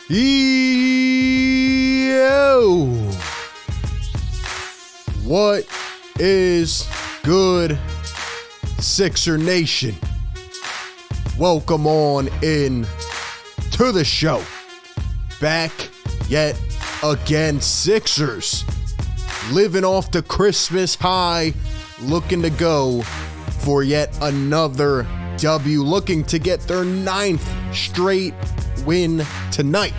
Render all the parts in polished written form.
Yo! What is good, Sixer Nation? Welcome on in to the show. Back yet again, Sixers living off the Christmas high, looking to go for yet another W, looking to get their 9th straight win tonight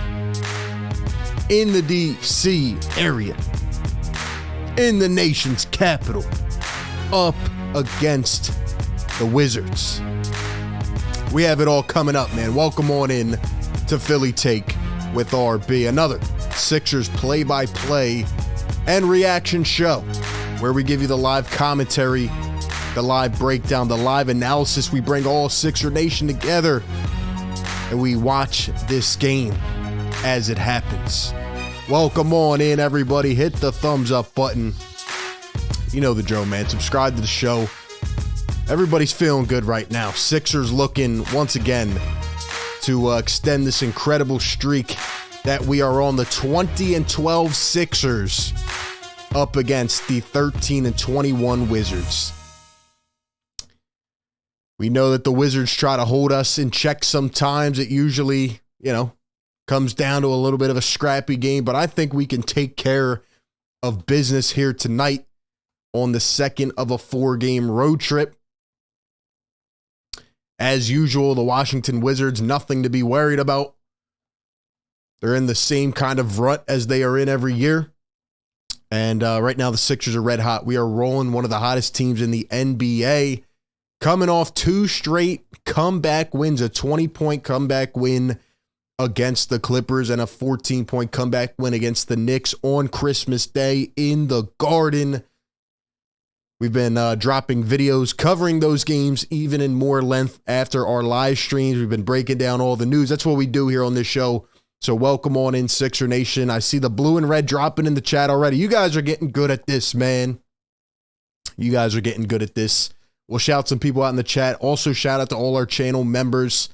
in the DC area, in the nation's capital, up against the Wizards. We have it all coming up, man. Welcome on in to Philly Take with RB, another Sixers play-by-play and reaction show where we give you the live commentary, the live breakdown, the live analysis. We bring all Sixer Nation together and we watch this game as it happens. Welcome on in, everybody. Hit the thumbs up button. You know the drill, man. Subscribe to the show. Everybody's feeling good right now. Sixers looking once again to extend this incredible streak that we are on. The 20-12 Sixers up against the 13-21 Wizards. We know that the Wizards try to hold us in check sometimes. It usually, comes down to a little bit of a scrappy game, but I think we can take care of business here tonight on the second of a 4-game road trip. As usual, the Washington Wizards, nothing to be worried about. They're in the same kind of rut as they are in every year. And right now the Sixers are red hot. We are rolling, one of the hottest teams in the NBA. Coming off 2 straight comeback wins, a 20-point comeback win against the Clippers and a 14-point comeback win against the Knicks on Christmas Day in the Garden. We've been dropping videos covering those games even in more length after our live streams. We've been breaking down all the news. That's what we do here on this show. So welcome on in, Sixer Nation. I see the blue and red dropping in the chat already. You guys are getting good at this, man. You guys are getting good at this. We'll shout some people out in the chat. Also, shout out to all our channel members.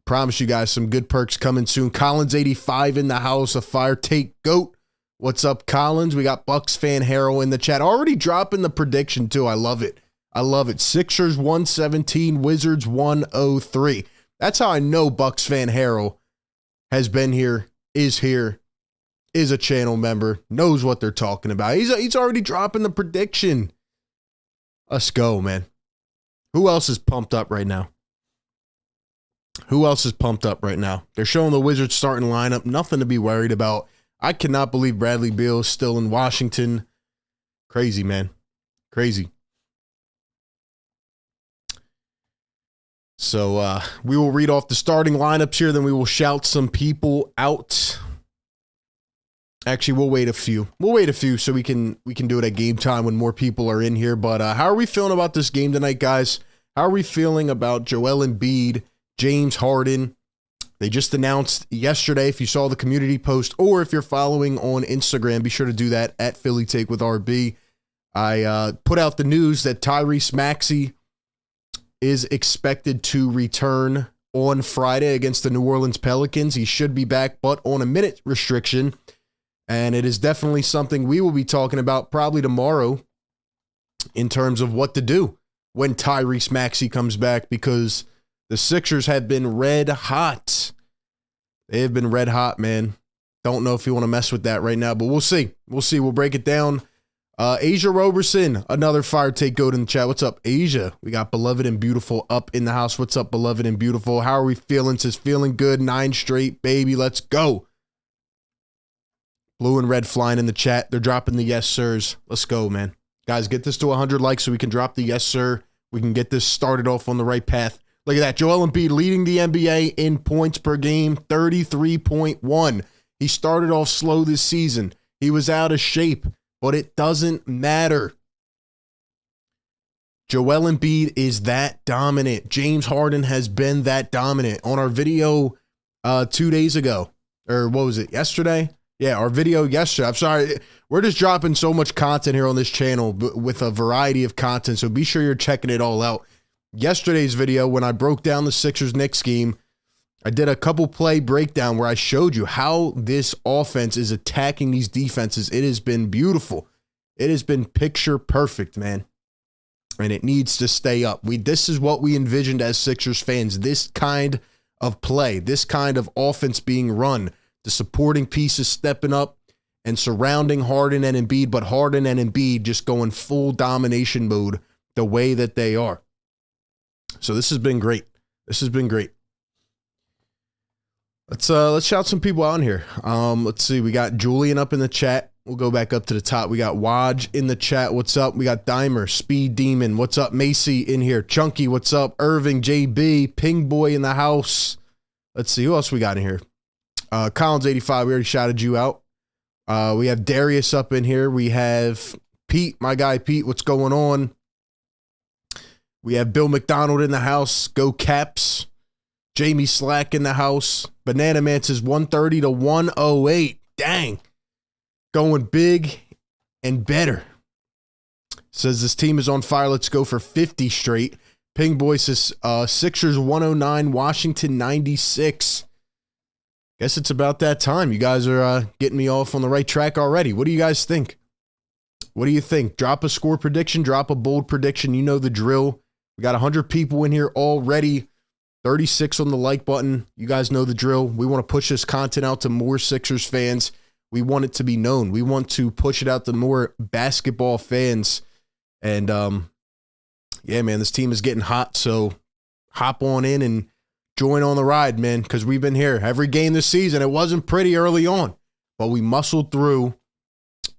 Promise you guys some good perks coming soon. Collins85 in the house. A Fire Take Goat. What's up, Collins? We got Bucks Fan Hero in the chat. Already dropping the prediction, too. I love it. I love it. Sixers 117, Wizards 103. That's how I know Bucks Fan Hero has been here, is a channel member, knows what they're talking about. He's already dropping the prediction. Let's go, man. Who else is pumped up right now? They're showing the Wizards starting lineup. Nothing to be worried about. I cannot believe Bradley Beal is still in Washington. Crazy, man. Crazy. So we will read off the starting lineups here, then we will shout some people out. Actually, we'll wait a few. So we can do it at game time when more people are in here. But how are we feeling about this game tonight, guys? How are we feeling about Joel Embiid, James Harden? They just announced yesterday, if you saw the community post, or if you're following on Instagram, be sure to do that at Philly Take with RB. I put out the news that Tyrese Maxey is expected to return on Friday against the New Orleans Pelicans. He should be back, but on a minute restriction. And it is definitely something we will be talking about probably tomorrow in terms of what to do when Tyrese Maxey comes back, because the Sixers have been red hot. They have been red hot, man. Don't know if you want to mess with that right now, but we'll see. We'll break it down. Asia Roberson, another Fire Take Goat in the chat. What's up, Asia? We got Beloved and Beautiful up in the house. What's up, Beloved and Beautiful? How are we feeling? Says feeling good. 9 straight, baby. Let's go. Blue and red flying in the chat. They're dropping the yes, sirs. Let's go, man. Guys, get this to 100 likes so we can drop the yes, sir. We can get this started off on the right path. Look at that. Joel Embiid leading the NBA in points per game, 33.1. He started off slow this season. He was out of shape, but it doesn't matter. Joel Embiid is that dominant. James Harden has been that dominant. On our video 2 days ago, or what was it, yesterday? Yeah, our video yesterday. I'm sorry. We're just dropping so much content here on this channel with a variety of content, so be sure you're checking it all out. Yesterday's video, when I broke down the Sixers-Knicks game, I did a couple play breakdown where I showed you how this offense is attacking these defenses. It has been beautiful. It has been picture perfect, man. And it needs to stay up. This is what we envisioned as Sixers fans. This kind of play, this kind of offense being run, the supporting pieces stepping up and surrounding Harden and Embiid, but Harden and Embiid just going full domination mode the way that they are. So this has been great. This has been great. Let's shout some people out in here. Let's see. We got Julian up in the chat. We'll go back up to the top. We got Waj in the chat. What's up? We got Dimer, Speed Demon. What's up? Macy in here. Chunky, what's up? Irving, JB, Ping Boy in the house. Let's see. Who else we got in here? Collins85, we already shouted you out. We have Darius up in here. We have Pete, my guy Pete. What's going on? We have Bill McDonald in the house. Go Caps. Jamie Slack in the house. Banana Man says 130 to 108. Dang. Going big and better. Says this team is on fire. Let's go for 50 straight. Ping Boy says Sixers 109, Washington 96. Guess it's about that time. You guys are getting me off on the right track already. What do you guys think? What do you think? Drop a score prediction. Drop a bold prediction. You know the drill. We got 100 people in here already. 36 on the like button. You guys know the drill. We want to push this content out to more Sixers fans. We want it to be known. We want to push it out to more basketball fans. And yeah, man, this team is getting hot. So hop on in and join on the ride, man, because we've been here every game this season. It wasn't pretty early on, but we muscled through.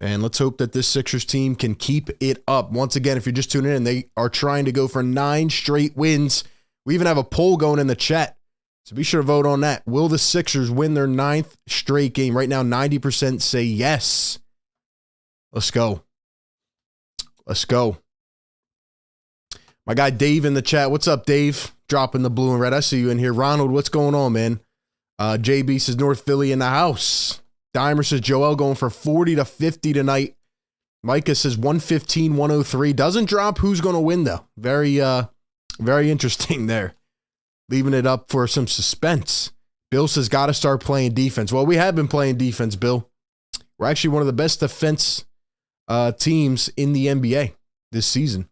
And let's hope that this Sixers team can keep it up. Once again, if you're just tuning in, they are trying to go for 9 straight wins. We even have a poll going in the chat, so be sure to vote on that. Will the Sixers win their 9th straight game? Right now, 90% say yes. Let's go. Let's go. My guy Dave in the chat. What's up, Dave? Dropping the blue and red. I see you in here. Ronald, what's going on, man? JB says North Philly in the house. Dimer says Joel going for 40 to 50 tonight. Micah says 115, 103. Doesn't drop who's going to win, though. Very interesting there. Leaving it up for some suspense. Bill says, got to start playing defense. Well, we have been playing defense, Bill. We're actually one of the best defense teams in the NBA this season.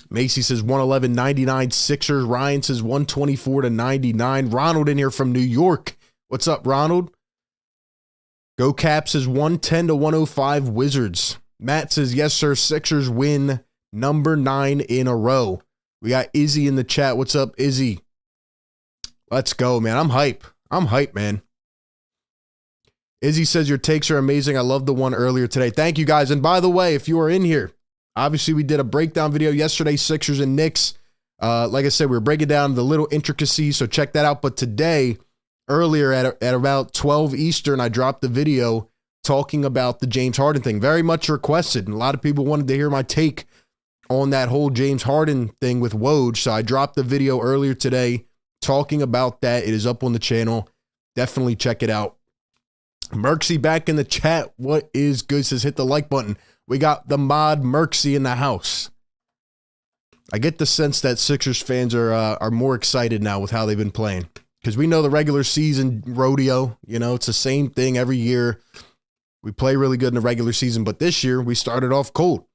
Macy says 111, 99 Sixers. Ryan says 124 to 99. Ronald in here from New York. What's up, Ronald? Go Cap says 110 to 105 Wizards. Matt says, yes, sir. Sixers win number 9 in a row. We got Izzy in the chat. What's up, Izzy? Let's go, man. I'm hype, man. Izzy says your takes are amazing. I love the one earlier today. Thank you, guys. And by the way, if you are in here, obviously we did a breakdown video yesterday, Sixers and Knicks. Like I said, we were breaking down the little intricacies, so check that out. But today, earlier at about 12 Eastern, I dropped the video talking about the James Harden thing. Very much requested, and a lot of people wanted to hear my take on that whole James Harden thing with Woj. So I dropped the video earlier today talking about that. It is up on the channel. Definitely check it out. Merksy back in the chat. What is good? Says hit the like button. We got the mod Merksy in the house. I get the sense that Sixers fans are more excited now with how they've been playing, because we know the regular season rodeo, you know, it's the same thing every year. We play really good in the regular season, but this year we started off cold.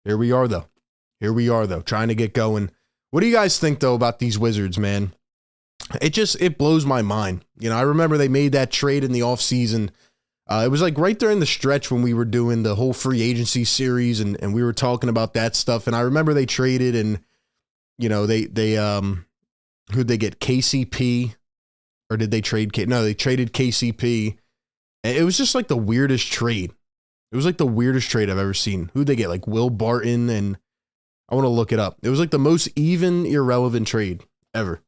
Here we are, though, trying to get going. What do you guys think, though, about these Wizards, man? It blows my mind. You know, I remember they made that trade in the offseason. It was like right during the stretch when we were doing the whole free agency series, and we were talking about that stuff. And I remember they traded, and, you know, they who'd they get? KCP? Or did they trade? No, they traded KCP. And it was just like the weirdest trade. It was like the weirdest trade I've ever seen. Who'd they get? Like Will Barton, and I want to look it up. It was like the most even, irrelevant trade ever.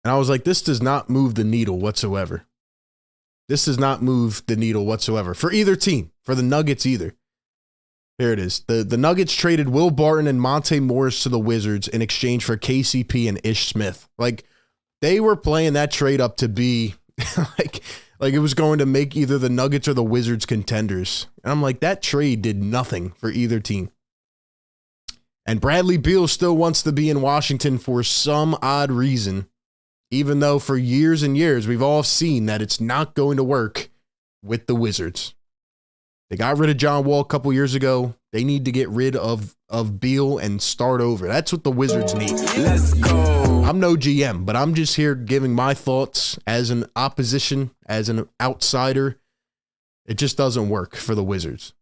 And I was like, this does not move the needle whatsoever. This does not move the needle whatsoever for either team, for the Nuggets either. Here it is. The Nuggets traded Will Barton and Monte Morris to the Wizards in exchange for KCP and Ish Smith. Like, they were playing that trade up to be like it was going to make either the Nuggets or the Wizards contenders. And I'm like, that trade did nothing for either team. And Bradley Beal still wants to be in Washington for some odd reason, even though for years and years we've all seen that it's not going to work with the Wizards. They got rid of John Wall a couple years ago. They need to get rid of Beal and start over. That's what the Wizards need. Let's go. I'm no GM, but I'm just here giving my thoughts as an opposition, as an outsider. It just doesn't work for the Wizards.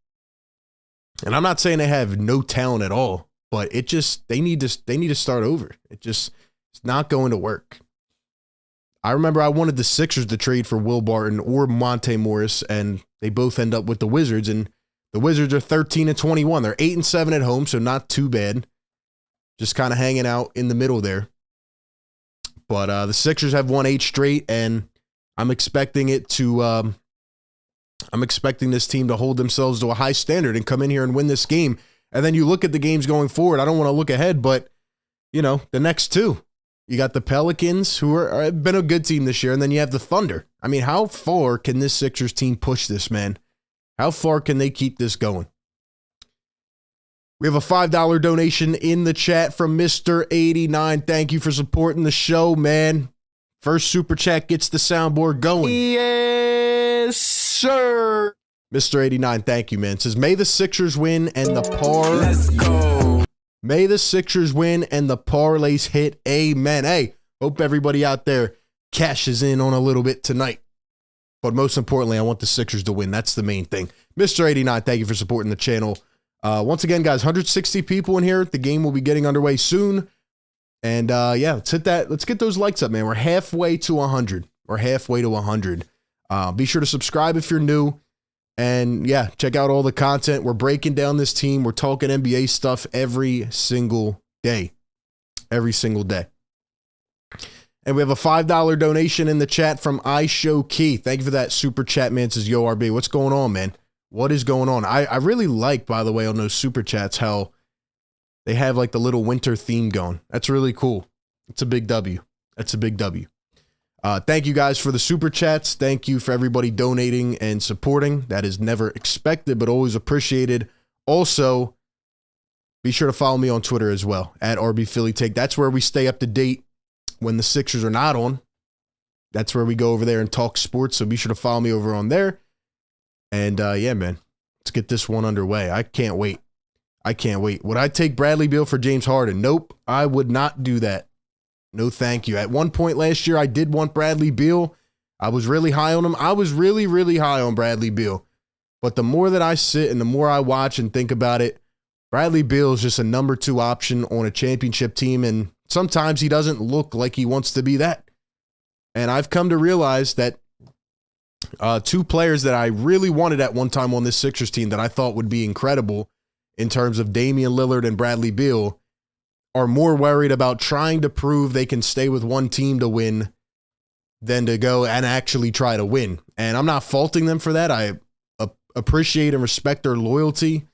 And I'm not saying they have no talent at all, but it just they need to start over. It's not going to work. I remember I wanted the Sixers to trade for Will Barton or Monte Morris, and they both end up with the Wizards, and the Wizards are 13-21. They're 8-7 at home, so not too bad. Just kind of hanging out in the middle there. But the Sixers have won 8 straight, and I'm expecting it to. I'm expecting this team to hold themselves to a high standard and come in here and win this game. And then you look at the games going forward. I don't want to look ahead, but the next two. You got the Pelicans, who have been a good team this year, and then you have the Thunder. I mean, how far can this Sixers team push this, man? How far can they keep this going? We have a $5 donation in the chat from Mr. 89. Thank you for supporting the show, man. First super chat gets the soundboard going. Yes, sir. Mr. 89, thank you, man. It says, may the Sixers win and the par. Let's go. May the Sixers win and the parlays hit. Amen. Hey, hope everybody out there cashes in on a little bit tonight. But most importantly, I want the Sixers to win. That's the main thing. Mr. 89, thank you for supporting the channel. Once again, guys, 160 people in here. The game will be getting underway soon. And yeah, let's hit that. Let's get those likes up, man. We're halfway to 100. We're halfway to 100. Be sure to subscribe if you're new. And yeah, check out all the content. We're breaking down this team. We're talking NBA stuff every single day. Every single day. And we have a $5 donation in the chat from iShowKey. Thank you for that super chat, man. It says, Yo, RB, what's going on, man? What is going on? I really like, by the way, on those super chats, how they have like the little winter theme going. That's really cool. It's a big W. That's a big W. Thank you guys for the super chats. Thank you for everybody donating and supporting. That is never expected, but always appreciated. Also, be sure to follow me on Twitter as well, at RB Philly Take. That's where we stay up to date when the Sixers are not on. That's where we go over there and talk sports. So be sure to follow me over on there. And yeah, man, let's get this one underway. I can't wait. I can't wait. Would I take Bradley Beal for James Harden? Nope, I would not do that. No, thank you. At one point last year, I did want Bradley Beal. I was really high on him. I was really, really high on Bradley Beal. But the more that I sit and the more I watch and think about it, Bradley Beal is just a number 2 option on a championship team. And sometimes he doesn't look like he wants to be that. And I've come to realize that 2 players that I really wanted at one time on this Sixers team that I thought would be incredible in terms of Damian Lillard and Bradley Beal are more worried about trying to prove they can stay with one team to win than to go and actually try to win. And I'm not faulting them for that. I appreciate and respect their loyalty.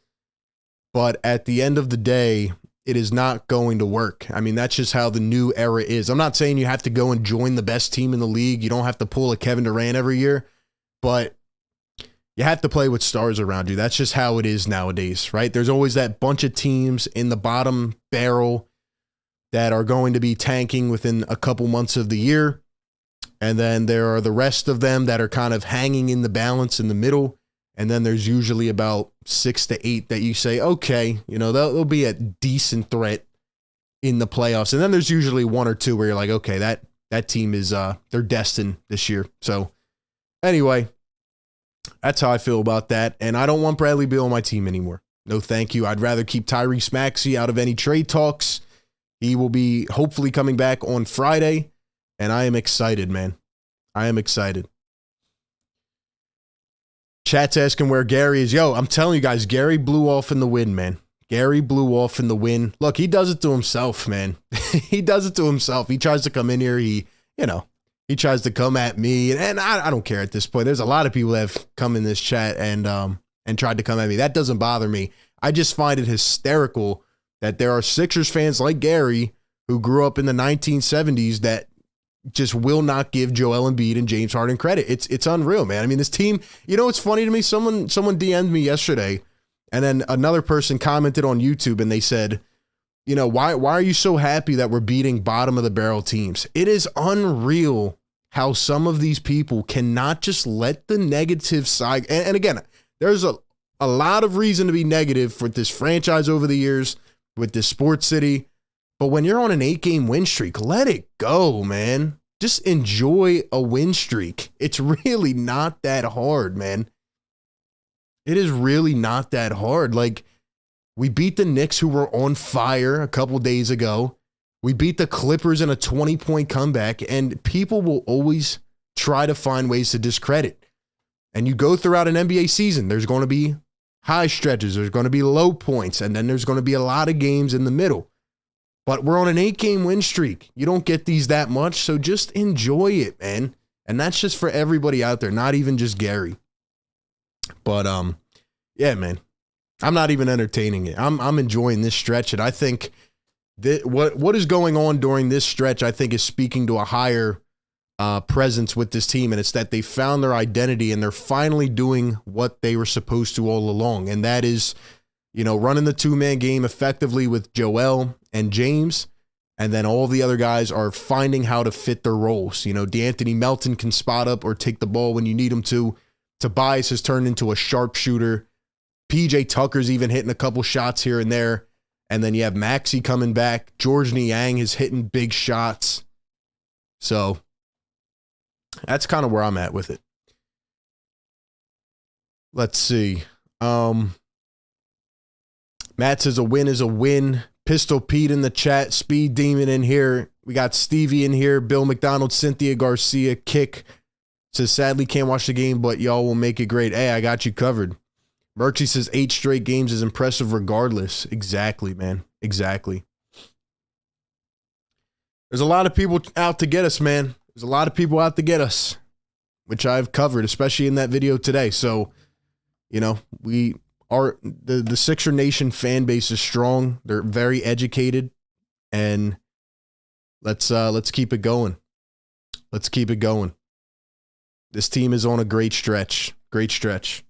But at the end of the day, it is not going to work. I mean, that's just how the new era is. I'm not saying you have to go and join the best team in the league. You don't have to pull a Kevin Durant every year. But you have to play with stars around you. That's just how it is nowadays, right? There's always that bunch of teams in the bottom barrel that are going to be tanking within a couple months of the year. And then there are the rest of them that are kind of hanging in the balance in the middle. And then there's usually about 6 to 8 that you say, okay, they'll be a decent threat in the playoffs. And then there's usually 1 or 2 where you're like, okay, that team is, they're destined this year. So anyway, that's how I feel about that. And I don't want Bradley Beal on my team anymore. No, thank you. I'd rather keep Tyrese Maxey out of any trade talks. He will be hopefully coming back on Friday, and I am excited, man. I am excited. Chat's asking where Gary is. Yo, I'm telling you guys, Gary blew off in the wind, man. Gary blew off in the wind. Look, he does it to himself, man. He does it to himself. He tries to come in here. He tries to come at me, and I don't care at this point. There's a lot of people that have come in this chat and tried to come at me. That doesn't bother me. I just find it hysterical that there are Sixers fans like Gary who grew up in the 1970s that just will not give Joel Embiid and James Harden credit. It's unreal, man. I mean, this team, it's funny to me. Someone DM'd me yesterday, and then another person commented on YouTube, and they said, why are you so happy that we're beating bottom of the barrel teams? It is unreal how some of these people cannot just let the negative side. And again, there's a lot of reason to be negative with this franchise over the years, with this sports city. But when you're on an 8-game win streak, let it go, man. Just enjoy a win streak. It's really not that hard, man. It is really not that hard. Like, we beat the Knicks, who were on fire a couple days ago. We beat the Clippers in a 20-point comeback, and people will always try to find ways to discredit. And you go throughout an NBA season, there's going to be high stretches, there's going to be low points, and then there's going to be a lot of games in the middle. But we're on an 8-game win streak. You don't get these that much, so just enjoy it, man. And that's just for everybody out there, not even just Gary. But yeah, man, I'm not even entertaining it. I'm enjoying this stretch, and I think that what is going on during this stretch, I think, is speaking to a higher presence with this team, and it's that they found their identity and they're finally doing what they were supposed to all along, and that is, running the two-man game effectively with Joel and James, and then all the other guys are finding how to fit their roles. DeAnthony Melton can spot up or take the ball when you need him to. Tobias has turned into a sharpshooter. PJ Tucker's even hitting a couple shots here and there. And then you have Maxey coming back. George Niang is hitting big shots. So that's kind of where I'm at with it. Let's see. Matt says a win is a win. Pistol Pete in the chat. Speed Demon in here. We got Stevie in here. Bill McDonald, Cynthia Garcia, Kick. Says, sadly can't watch the game, but y'all will make it great. Hey, I got you covered. Merchie says 8 straight games is impressive regardless. Exactly, man. Exactly. There's a lot of people out to get us, man. There's a lot of people out to get us, which I've covered, especially in that video today. So, we are the Sixer Nation fan base is strong. They're very educated, and let's keep it going. Let's keep it going. This team is on a great stretch. Great stretch.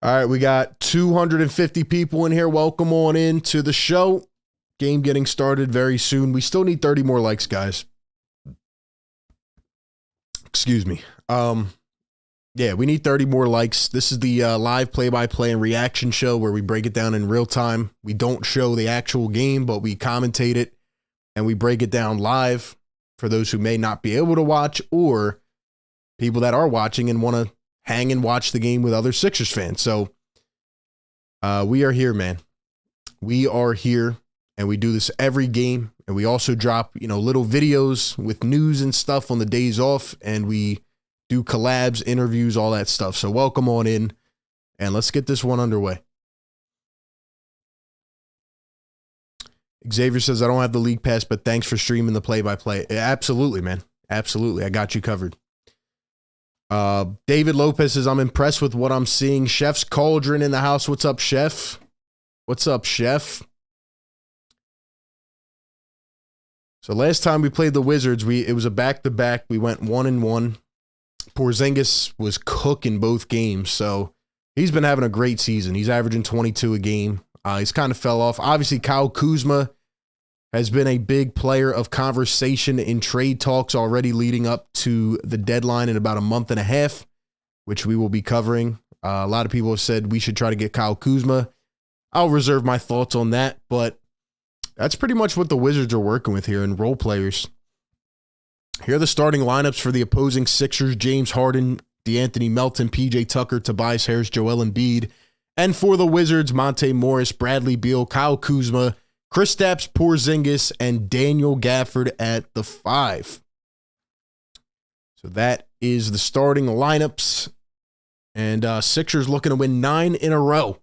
All right, we got 250 people in here. Welcome on in to the show. Game getting started very soon. We still need 30 more likes, guys. Excuse me. Yeah, we need 30 more likes. This is the live play-by-play and reaction show where we break it down in real time. We don't show the actual game, but we commentate it and we break it down live for those who may not be able to watch, or people that are watching and want to hang and watch the game with other Sixers fans. So we are here, man. We are here, and we do this every game. And we also drop, little videos with news and stuff on the days off, and we do collabs, interviews, all that stuff. So welcome on in, and let's get this one underway. Xavier says, I don't have the league pass, but thanks for streaming the play-by-play. Absolutely, man. Absolutely. I got you covered. David Lopez says, I'm impressed with what I'm seeing. Chef's Cauldron in the house. What's up, Chef? What's up, Chef? So last time we played the Wizards, it was a back-to-back. We went 1-1. Porzingis was cooking both games, so he's been having a great season. He's averaging 22 a game. He's kind of fell off. Obviously, Kyle Kuzma has been a big player of conversation in trade talks already leading up to the deadline in about a month and a half, which we will be covering. A lot of people have said we should try to get Kyle Kuzma. I'll reserve my thoughts on that, but that's pretty much what the Wizards are working with here in role players. Here are the starting lineups for the opposing Sixers: James Harden, DeAnthony Melton, PJ Tucker, Tobias Harris, Joel Embiid. And for the Wizards, Monte Morris, Bradley Beal, Kyle Kuzma, Kristaps Porzingis, and Daniel Gafford at the 5. So that is the starting lineups. And Sixers looking to win 9 in a row.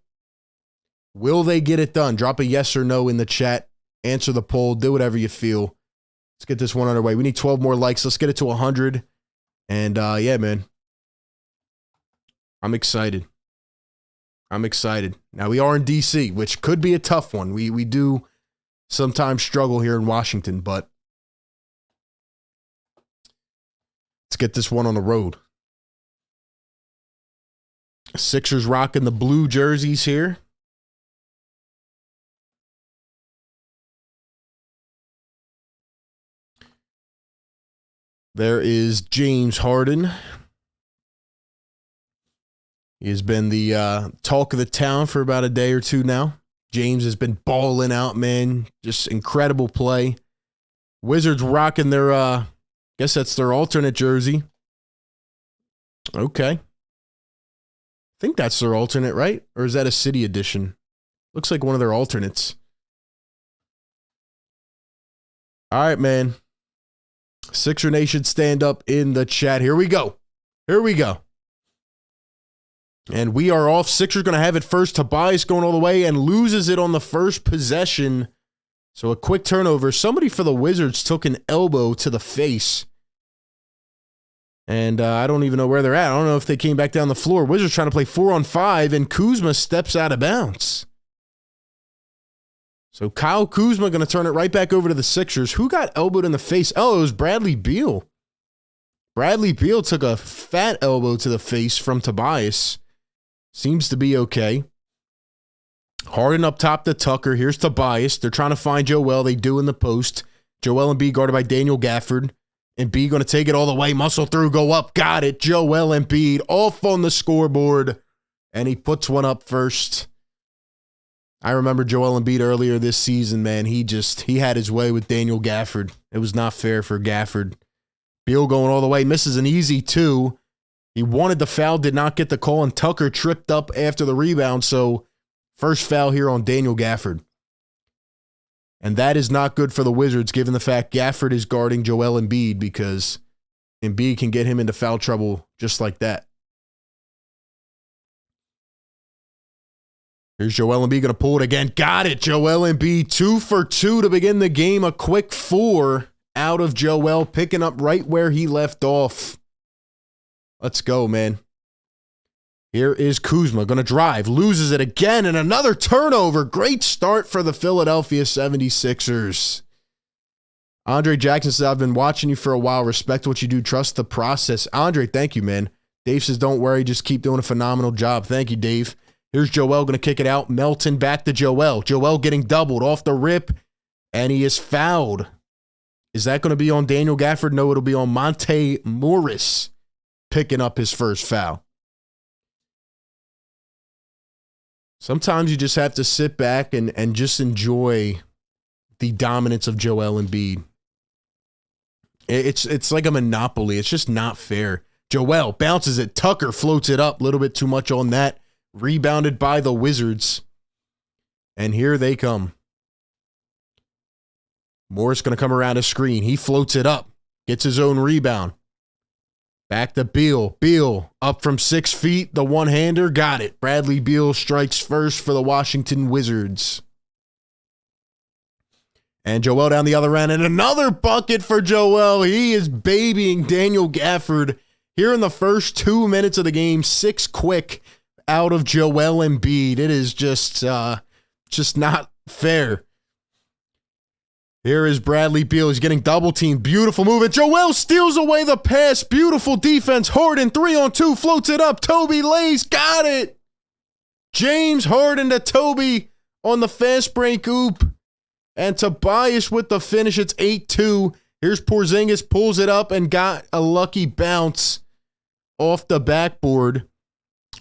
Will they get it done? Drop a yes or no in the chat. Answer the poll. Do whatever you feel. Let's get this one underway. We need 12 more likes. Let's get it to 100. And yeah, man. I'm excited. I'm excited. Now, we are in D.C., which could be a tough one. We do sometimes struggle here in Washington, but let's get this one on the road. Sixers rocking the blue jerseys here. There is James Harden. He has been the talk of the town for about a day or two now. James has been balling out, man. Just incredible play. Wizards rocking their, guess that's their alternate jersey. Okay. I think that's their alternate, right? Or is that a city edition? Looks like one of their alternates. All right, man. Sixer Nation, stand up in the chat. Here we go. Here we go. And we are off. Sixers going to have it first. Tobias going all the way and loses it on the first possession. So a quick turnover. Somebody for the Wizards took an elbow to the face. And I don't even know where they're at. I don't know if they came back down the floor. Wizards trying to play 4-on-5, and Kuzma steps out of bounds. So Kyle Kuzma going to turn it right back over to the Sixers. Who got elbowed in the face? Oh, it was Bradley Beal. Bradley Beal took a fat elbow to the face from Tobias. Seems to be okay. Harden up top to Tucker. Here's Tobias. They're trying to find Joel. They do in the post. Joel Embiid guarded by Daniel Gafford. Embiid going to take it all the way. Muscle through, go up. Got it. Joel Embiid off on the scoreboard. And he puts one up first. I remember Joel Embiid earlier this season, man. He had his way with Daniel Gafford. It was not fair for Gafford. Beal going all the way. Misses an easy two. He wanted the foul, did not get the call, and Tucker tripped up after the rebound. So first foul here on Daniel Gafford. And that is not good for the Wizards, given the fact Gafford is guarding Joel Embiid, because Embiid can get him into foul trouble just like that. Here's Joel Embiid going to pull it again. Got it. Joel Embiid 2 for 2 to begin the game. A quick 4 out of Joel, picking up right where he left off. Let's go, man. Here is Kuzma going to drive. Loses it again, and another turnover. Great start for the Philadelphia 76ers. Andre Jackson says, I've been watching you for a while. Respect what you do. Trust the process. Andre, thank you, man. Dave says, don't worry. Just keep doing a phenomenal job. Thank you, Dave. Here's Joel going to kick it out. Melton back to Joel. Joel getting doubled off the rip, and he is fouled. Is that going to be on Daniel Gafford? No, it'll be on Monte Morris picking up his first foul. Sometimes you just have to sit back and just enjoy the dominance of Joel Embiid. It's like a monopoly. It's just not fair. Joel bounces it. Tucker floats it up. A little bit too much on that. Rebounded by the Wizards. And here they come. Morris going to come around a screen. He floats it up. Gets his own rebound. Back to Beal. Beal up from 6 feet. The one-hander got it. Bradley Beal strikes first for the Washington Wizards. And Joel down the other end. And another bucket for Joel. He is babying Daniel Gafford here in the first 2 minutes of the game. 6 quick out of Joel Embiid. It is just not fair. Here is Bradley Beal. He's getting double teamed. Beautiful move. And Joel steals away the pass. Beautiful defense. Harden 3-on-2. Floats it up. Toby lays. Got it. James Harden to Toby on the fast break oop. And Tobias with the finish. It's 8-2. Here's Porzingis. Pulls it up and got a lucky bounce off the backboard.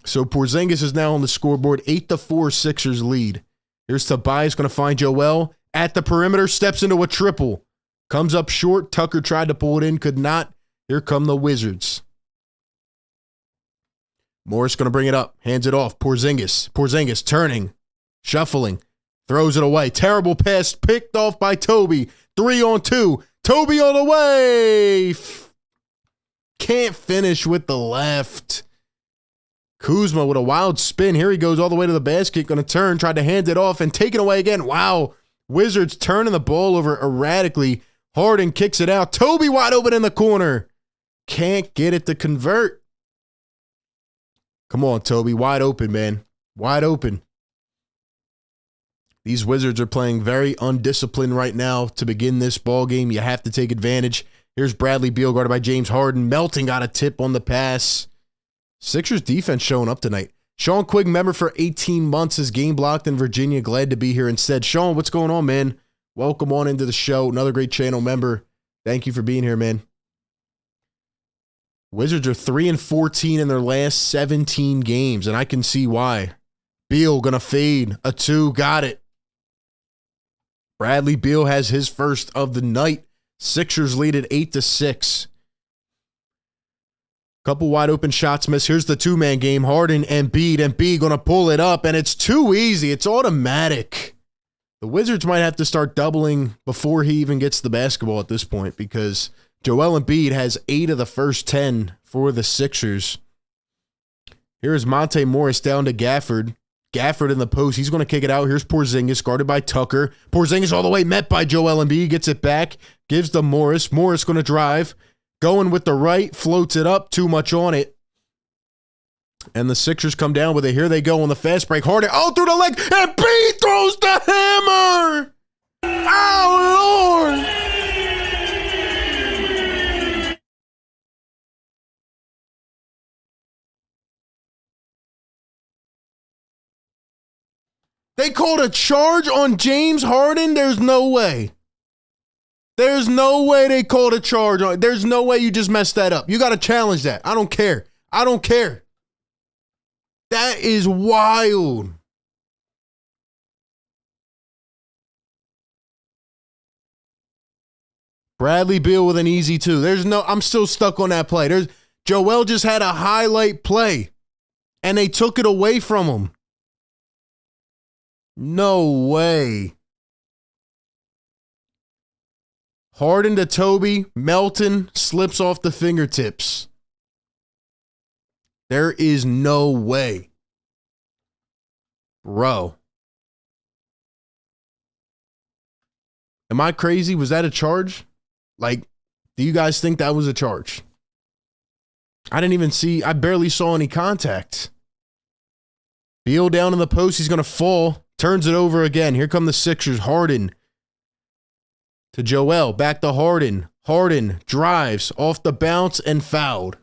So Porzingis is now on the scoreboard. 8-4 Sixers lead. Here's Tobias going to find Joel at the perimeter. Steps into a triple. Comes up short. Tucker tried to pull it in. Could not. Here come the Wizards. Morris going to bring it up. Hands it off. Porzingis. Porzingis turning. Shuffling. Throws it away. Terrible pass. Picked off by Toby. 3-on-2. Toby all the way. Can't finish with the left. Kuzma with a wild spin. Here he goes all the way to the basket. Going to turn. Tried to hand it off and take it away again. Wow. Wizards turning the ball over erratically. Harden kicks it out. Toby wide open in the corner. Can't get it to convert. Come on, Toby. Wide open, man. Wide open. These Wizards are playing very undisciplined right now to begin this ball game. You have to take advantage. Here's Bradley Beal guarded by James Harden. Melton got a tip on the pass. Sixers defense showing up tonight. Sean Quigg, member for 18 months, is game blocked in Virginia. Glad to be here instead. Sean, what's going on, man? Welcome on into the show. Another great channel member. Thank you for being here, man. Wizards are 3-14 in their last 17 games, and I can see why. Beal gonna fade. A 2, got it. Bradley Beal has his first of the night. Sixers lead at 8-6. Couple wide open shots missed. Here's the two-man game. Harden and Embiid gonna pull it up, and it's too easy. It's automatic. The Wizards might have to start doubling before he even gets the basketball at this point, because Joel Embiid has 8 of the first 10 for the Sixers. Here's Monte Morris down to Gafford. Gafford in the post. He's going to kick it out. Here's Porzingis, guarded by Tucker. Porzingis all the way met by Joel Embiid. Gets it back. Gives to Morris. Morris going to drive. Going with the right. Floats it up. Too much on it. And the Sixers come down with it. Here they go on the fast break. Harden. Oh, through the leg. Embiid throws the hammer. Oh, Lord. They called a charge on James Harden? There's no way. There's no way they called a charge on. There's no way you just messed that up. You got to challenge that. I don't care. I don't care. That is wild. Bradley Beal with an easy 2. I'm still stuck on that play. Joel just had a highlight play, and they took it away from him. No way. Harden to Toby. Melton slips off the fingertips. There is no way. Bro. Am I crazy? Was that a charge? Like, do you guys think that was a charge? I barely saw any contact. Beal down in the post. He's going to fall. Turns it over again. Here come the Sixers. Harden to Joel. Back to Harden. Harden drives off the bounce and fouled.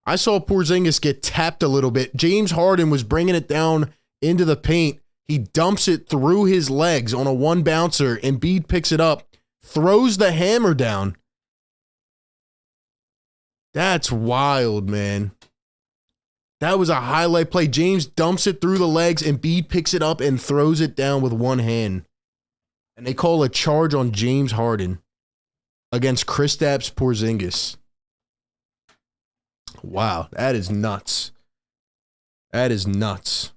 I saw Porzingis get tapped a little bit. James Harden was bringing it down into the paint. He dumps it through his legs on a one bouncer. Embiid picks it up, throws the hammer down. That's wild, man. That was a highlight play. James dumps it through the legs. Embiid picks it up and throws it down with one hand. And they call a charge on James Harden against Kristaps Porzingis. Wow, that is nuts. That is nuts.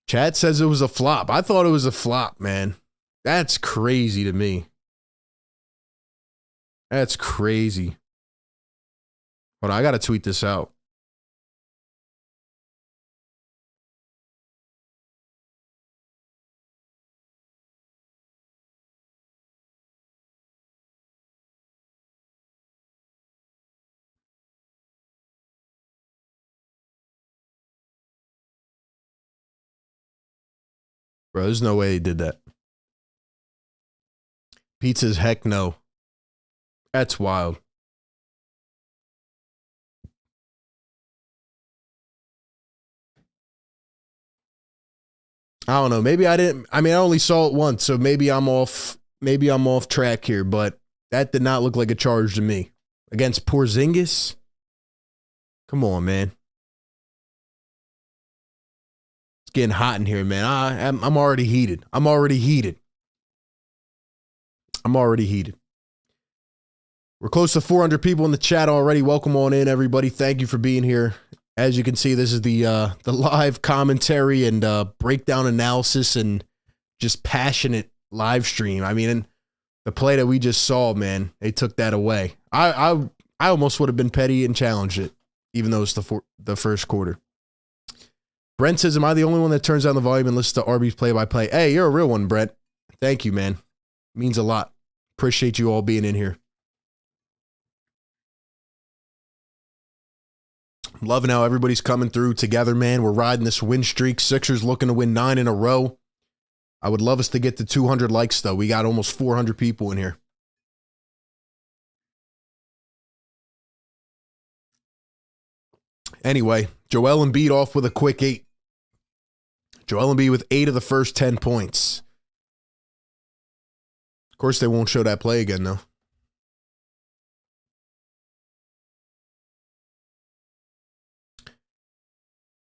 Chat says it was a flop. I thought it was a flop, man. That's crazy to me. That's crazy. Hold on, I got to tweet this out. Bro, there's no way he did that. Pete says, heck no. That's wild. I don't know. Maybe I didn't. I mean, I only saw it once, so maybe I'm off. Maybe I'm off track here, but that did not look like a charge to me. Against Porzingis? Come on, man. It's getting hot in here, man. I'm already heated. I'm already heated. We're close to 400 people in the chat already. Welcome on in, everybody. Thank you for being here. As you can see, this is the live commentary and breakdown analysis and just passionate live stream. I mean, the play that we just saw, man, they took that away. I almost would have been petty and challenged it, even though it's the first quarter. Brent says, am I the only one that turns down the volume and listens to Arby's play-by-play? Hey, you're a real one, Brent. Thank you, man. Means a lot. Appreciate you all being in here. Loving how everybody's coming through together, man. We're riding this win streak. Sixers looking to win 9 in a row. I would love us to get to 200 likes, though. We got almost 400 people in here. Anyway, Joel Embiid off with a quick 8. Joel Embiid with 8 of the first 10 points. Of course, they won't show that play again, though.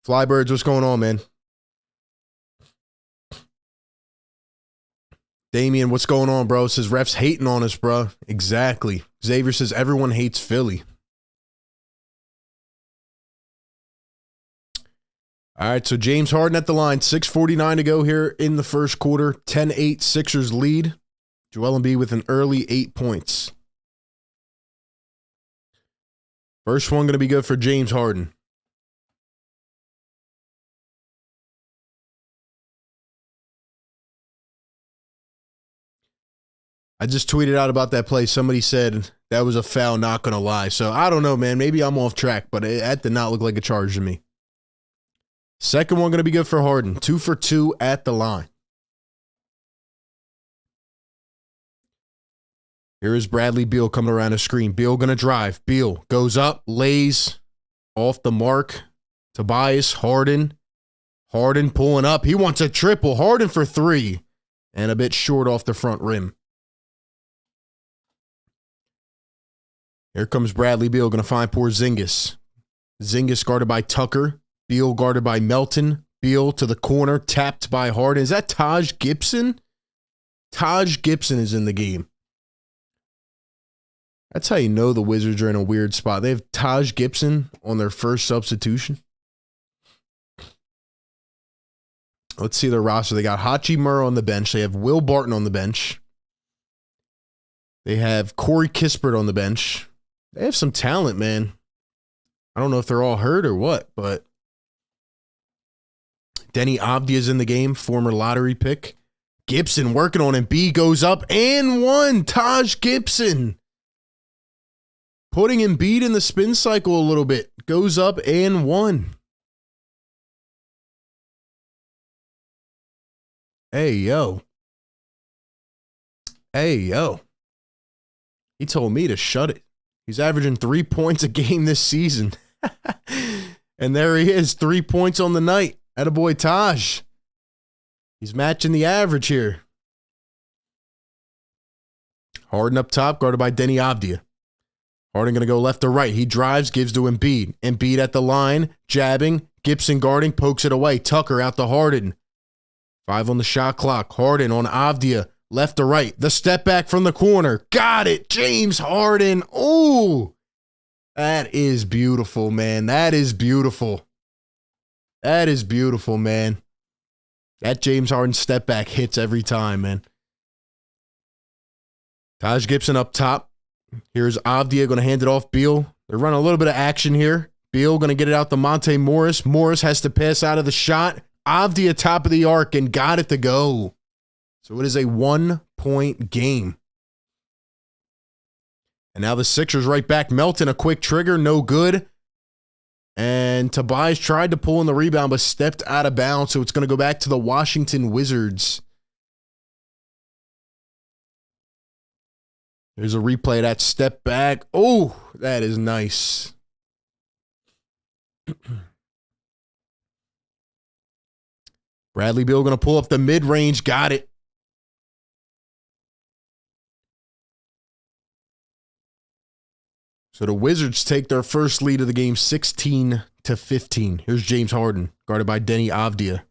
Flybirds, what's going on, man? Damien, what's going on, bro? Says refs hating on us, bro. Exactly. Xavier says everyone hates Philly. All right, so James Harden at the line. 6:49 to go here in the first quarter. 10-8 Sixers lead. Joel Embiid with an early 8 points. First one going to be good for James Harden. I just tweeted out about that play. Somebody said that was a foul, not going to lie. So I don't know, man. Maybe I'm off track, but that did not look like a charge to me. Second one going to be good for Harden. 2 for 2 at the line. Here is Bradley Beal coming around the screen. Beal going to drive. Beal goes up, lays off the mark. Tobias, Harden. Harden pulling up. He wants a triple. Harden for 3. And a bit short off the front rim. Here comes Bradley Beal, going to find Porzingis. Zingis guarded by Tucker. Beal guarded by Melton. Beal to the corner, tapped by Harden. Is that Taj Gibson? Taj Gibson is in the game. That's how you know the Wizards are in a weird spot. They have Taj Gibson on their first substitution. Let's see their roster. They got Hachi Murr on the bench. They have Will Barton on the bench. They have Corey Kispert on the bench. They have some talent, man. I don't know if they're all hurt or what, but Denny Avdia is in the game, former lottery pick. Gibson working on him. B goes up and 1. Taj Gibson. Putting Embiid in the spin cycle a little bit. Goes up and 1. Hey, yo. Hey, yo. He told me to shut it. He's averaging 3 points a game this season. And there he is, 3 points on the night. Attaboy Taj. He's matching the average here. Harden up top, guarded by Denny Avdia. Harden going to go left to right. He drives, gives to Embiid. Embiid at the line, jabbing. Gibson guarding, pokes it away. Tucker out to Harden. 5 on the shot clock. Harden on Avdia. Left to right. The step back from the corner. Got it. James Harden. Oh, that is beautiful, man. That is beautiful. That is beautiful, man. That James Harden step back hits every time, man. Taj Gibson up top. Here's Avdia going to hand it off Beal. They're running a little bit of action here. Beal going to get it out to Monte Morris. Morris has to pass out of the shot. Avdia top of the arc and got it to go. So it is a 1-point game. And now the Sixers right back. Melton, a quick trigger, no good. And Tobias tried to pull in the rebound, but stepped out of bounds. So it's going to go back to the Washington Wizards. There's a replay of that step back. Oh, that is nice. Bradley Beal going to pull up the mid-range. Got it. So the Wizards take their first lead of the game, 16-15. Here's James Harden, guarded by Denny Avdia.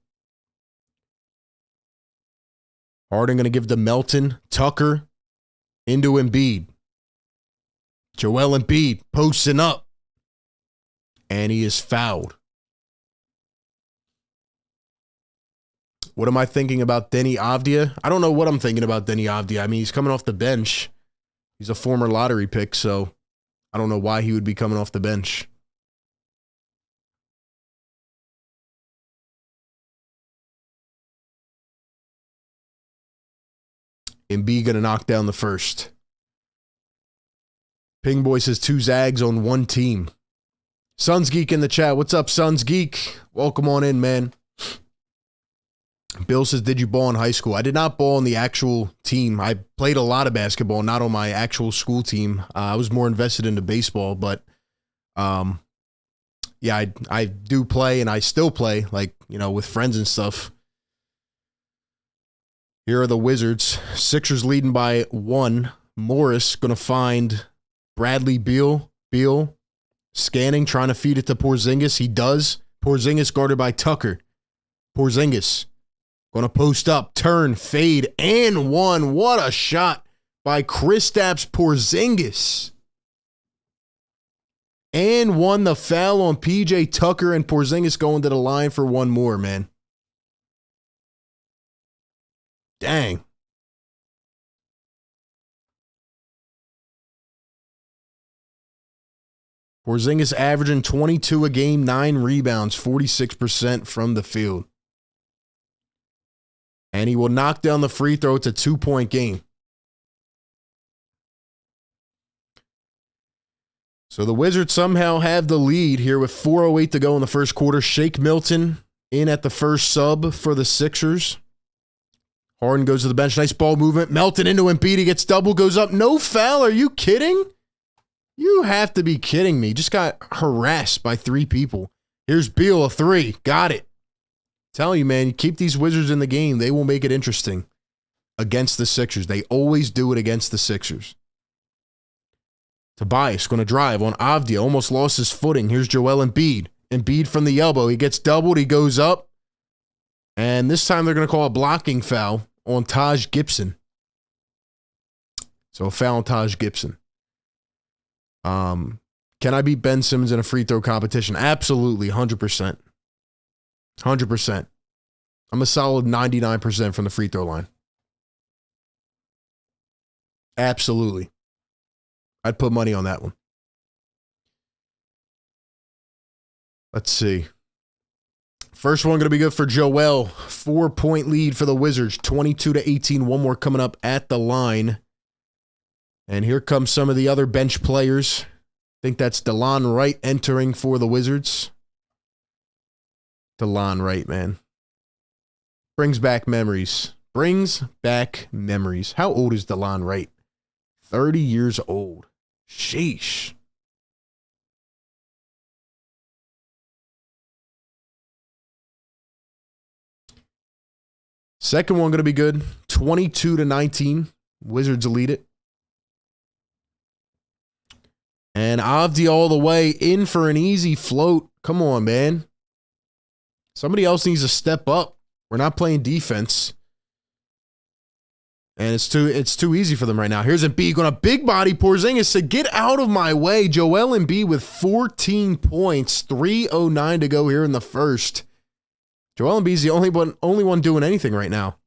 Harden going to give to Melton. Tucker into Embiid. Joel Embiid posting up. And he is fouled. What am I thinking about Denny Avdia? I don't know what I'm thinking about Denny Avdia. I mean, he's coming off the bench. He's a former lottery pick, so I don't know why he would be coming off the bench. Embiid going to knock down the first. Ping Boy says 2 Zags on 1 team. Suns Geek in the chat. What's up, Suns Geek? Welcome on in, man. Bill says, did you ball in high school? I did not ball in the actual team. I played a lot of basketball, not on my actual school team. I was more invested into baseball, but yeah, I do play and I still play, like, you know, with friends and stuff. Here are the Wizards. Sixers leading by 1. Morris going to find Bradley Beal. Beal scanning, trying to feed it to Porzingis. He does. Porzingis guarded by Tucker. Porzingis going to post up, turn, fade, and 1. What a shot by Kristaps Porzingis. And 1, the foul on PJ Tucker, and Porzingis going to the line for 1 more, man. Dang. Porzingis averaging 22 a game, 9 rebounds, 46% from the field. And he will knock down the free throw. It's a 2-point game. So the Wizards somehow have the lead here with 4:08 to go in the first quarter. Shake Milton in at the first sub for the Sixers. Harden goes to the bench. Nice ball movement. Melton into Embiid. He gets double, goes up. No foul. Are you kidding? You have to be kidding me. Just got harassed by 3 people. Here's Beal, a 3. Got it. Telling you, man, you keep these Wizards in the game, they will make it interesting against the Sixers. They always do it against the Sixers. Tobias going to drive on Avdia. Almost lost his footing. Here's Joel Embiid. Embiid from the elbow. He gets doubled. He goes up. And this time they're going to call a blocking foul on Taj Gibson. So a foul on Taj Gibson. Can I beat Ben Simmons in a free throw competition? Absolutely, 100%. 100%. I'm a solid 99% from the free throw line. Absolutely. I'd put money on that one. Let's see. First one going to be good for Joel. 4-point lead for the Wizards. 22-18. One more coming up at the line. And here comes some of the other bench players. I think that's DeLon Wright entering for the Wizards. DeLon Wright, man. Brings back memories. Brings back memories. How old is DeLon Wright? 30 years old. Sheesh. Second one going to be good. 22-19. Wizards lead it. And Avdi all the way in for an easy float. Come on, man. Somebody else needs to step up. We're not playing defense. And it's too easy for them right now. Here's Embiid going to big body Porzingis to get out of my way. Joel Embiid with 14 points. 3:09 to go here in the first. Joel Embiid's the only one doing anything right now.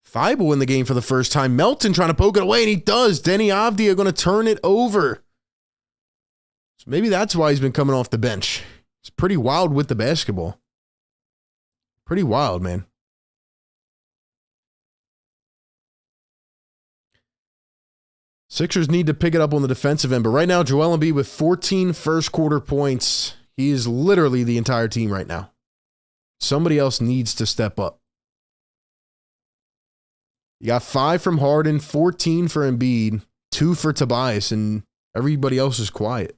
Thibault in the game for the first time. Melton trying to poke it away, and he does. Denny Avdia going to turn it over. So maybe that's why he's been coming off the bench. It's pretty wild with the basketball. Pretty wild, man. Sixers need to pick it up on the defensive end, but right now, Joel Embiid with 14 first quarter points. He is literally the entire team right now. Somebody else needs to step up. You got 5 from Harden, 14 for Embiid, 2 for Tobias, and everybody else is quiet.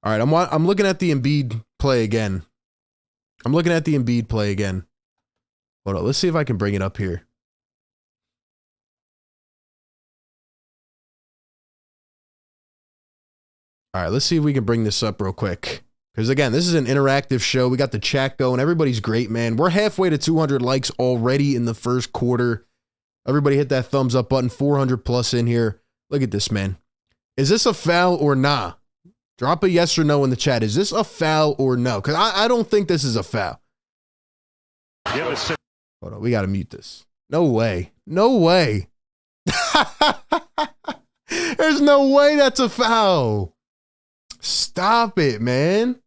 All right, I'm looking at the Embiid play again. Hold on, let's see if I can bring it up here. All right, let's see if we can bring this up real quick. Because, again, this is an interactive show. We got the chat going. Everybody's great, man. We're halfway to 200 likes already in the first quarter. Everybody hit that thumbs up button. 400 plus in here. Look at this, man. Is this a foul or nah? Drop a yes or no in the chat. Is this a foul or no? Because I don't think this is a foul. Hold on, we got to mute this. No way. No way. There's no way that's a foul. Stop it, man.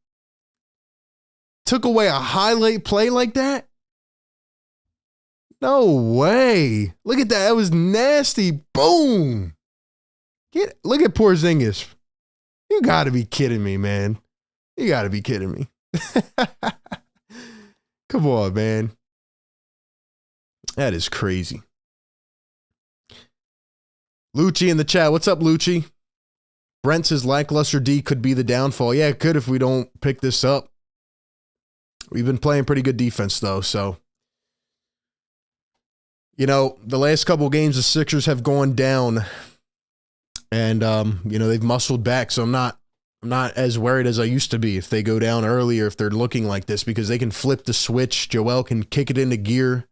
Took away a highlight play like that? No way. Look at that. That was nasty. Boom. Look at Porzingis. You got to be kidding me, man. You got to be kidding me. Come on, man. That is crazy. Lucci in the chat. What's up, Lucci? Brent says lackluster D could be the downfall. Yeah, it could if we don't pick this up. We've been playing pretty good defense, though, so. You know, the last couple games, the Sixers have gone down. And, you know, they've muscled back, so I'm not as worried as I used to be if they go down early or if they're looking like this, because they can flip the switch. Joel can kick it into gear.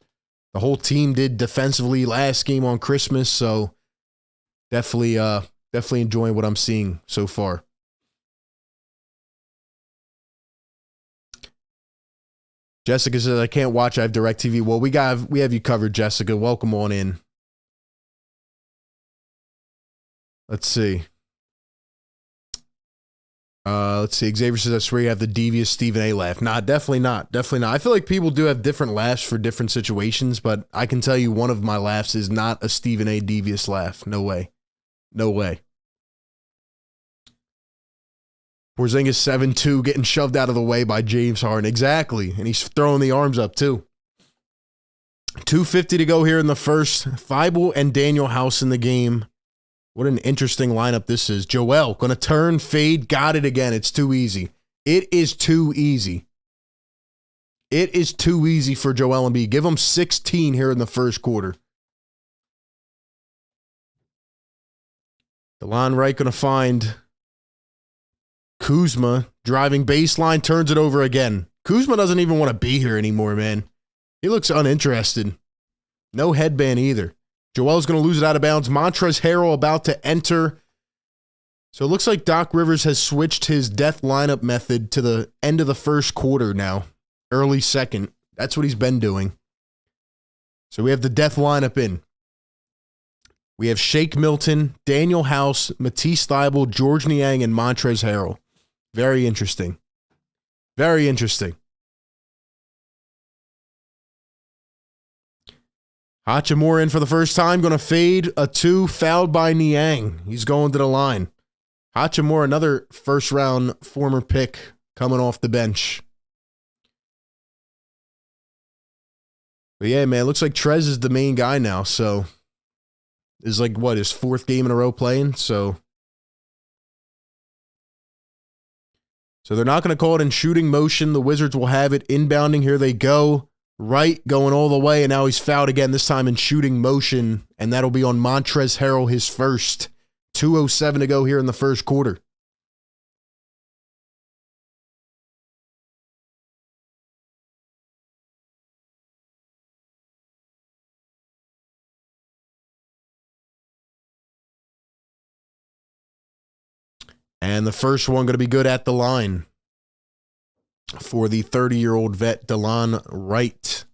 The whole team did defensively last game on Christmas, so definitely enjoying what I'm seeing so far. Jessica says, I can't watch. I have DirecTV. Well, we have you covered, Jessica. Welcome on in. Let's see. Xavier says, I swear you have the devious Stephen A laugh. Nah, definitely not. Definitely not. I feel like people do have different laughs for different situations, but I can tell you one of my laughs is not a Stephen A devious laugh. No way. No way. Porzingis 7-2 getting shoved out of the way by James Harden. Exactly. And he's throwing the arms up too. 2:50 to go here in the first. Thibault and Daniel House in the game. What an interesting lineup this is. Joel going to turn, fade, got it again. It's too easy. It is too easy. It is too easy for Joel Embiid. Give him 16 here in the first quarter. DeLon Wright going to find Kuzma driving baseline, turns it over again. Kuzma doesn't even want to be here anymore, man. He looks uninterested. No headband either. Joel's going to lose it out of bounds. Montrezl Harrell about to enter. So it looks like Doc Rivers has switched his death lineup method to the end of the first quarter now. Early second. That's what he's been doing. So we have the death lineup in. We have Shake Milton, Daniel House, Matisse Thybulle, George Niang, and Montrezl Harrell. Very interesting. Very interesting. Hachimura in for the first time. Going to fade a 2. Fouled by Niang. He's going to the line. Hachimura, another first-round former pick coming off the bench. But yeah, man, looks like Trez is the main guy now. So, is like, what, his 4th game in a row playing? So they're not going to call it in shooting motion. The Wizards will have it inbounding. Here they go. Right, going all the way, and now he's fouled again, this time in shooting motion, and that'll be on Montrezl Harrell, his first. 2:07 to go here in the first quarter. And the first one going to be good at the line for the 30-year-old vet, DeLon Wright.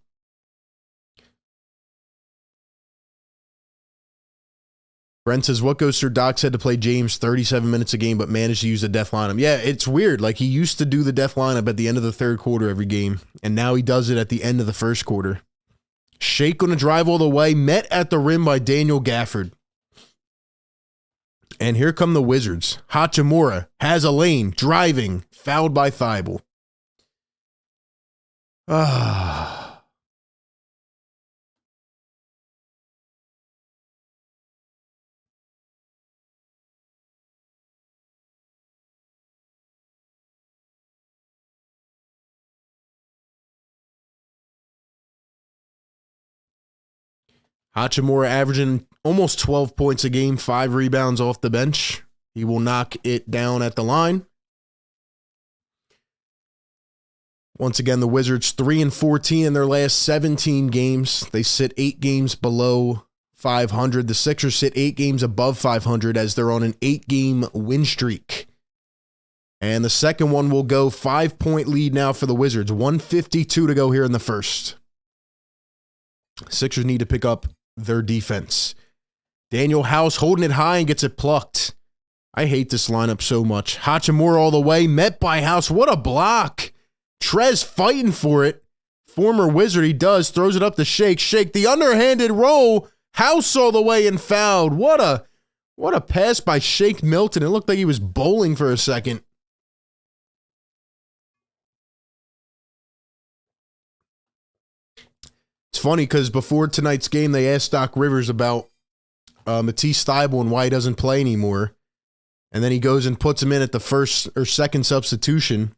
Brent says, what goes through Doc's head to play James 37 minutes a game but managed to use the death lineup? Yeah, it's weird. Like, he used to do the death lineup at the end of the third quarter every game, and now he does it at the end of the first quarter. Shake going to drive all the way, met at the rim by Daniel Gafford. And here come the Wizards. Hachimura has a lane, driving, fouled by Thybulle. Hachimura averaging almost 12 points a game, 5 rebounds off the bench. He will knock it down at the line. Once again, the Wizards 3-14 in their last 17 games. They sit 8 games below 500. The Sixers sit 8 games above 500 as they're on an 8-game win streak. And the second one will go 5-point lead now for the Wizards. 1:52 to go here in the first. Sixers need to pick up their defense. Daniel House holding it high and gets it plucked. I hate this lineup so much. Hachimura all the way, met by House. What a block. Trez fighting for it. Former Wizard, he does. Throws it up to Shake. Shake, the underhanded roll. House all the way and fouled. What a pass by Shake Milton. It looked like he was bowling for a second. It's funny because before tonight's game, they asked Doc Rivers about Matisse Thybulle and why he doesn't play anymore. And then he goes and puts him in at the first or second substitution.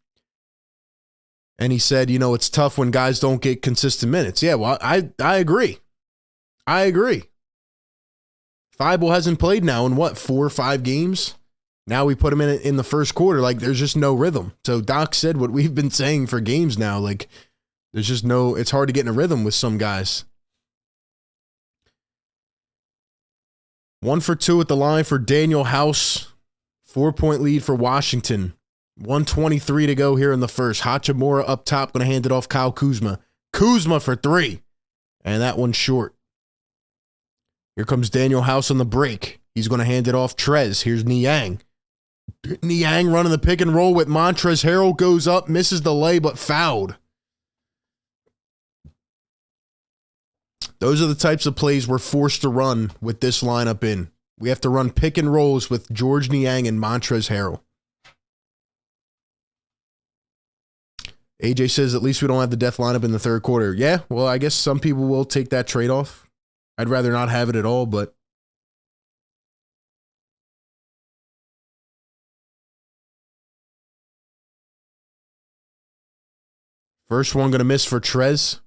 And he said, you know, it's tough when guys don't get consistent minutes. Yeah, well, I agree. I agree. Thybulle hasn't played now in what, 4 or 5 games? Now we put him in the first quarter. Like, there's just no rhythm. So Doc said what we've been saying for games now. Like, there's just no, it's hard to get in a rhythm with some guys. 1 for 2 at the line for Daniel House. 4-point lead for Washington. 1:23 to go here in the first. Hachimura up top, going to hand it off Kyle Kuzma. Kuzma for 3. And that one's short. Here comes Daniel House on the break. He's going to hand it off Trez. Here's Niang. Niang running the pick and roll with Montrezl Harrell. Goes up, misses the lay, but fouled. Those are the types of plays we're forced to run with this lineup in. We have to run pick and rolls with George Niang and Montrezl Harrell. AJ says at least we don't have the death lineup in the third quarter. Yeah, well, I guess some people will take that trade-off. I'd rather not have it at all, but first one going to miss for Trez.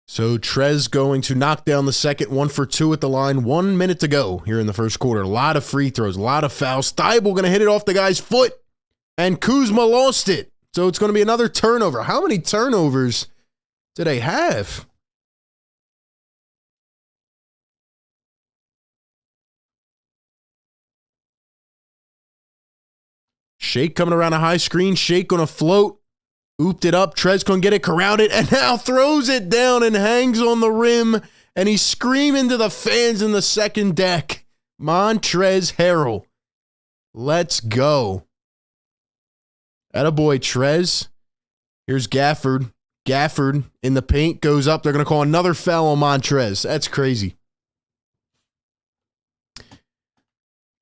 So Trez going to knock down the second. 1 for 2 at the line. 1 minute to go here in the first quarter. A lot of free throws, a lot of fouls. Thybulle going to hit it off the guy's foot, and Kuzma lost it. So it's going to be another turnover. How many turnovers do they have? Shake coming around a high screen. Shake going to float. Ooped it up. Trez couldn't get it, corralled it, and now throws it down and hangs on the rim. And he's screaming to the fans in the second deck. Montrezl Harrell. Let's go. Attaboy, Trez. Here's Gafford. Gafford in the paint goes up. They're going to call another foul on Montrez. That's crazy.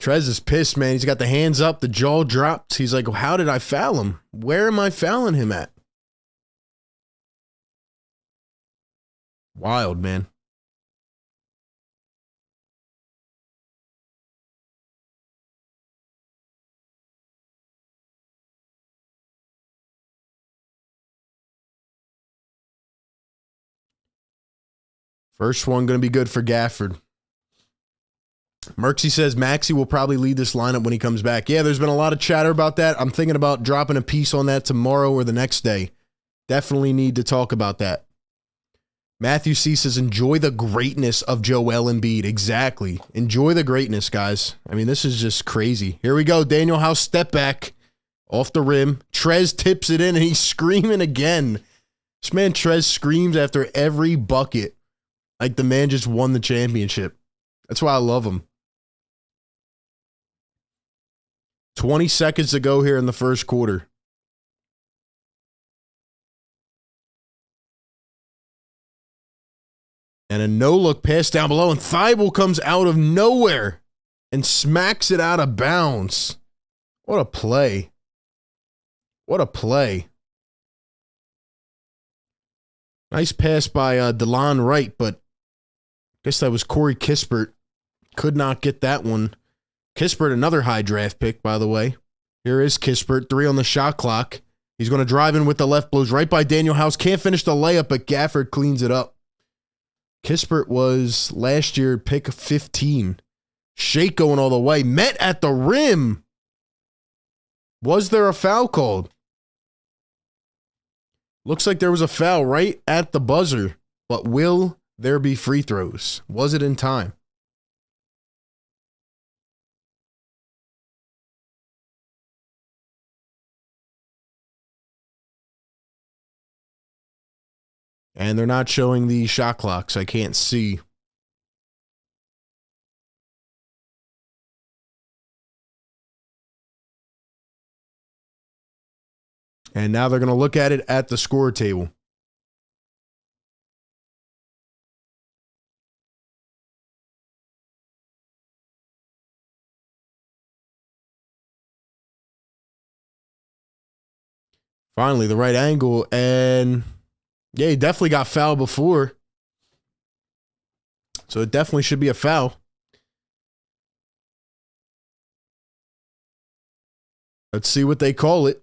Trez is pissed, man. He's got the hands up, the jaw dropped. He's like, how did I foul him? Where am I fouling him at? Wild, man. First one going to be good for Gafford. Merksy says Maxey will probably lead this lineup when he comes back. Yeah, there's been a lot of chatter about that. I'm thinking about dropping a piece on that tomorrow or the next day. Definitely need to talk about that. Matthew C says, enjoy the greatness of Joel Embiid. Exactly. Enjoy the greatness, guys. I mean, this is just crazy. Here we go. Daniel House step back off the rim. Trez tips it in, and he's screaming again. This man Trez screams after every bucket like the man just won the championship. That's why I love him. 20 seconds to go here in the first quarter. And a no-look pass down below, and Thybulle comes out of nowhere and smacks it out of bounds. What a play. What a play. Nice pass by DeLon Wright, but I guess that was Corey Kispert. Could not get that one. Kispert, another high draft pick, by the way. Here is Kispert, 3 on the shot clock. He's going to drive in with the left, blows right by Daniel House. Can't finish the layup, but Gafford cleans it up. Kispert was last year pick 15. Shake going all the way. Met at the rim. Was there a foul called? Looks like there was a foul right at the buzzer, but will there be free throws? Was it in time? And they're not showing the shot clocks. I can't see. And now they're going to look at it at the score table. Finally, the right angle. And yeah, he definitely got fouled before. So it definitely should be a foul. Let's see what they call it.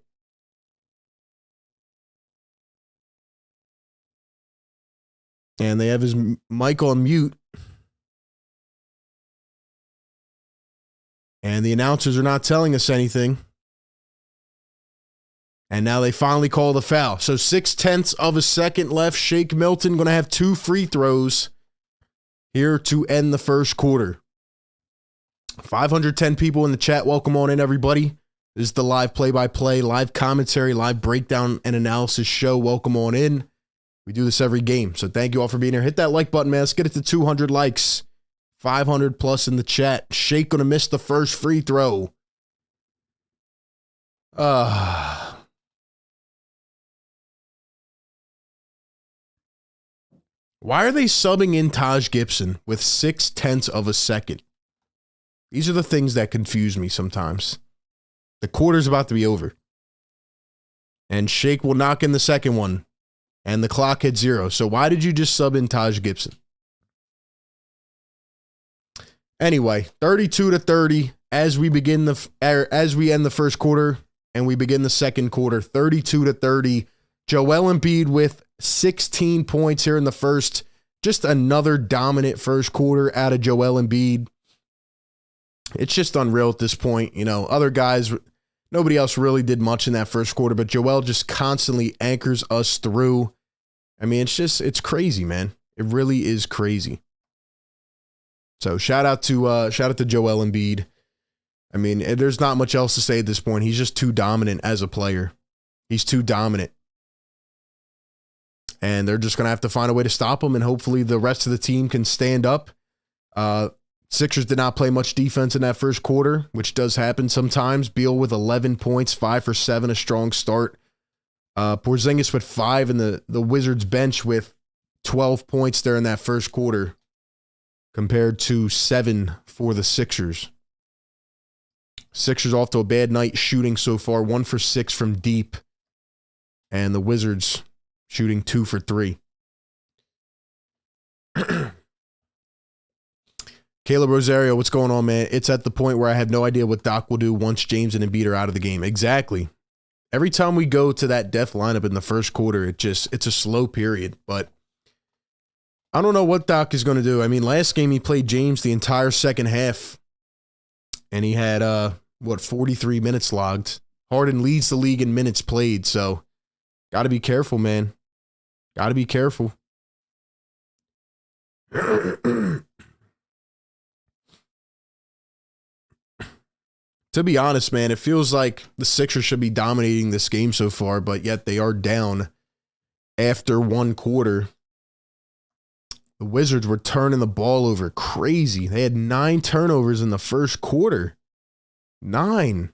And they have his mic on mute. And the announcers are not telling us anything. And now they finally call the foul. So 0.6 of a second left. Shake Milton going to have 2 free throws here to end the first quarter. 510 people in the chat. Welcome on in, everybody. This is the live play-by-play, live commentary, live breakdown and analysis show. Welcome on in. We do this every game. So thank you all for being here. Hit that like button, man. Let's get it to 200 likes. 500 plus in the chat. Shake going to miss the first free throw. Why are they subbing in Taj Gibson with 0.6 of a second? These are the things that confuse me sometimes. The quarter's about to be over. And Shake will knock in the second one. And the clock hits 0. So why did you just sub in Taj Gibson? Anyway, 32-30 as we end the first quarter and we begin the second quarter. 32-30. Joel Embiid with 16 points here in the first. Just another dominant first quarter out of Joel Embiid. It's just unreal at this point. You know, other guys, nobody else really did much in that first quarter, but Joel just constantly anchors us through. I mean, it's crazy, man. It really is crazy. So shout out to Joel Embiid. I mean, there's not much else to say at this point. He's just too dominant as a player. He's too dominant. And they're just going to have to find a way to stop him, and hopefully the rest of the team can stand up. Sixers did not play much defense in that first quarter, which does happen sometimes. Beal with 11 points, 5 for 7, a strong start. Porzingis with 5, and the Wizards bench with 12 points there in that first quarter compared to 7 for the Sixers. Sixers off to a bad night shooting so far, 1 for 6 from deep, and the Wizards shooting 2 for 3. Caleb Rosario, what's going on, man? It's at the point where I have no idea what Doc will do once James and Embiid are out of the game. Exactly. Every time we go to that death lineup in the first quarter, it's a slow period. But I don't know what Doc is going to do. I mean, last game he played James the entire second half, and he had 43 minutes logged. Harden leads the league in minutes played, so got to be careful, man. Got to be careful. To be honest, man, it feels like the Sixers should be dominating this game so far, but yet they are down after one quarter. The Wizards were turning the ball over crazy. They had 9 turnovers in the first quarter. 9.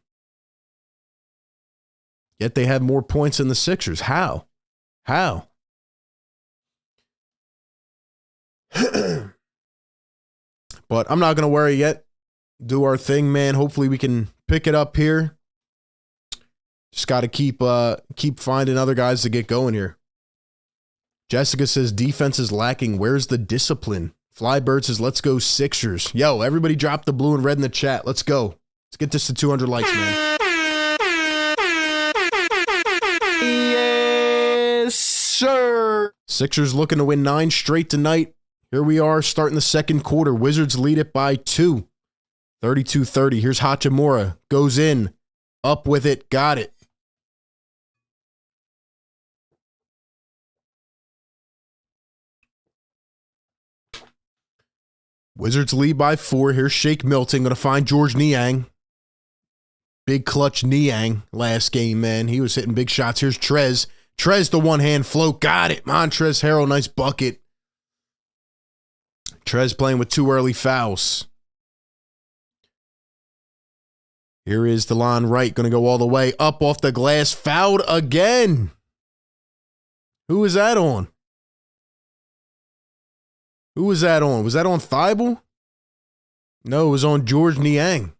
Yet they had more points than the Sixers. How? How? But I'm not going to worry yet. Do our thing, man. Hopefully we can pick it up here. Just got to keep finding other guys to get going here. Jessica says defense is lacking. Where's the discipline? Flybird says let's go Sixers. Yo, everybody drop the blue and red in the chat. Let's go. Let's get this to 200 likes, man. Yes, sir. Sixers looking to win 9 straight tonight. Here we are starting the second quarter. Wizards lead it by 2. 32-30. Here's Hachimura. Goes in. Up with it. Got it. Wizards lead by 4. Here's Shake Milton. Going to find George Niang. Big clutch Niang last game, man. He was hitting big shots. Here's Trez. Trez, the one-hand float. Got it. Montrezl Harrell, nice bucket. Trez playing with 2 early fouls. Here is DeLon Wright, going to go all the way up off the glass, fouled again. Who was that on? Who was that on? Was that on Thibault? No, it was on Georges Niang.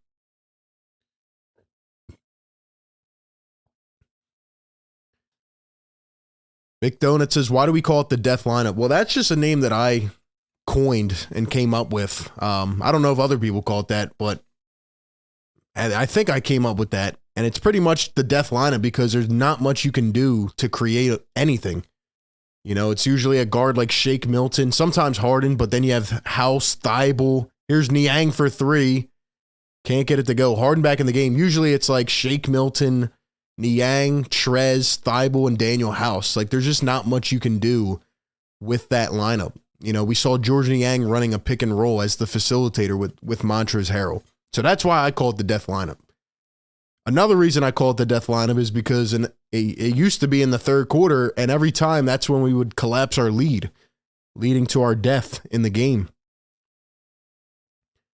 Big Donut says, why do we call it the death lineup? Well, that's just a name that I coined and came up with. I don't know if other people call it that, but I think I came up with that. And it's pretty much the death lineup because there's not much you can do to create anything. You know, it's usually a guard like Shake Milton, sometimes Harden, but then you have House, Thibault. Here's Niang for three. Can't get it to go. Harden back in the game. Usually it's like Shake Milton, Niang, Trez, Thibault, and Daniel House. Like, there's just not much you can do with that lineup. You know, we saw Georges Niang running a pick and roll as the facilitator with Montrezl Harrell. So that's why I call it the death lineup. Another reason I call it the death lineup is because it used to be in the third quarter, and every time that's when we would collapse our lead, leading to our death in the game.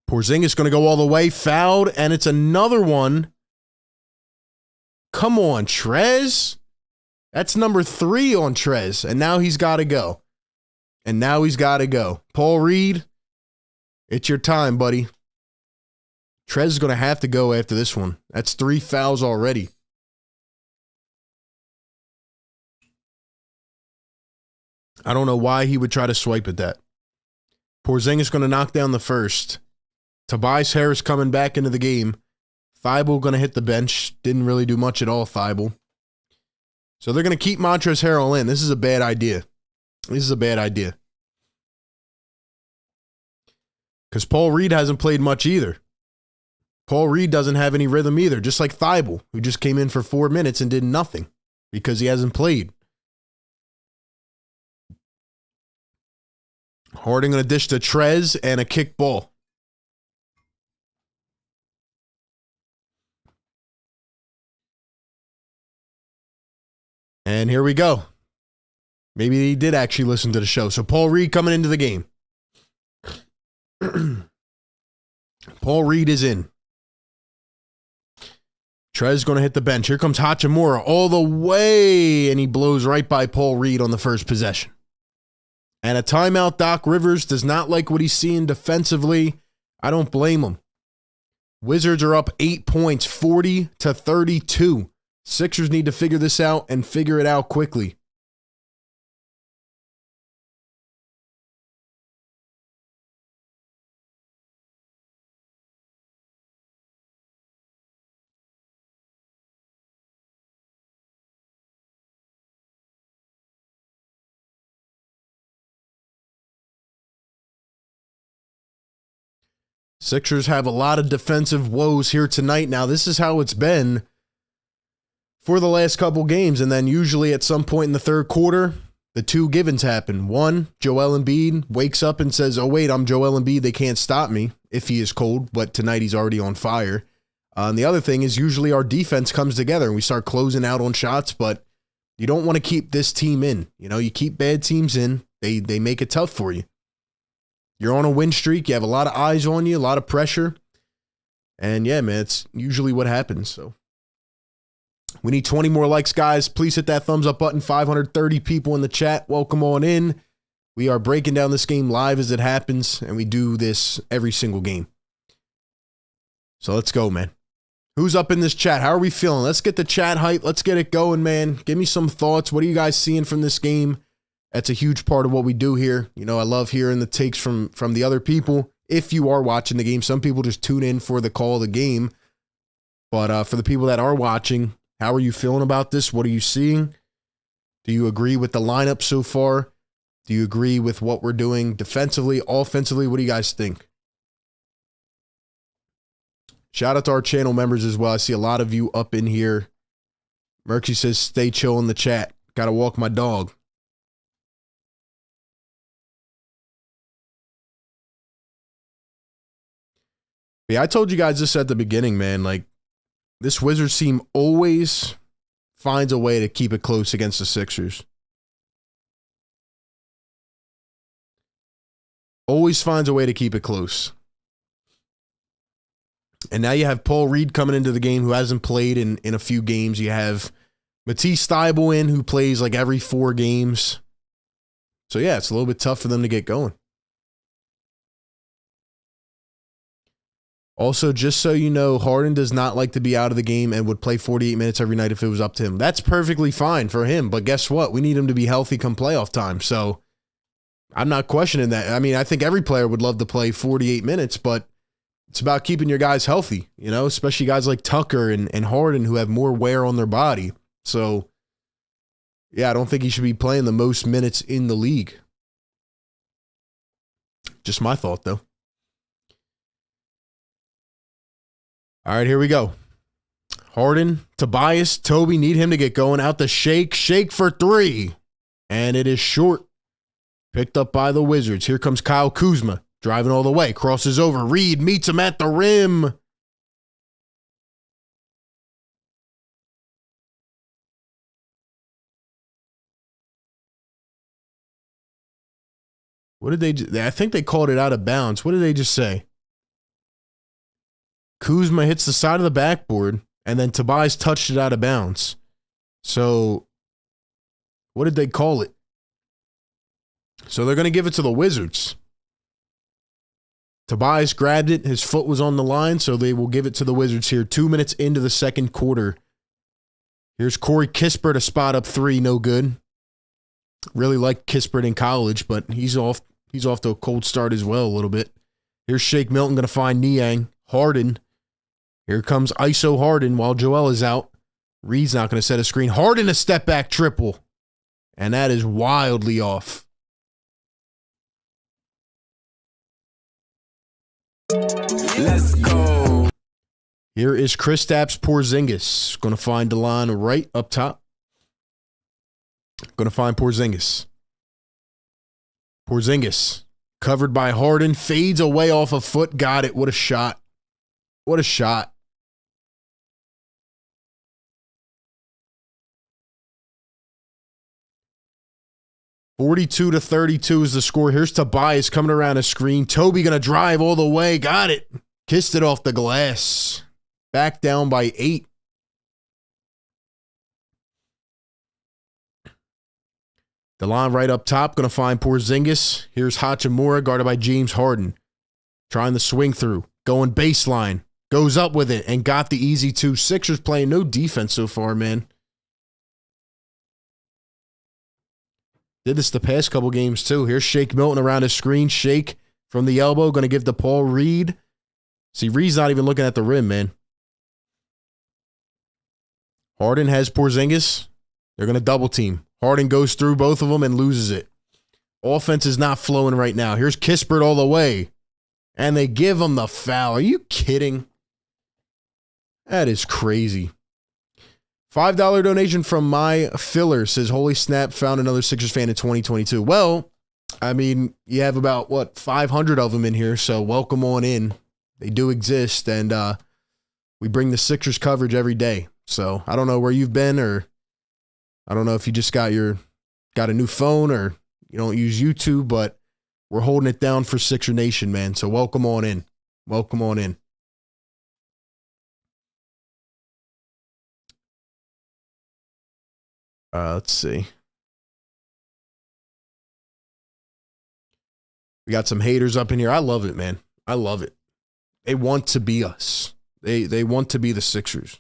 Porzingis going to go all the way, fouled, and it's another one. Come on, Trez. That's number 3 on Trez, and now he's got to go. Paul Reed, it's your time, buddy. Trez is going to have to go after this one. That's 3 fouls already. I don't know why he would try to swipe at that. Porzingis going to knock down the first. Tobias Harris coming back into the game. Thibault going to hit the bench. Didn't really do much at all, Thibault. So they're going to keep Montrezl Harrell in. This is a bad idea. Because Paul Reed hasn't played much either. Paul Reed doesn't have any rhythm either, just like Thibault, who just came in for 4 minutes and did nothing because he hasn't played. Harden going to dish to Trez and a kick ball. And here we go. Maybe he did actually listen to the show. So Paul Reed coming into the game. Paul Reed is in. Trez going to hit the bench. Here comes Hachimura all the way, and he blows right by Paul Reed on the first possession. And a timeout. Doc Rivers does not like what he's seeing defensively. I don't blame him. Wizards are up 8 points, 40-32. Sixers need to figure this out and figure it out quickly. Sixers have a lot of defensive woes here tonight. Now, this is how it's been for the last couple games, and then usually at some point in the third quarter, the two givens happen. One, Joel Embiid wakes up and says, oh, wait, I'm Joel Embiid. They can't stop me if he is cold, but tonight he's already on fire. And the other thing is usually our defense comes together and we start closing out on shots, but you don't want to keep this team in. You know, you keep bad teams in, they make it tough for you. You're on a win streak. You have a lot of eyes on you, a lot of pressure. And yeah, man, it's usually what happens. So we need 20 more likes, guys. Please hit that thumbs up button. 530 people in the chat. Welcome on in. We are breaking down this game live as it happens, and we do this every single game. So let's go, man. Who's up in this chat? How are we feeling? Let's get the chat hype. Let's get it going, man. Give me some thoughts. What are you guys seeing from this game? That's a huge part of what we do here. You know, I love hearing the takes from the other people. If you are watching the game, some people just tune in for the call of the game. But for the people that are watching, how are you feeling about this? What are you seeing? Do you agree with the lineup so far? Do you agree with what we're doing defensively, offensively? What do you guys think? Shout out to our channel members as well. I see a lot of you up in here. Merksy says, stay chill in the chat. Got to walk my dog. Yeah, I told you guys this at the beginning, man. Like, this Wizards team always finds a way to keep it close against the Sixers. Always finds a way to keep it close. And now you have Paul Reed coming into the game who hasn't played in a few games. You have Matisse Thybulle in who plays like every 4 games. So, yeah, it's a little bit tough for them to get going. Also, just so you know, Harden does not like to be out of the game and would play 48 minutes every night if it was up to him. That's perfectly fine for him, but guess what? We need him to be healthy come playoff time, so I'm not questioning that. I mean, I think every player would love to play 48 minutes, but it's about keeping your guys healthy, you know, especially guys like Tucker and Harden who have more wear on their body. So, yeah, I don't think he should be playing the most minutes in the league. Just my thought, though. All right, here we go. Harden, Tobias, Toby, need him to get going. Out the Shake. Shake for 3. And it is short. Picked up by the Wizards. Here comes Kyle Kuzma. Driving all the way. Crosses over. Reed meets him at the rim. What did they do? I think they called it out of bounds. What did they just say? Kuzma hits the side of the backboard, and then Tobias touched it out of bounds. So, what did they call it? So, they're going to give it to the Wizards. Tobias grabbed it. His foot was on the line, so they will give it to the Wizards here. 2 minutes into the second quarter. Here's Corey Kispert, a spot up 3, no good. Really liked Kispert in college, but he's off to a cold start as well a little bit. Here's Shake Milton going to find Niang. Harden. Here comes ISO Harden while Joel is out. Reed's not going to set a screen. Harden a step back triple. And that is wildly off. Let's go. Here is Kristaps Porzingis. Going to find DeLon right up top. Going to find Porzingis. Porzingis. Covered by Harden. Fades away off a foot. Got it. What a shot. What a shot. (42-32) is the score. Here's Tobias coming around a screen. Toby going to drive all the way. Got it. Kissed it off the glass. Back down by 8. DeLon right up top. Going to find Porzingis. Here's Hachimura guarded by James Harden. Trying the swing through. Going baseline. Goes up with it and got the easy 2. Sixers playing no defense so far, man. Did this the past couple games, too. Here's Shake Milton around his screen. Shake from the elbow. Going to give to Paul Reed. See, Reed's not even looking at the rim, man. Harden has Porzingis. They're going to double team. Harden goes through both of them and loses it. Offense is not flowing right now. Here's Kispert all the way. And they give him the foul. Are you kidding? That is crazy. $5 donation from My Filler says, holy snap, found another Sixers fan in 2022. Well, I mean, you have about, 500 of them in here, so welcome on in. They do exist, and we bring the Sixers coverage every day. So I don't know where you've been, or I don't know if you just got a new phone or you don't use YouTube, but we're holding it down for Sixer Nation, man. So welcome on in. Welcome on in. Let's see. We got some haters up in here. I love it, man. I love it. They want to be us. They want to be the Sixers.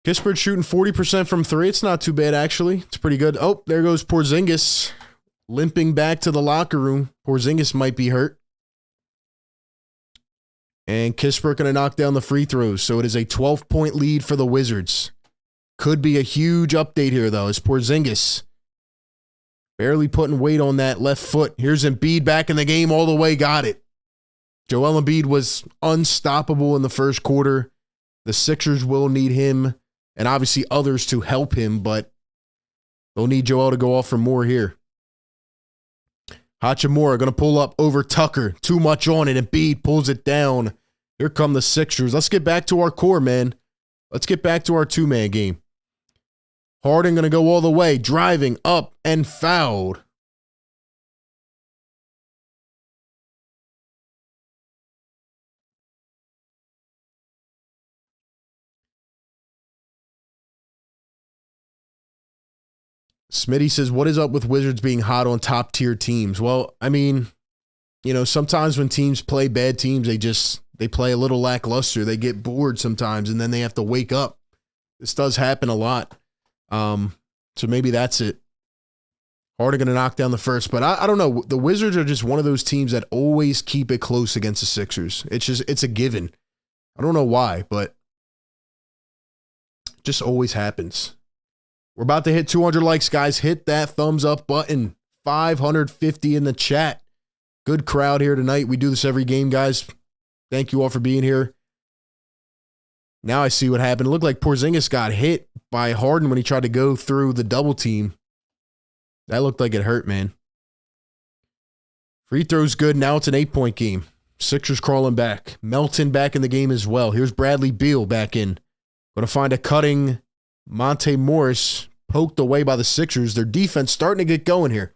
Kispert shooting 40% from 3. It's not too bad, actually. It's pretty good. Oh, there goes Porzingis. Limping back to the locker room. Porzingis might be hurt. And Kispert going to knock down the free throws. So it is a 12-point lead for the Wizards. Could be a huge update here, though, as Porzingis barely putting weight on that left foot. Here's Embiid back in the game all the way. Got it. Joel Embiid was unstoppable in the first quarter. The Sixers will need him and obviously others to help him, but they'll need Joel to go off for more here. Hachimura going to pull up over Tucker. Too much on it. Embiid pulls it down. Here come the Sixers. Let's get back to our core, man. Let's get back to our two-man game. Harden going to go all the way, driving up and fouled. Smitty says, what is up with Wizards being hot on top tier teams? Well, I mean, you know, sometimes when teams play bad teams, they play a little lackluster. They get bored sometimes, and then they have to wake up. This does happen a lot. So maybe that's it. Harden going to knock down the first, but I don't know. The Wizards are just one of those teams that always keep it close against the Sixers. It's a given. I don't know why, but it just always happens. We're about to hit 200 likes, guys. Hit that thumbs up button. 550 in the chat. Good crowd here tonight. We do this every game, guys. Thank you all for being here. Now I see what happened. It looked like Porzingis got hit by Harden when he tried to go through the double team. That looked like it hurt, man. Free throw's good. Now it's an 8-point game. Sixers crawling back. Melton back in the game as well. Here's Bradley Beal back in. Going to find a cutting Monte Morris, poked away by the Sixers. Their defense starting to get going here.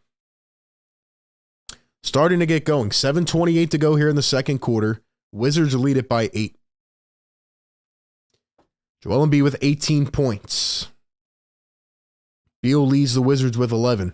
Starting to get going. 7:28 to go here in the second quarter. Wizards lead it by 8. Joel Embiid with 18 points. Beal leads the Wizards with 11.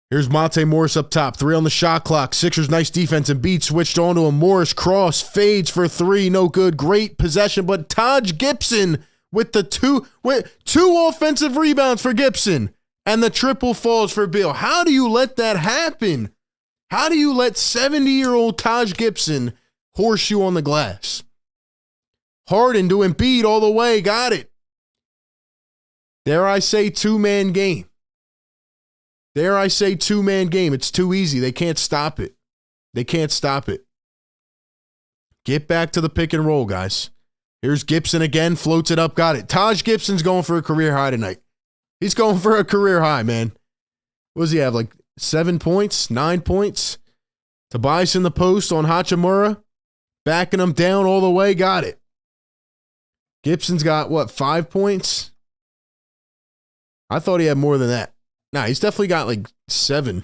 Here's Monte Morris up top. 3 on the shot clock. Sixers nice defense. Embiid switched on to him. Morris cross fades for 3. No good. Great possession, but Taj Gibson with two offensive rebounds for Gibson, and the triple falls for Beal. How do you let that happen? How do you let 70-year-old Taj Gibson horseshoe on the glass? Harden to Embiid all the way. Got it. Dare I say two-man game. Dare I say two-man game. It's too easy. They can't stop it. They can't stop it. Get back to the pick and roll, guys. Here's Gibson again, floats it up, got it. Taj Gibson's going for a career high tonight. He's going for a career high, man. What does he have, like 7 points, 9 points? Tobias in the post on Hachimura, backing him down all the way, got it. Gibson's got, 5 points? I thought he had more than that. Nah, he's definitely got like 7.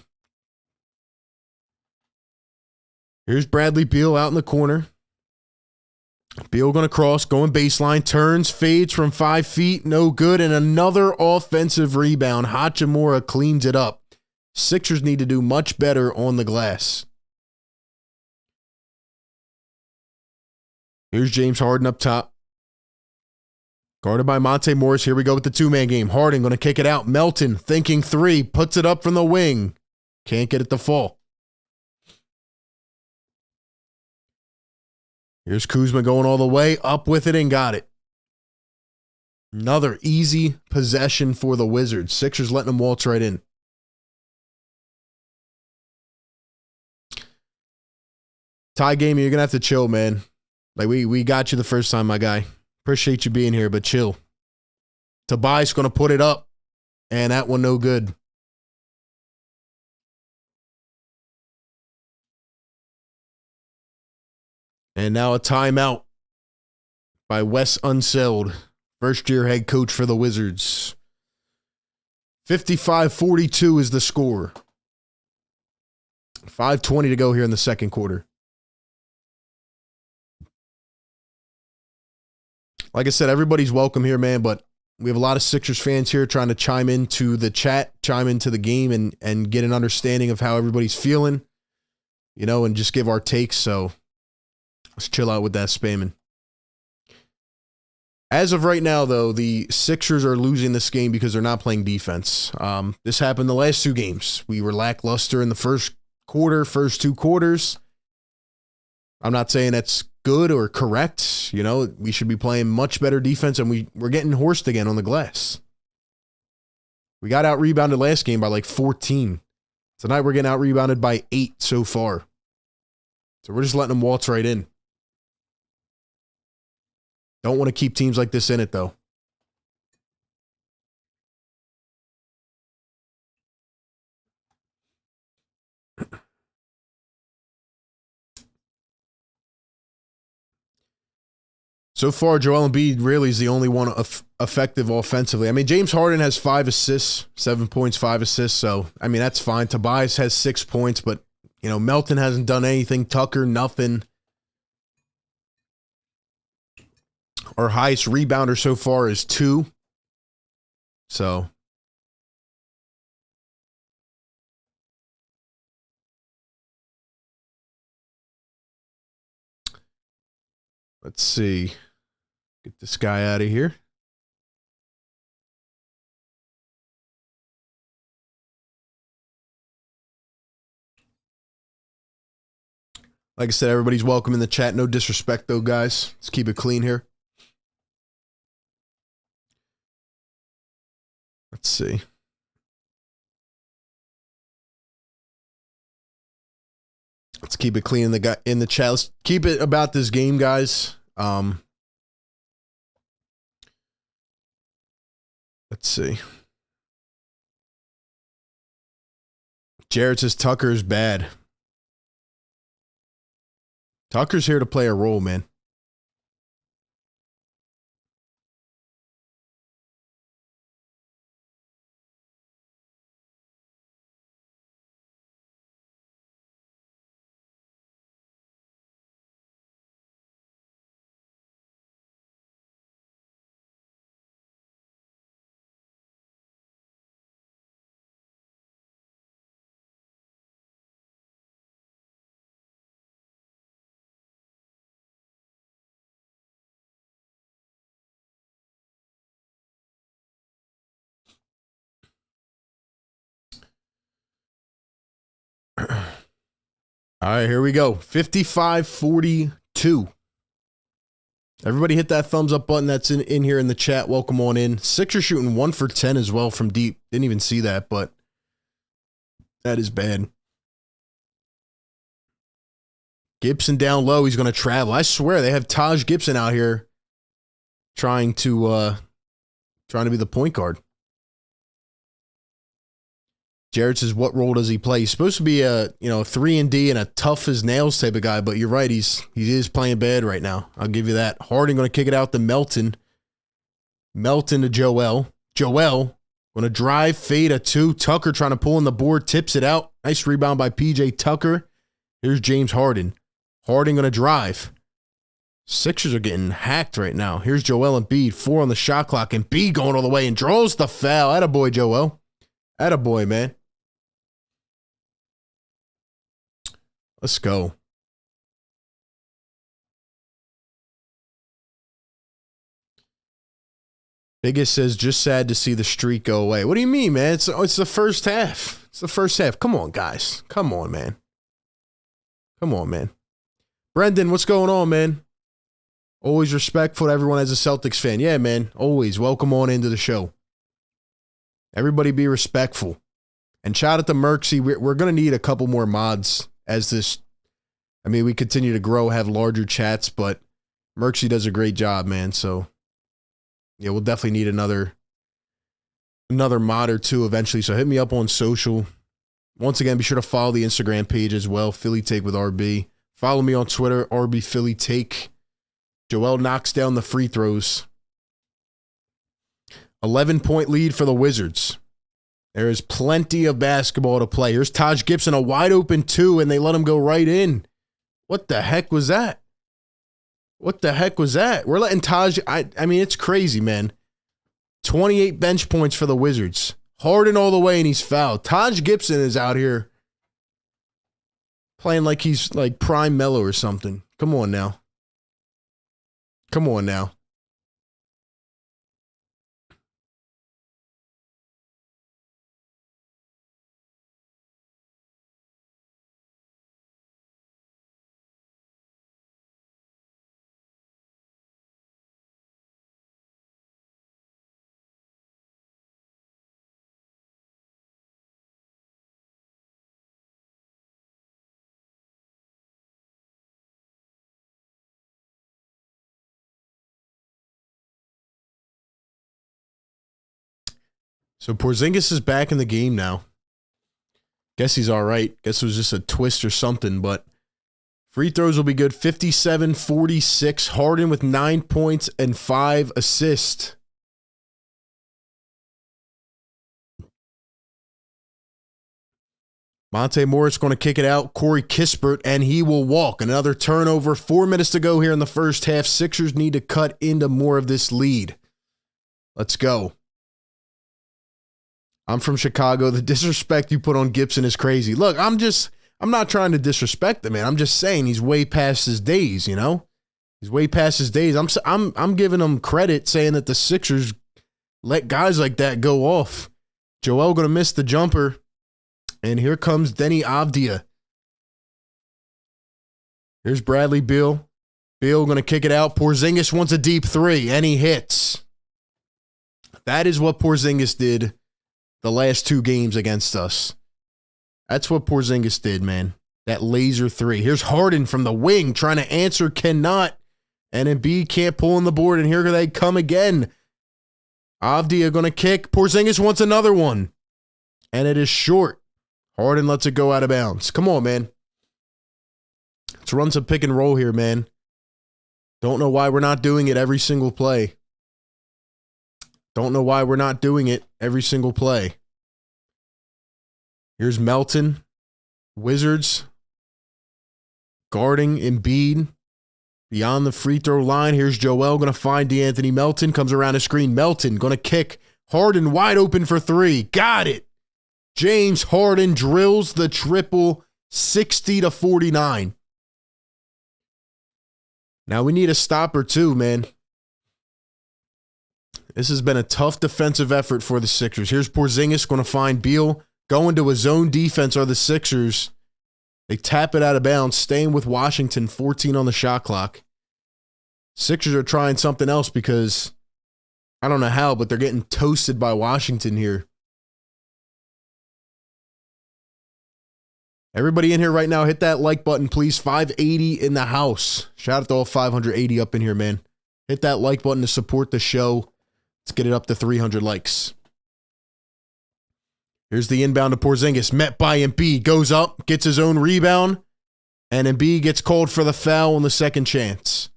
Here's Bradley Beal out in the corner. Beal going to cross, going baseline, turns, fades from 5 feet, no good, and another offensive rebound. Hachimura cleans it up. Sixers need to do much better on the glass. Here's James Harden up top. Guarded by Monte Morris. Here we go with the two-man game. Harden going to kick it out. Melton thinking 3, puts it up from the wing. Can't get it to fall. Here's Kuzma going all the way, up with it and got it. Another easy possession for the Wizards. Sixers letting them waltz right in. Tie game, you're going to have to chill, man. Like, we got you the first time, my guy. Appreciate you being here, but chill. Tobias going to put it up, and that one no good. And now a timeout by Wes Unseld, first-year head coach for the Wizards. 55-42 is the score. 5:20 to go here in the second quarter. Like I said, everybody's welcome here, man, but we have a lot of Sixers fans here trying to chime into the chat, chime into the game, and get an understanding of how everybody's feeling, you know, and just give our takes. So let's chill out with that spamming. As of right now, though, the Sixers are losing this game because they're not playing defense. This happened the last 2 games. We were lackluster in the first 2 quarters. I'm not saying that's good or correct. You know, we should be playing much better defense, and we're getting horsed again on the glass. We got out-rebounded last game by like 14. Tonight we're getting out-rebounded by 8 so far. So we're just letting them waltz right in. Don't want to keep teams like this in it, though. So far, Joel Embiid really is the only one effective offensively. I mean, James Harden has 5 assists, 7 points, 5 assists. So, I mean, that's fine. Tobias has 6 points, but, you know, Melton hasn't done anything. Tucker, nothing. Our highest rebounder so far is 2. So, let's see. Get this guy out of here. Like I said, everybody's welcome in the chat. No disrespect, though, guys. Let's keep it clean here. Let's see. Let's keep it clean in the chat. Let's keep it about this game, guys. Let's see. Jared says Tucker is bad. Tucker's here to play a role, man. All right, here we go. 55-42. Everybody hit that thumbs up button that's in here in the chat. Welcome on in. Sixers shooting 1 for 10 as well from deep. Didn't even see that, but that is bad. Gibson down low. He's going to travel. I swear they have Taj Gibson out here trying to be the point guard. Jared says, what role does he play? He's supposed to be a 3-and-D and a tough as nails type of guy, but you're right. He is playing bad right now. I'll give you that. Harden going to kick it out to Melton. Melton to Joel. Joel going to drive, fade a 2. Tucker trying to pull in the board, tips it out. Nice rebound by PJ Tucker. Here's James Harden. Harden going to drive. Sixers are getting hacked right now. Here's Joel Embiid. 4 on the shot clock. Embiid going all the way and draws the foul. Attaboy, Joel. Attaboy, man. Let's go. Biggest says, just sad to see the streak go away. What do you mean, man? It's the first half. It's the first half. Come on, guys. Come on, man. Come on, man. Brendan, what's going on, man? Always respectful to everyone as a Celtics fan. Yeah, man. Always. Welcome on into the show. Everybody be respectful. And shout out to Merksy. We're going to need a couple more mods as this, we continue to grow, have larger chats, but Merksy does a great job, man. So, yeah, we'll definitely need another mod or two eventually. So hit me up on social. Once again, be sure to follow the Instagram page as well, Philly Take with RB. Follow me on Twitter, RB Philly Take. Joel knocks down the free throws. 11-point lead for the Wizards. There is plenty of basketball to play. Here's Taj Gibson, a wide open 2, and they let him go right in. What the heck was that? What the heck was that? We're letting Taj, it's crazy, man. 28 bench points for the Wizards. Harden all the way, and he's fouled. Taj Gibson is out here playing like he's like prime Melo or something. Come on now. Come on now. So Porzingis is back in the game now. Guess he's all right. Guess it was just a twist or something, but free throws will be good. 57-46. Harden with 9 points and 5 assists. Monte Morris going to kick it out. Corey Kispert, and he will walk. Another turnover. 4 minutes to go here in the first half. Sixers need to cut into more of this lead. Let's go. I'm from Chicago. The disrespect you put on Gibson is crazy. Look, I'm not trying to disrespect the man. I'm just saying he's way past his days, you know? He's way past his days. I'm giving him credit saying that the Sixers let guys like that go off. Joel going to miss the jumper. And here comes Deni Avdija. Here's Bradley Beal. Beal going to kick it out. Porzingis wants a deep three, and he hits. That is what Porzingis did the last 2 games against us. That's what Porzingis did, man. That laser three. Here's Harden from the wing trying to answer, cannot. And Embiid can't pull on the board, and here they come again. Avdija going to kick. Porzingis wants another one. And it is short. Harden lets it go out of bounds. Come on, man. Let's run some pick and roll here, man. Don't know why we're not doing it every single play. Don't know why we're not doing it every single play. Here's Melton. Wizards. Guarding Embiid. Beyond the free throw line. Here's Joel going to find DeAnthony Melton. Comes around a screen. Melton going to kick. Harden wide open for 3. Got it. James Harden drills the triple, 60-49. Now we need a stopper too, man. This has been a tough defensive effort for the Sixers. Here's Porzingis going to find Beal. Going to a zone defense are the Sixers. They tap it out of bounds, staying with Washington, 14 on the shot clock. Sixers are trying something else because I don't know how, but they're getting toasted by Washington here. Everybody in here right now, hit that like button, please. 580 in the house. Shout out to all 580 up in here, man. Hit that like button to support the show. Let's get it up to 300 likes. Here's the inbound to Porzingis. Met by Embiid. Goes up, gets his own rebound, and Embiid gets called for the foul on the second chance.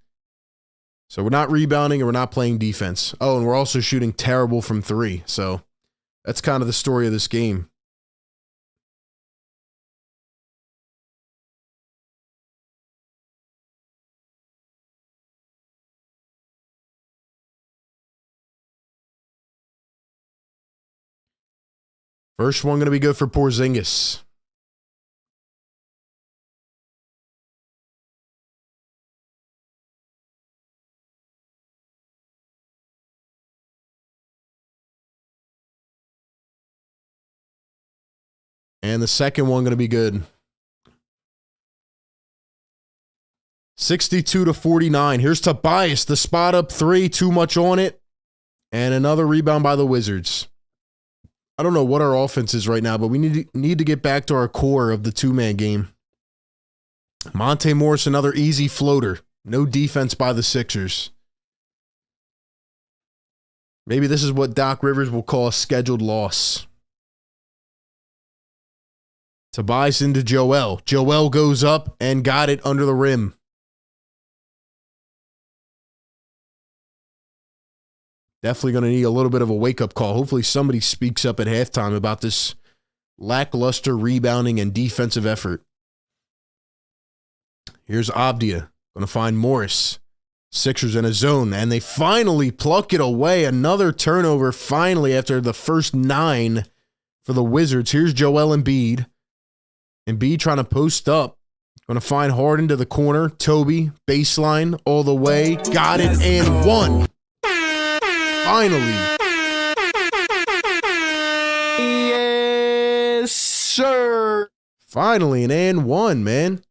So we're not rebounding and we're not playing defense. Oh, and we're also shooting terrible from 3. So that's kind of the story of this game. First one going to be good for Porzingis. And the second one going to be good. 62-49. Here's Tobias. The spot up 3. Too much on it. And another rebound by the Wizards. I don't know what our offense is right now, but we need to get back to our core of the 2-man game. Monte Morris, another easy floater. No defense by the Sixers. Maybe this is what Doc Rivers will call a scheduled loss. Tobias into Joel. Joel goes up and got it under the rim. Definitely going to need a little bit of a wake-up call. Hopefully somebody speaks up at halftime about this lackluster rebounding and defensive effort. Here's Avdija. Going to find Morris. Sixers in a zone, and they finally pluck it away. Another turnover finally after the first 9 for the Wizards. Here's Joel Embiid. Embiid trying to post up. Going to find Harden to the corner. Toby, baseline all the way. Got it and one. Finally. Yes, sir. Finally, an and one, man.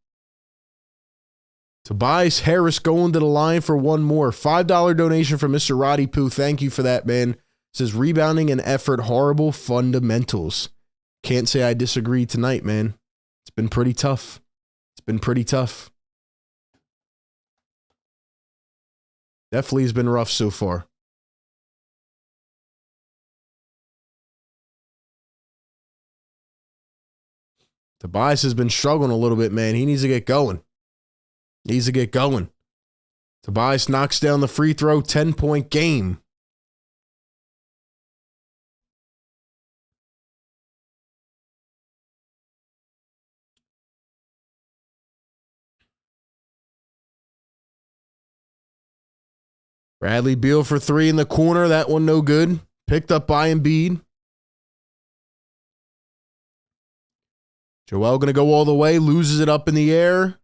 Tobias Harris going to the line for one more. $5 donation from Mr. Roddy Poo. Thank you for that, man. It says rebounding and effort, horrible fundamentals. Can't say I disagree tonight, man. It's been pretty tough. It's been pretty tough. Definitely has been rough so far. Tobias has been struggling a little bit, man. He needs to get going. Needs to get going. Tobias knocks down the free throw, 10-point game. Bradley Beal for 3 in the corner. That one no good. Picked up by Embiid. Joel going to go all the way. Loses it up in the air.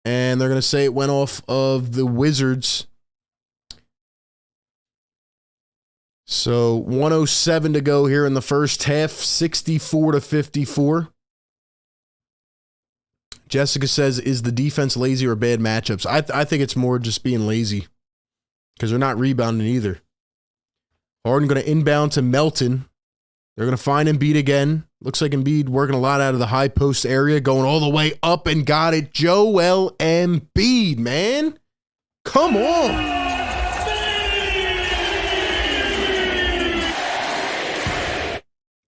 And they're going to say it went off of the Wizards. So 107 to go here in the first half. 64-54. Jessica says, is the defense lazy or bad matchups? I think it's more just being lazy because they're not rebounding either. Harden going to inbound to Melton. They're going to find Embiid again. Looks like Embiid working a lot out of the high post area, going all the way up and got it. Joel Embiid, man. Come on.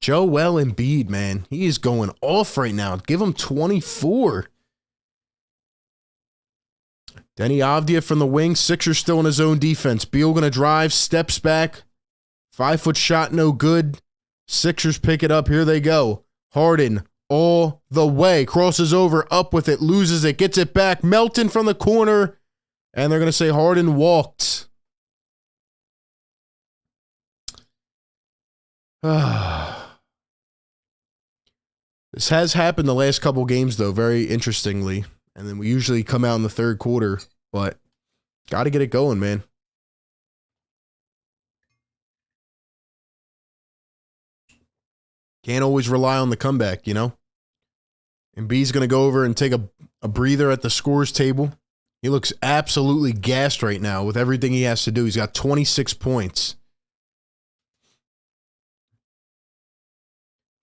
Joel Embiid, man. He is going off right now. Give him 24. Denny Avdia from the wing. Sixers still in his own defense. Beal going to drive, steps back. 5-foot shot, no good. Sixers pick it up. Here they go. Harden all the way. Crosses over, up with it, loses it, gets it back. Melton from the corner. And they're going to say Harden walked. This has happened the last couple games, though, very interestingly. And then we usually come out in the third quarter, but got to get it going, man. Can't always rely on the comeback, you know? Embiid's going to go over and take a breather at the scores table. He looks absolutely gassed right now with everything he has to do. He's got 26 points.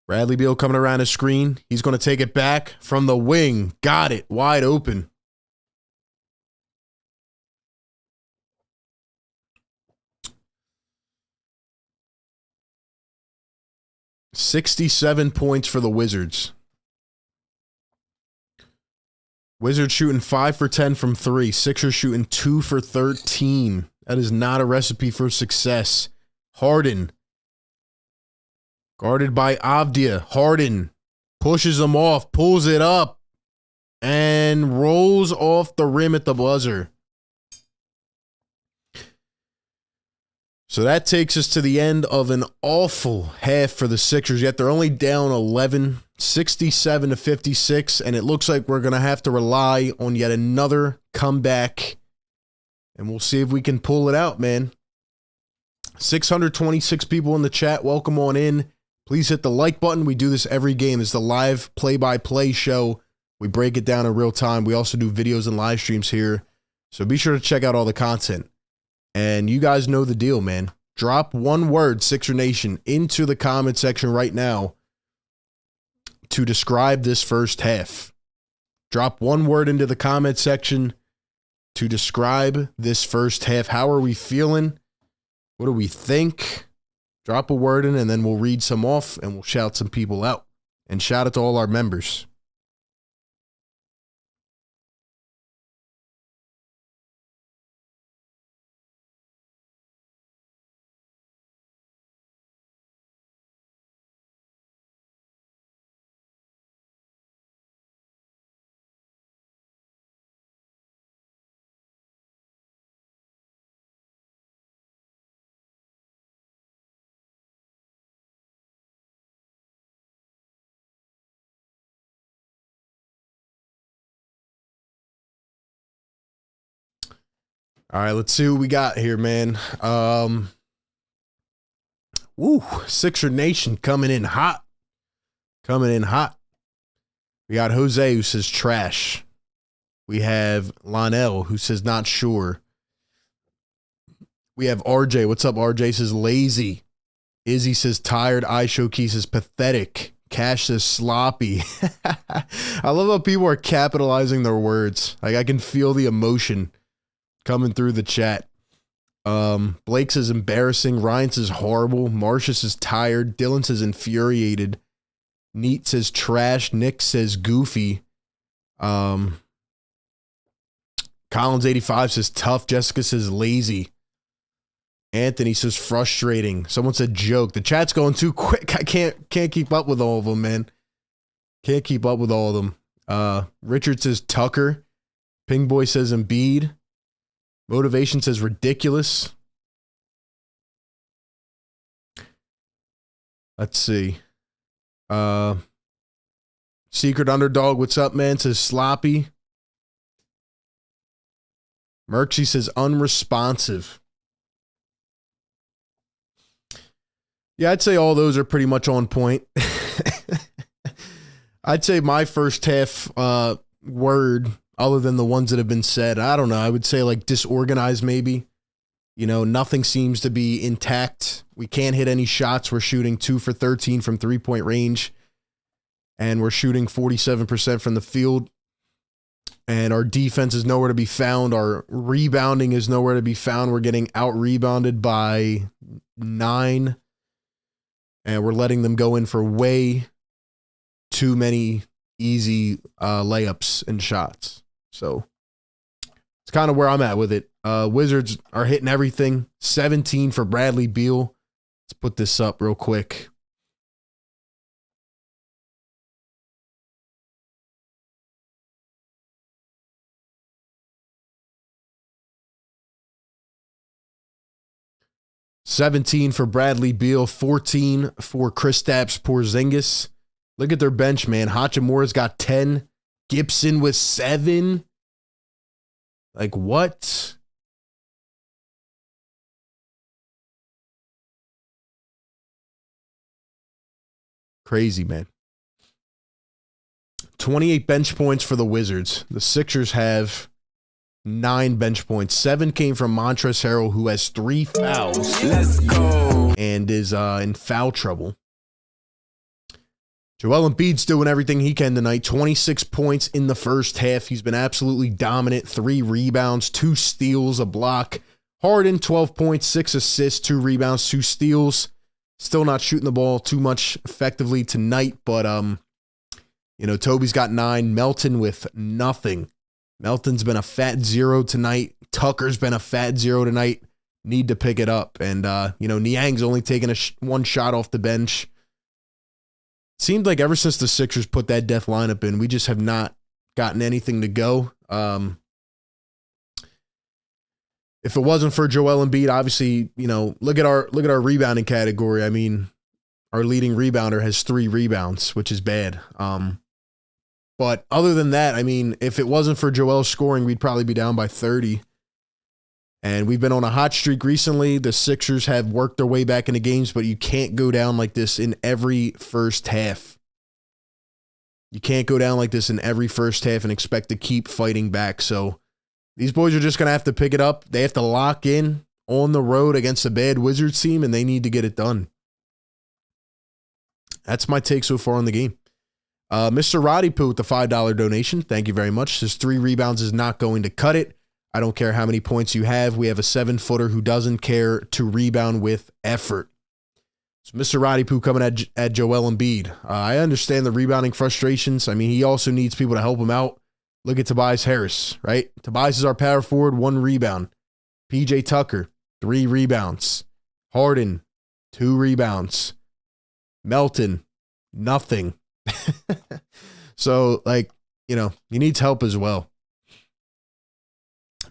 Bradley Beal coming around his screen. He's going to take it back from the wing. Got it. Wide open. $67 points for the Wizards. Wizards shooting 5 for 10 from 3. Sixers shooting 2 for 13. That is not a recipe for success. Harden. Guarded by Avdia. Harden pushes him off, pulls it up, and rolls off the rim at the buzzer. So that takes us to the end of an awful half for the Sixers, yet they're only down 11, 67-56, and it looks like we're going to have to rely on yet another comeback, and we'll see if we can pull it out, man. 626 people in the chat. Welcome on in. Please hit the like button. We do this every game. It's the live play-by-play show. We break it down in real time. We also do videos and live streams here. So be sure to check out all the content. And you guys know the deal, man. Drop one word, Sixer Nation, into the comment section right now to describe this first half. Drop one word into the comment section to describe this first half. How are we feeling? What do we think? Drop a word in, and then we'll read some off, and we'll shout some people out. And shout out to all our members. All right, let's see what we got here, man. Sixer Nation coming in hot. Coming in hot. We got Jose who says trash. We have Lonell who says not sure. We have RJ. What's up, RJ? Says lazy. Izzy says tired. iShowkey says pathetic. Cash says sloppy. I love how people are capitalizing their words. Like, I can feel the emotion coming through the chat. Blake says embarrassing. Ryan says horrible. Marcia says tired. Dylan says infuriated. Neat says trash. Nick says goofy. Collins85 says tough. Jessica says lazy. Anthony says frustrating. Someone said joke. The chat's going too quick. I can't keep up with all of them, man. Can't keep up with all of them. Richard says Tucker. Ping Boy says Embiid. Motivation says ridiculous. Let's see. Secret Underdog, what's up, man? Says sloppy. Merksy says unresponsive. Yeah, I'd say all those are pretty much on point. I'd say my first half word, other than the ones that have been said, I don't know. I would say like disorganized maybe. You know, nothing seems to be intact. We can't hit any shots. We're shooting 2 for 13 from 3-point range. And we're shooting 47% from the field. And our defense is nowhere to be found. Our rebounding is nowhere to be found. We're getting out-rebounded by 9. And we're letting them go in for way too many easy layups and shots. So it's kind of where I'm at with it. Wizards are hitting everything. 17 for Bradley Beal. Let's put this up real quick. $17 for Bradley Beal, 14 for Kristaps Porzingis. Look at their bench, man. Hachimura's got 10. Gibson with 7. Like, what? Crazy, man. 28 bench points for the Wizards. The Sixers have 9 bench points. 7 came from Montrezl Harrell, who has 3 fouls. Let's go. And is in foul trouble. Joel Embiid's doing everything he can tonight. 26 points in the first half. He's been absolutely dominant. 3 rebounds, 2 steals, a block. Harden, 12 points, 6 assists, 2 rebounds, 2 steals. Still not shooting the ball too much effectively tonight, but you know, Toby's got 9. Melton with nothing. Melton's been a fat 0 tonight. Tucker's been a fat 0 tonight. Need to pick it up. And, you know, Niang's only taken one shot off the bench. Seemed like ever since the Sixers put that death lineup in, we just have not gotten anything to go. If it wasn't for Joel Embiid, obviously, you know, look at our rebounding category. I mean, our leading rebounder has 3 rebounds, which is bad. But other than that, I mean, if it wasn't for Joel scoring, we'd probably be down by 30. And we've been on a hot streak recently. The Sixers have worked their way back into games, but you can't go down like this in every first half. You can't go down like this in every first half and expect to keep fighting back. So these boys are just going to have to pick it up. They have to lock in on the road against a bad Wizards team, and they need to get it done. That's my take so far on the game. Mr. Roddy Poo with the $5 donation. Thank you very much. Says 3 rebounds is not going to cut it. I don't care how many points you have. We have a 7-footer who doesn't care to rebound with effort. So Mr. Roddy Poo coming at Joel Embiid. I understand the rebounding frustrations. I mean, he also needs people to help him out. Look at Tobias Harris, right? Tobias is our power forward, 1 rebound. PJ Tucker, 3 rebounds. Harden, 2 rebounds. Melton, nothing. So, like, you know, he needs help as well.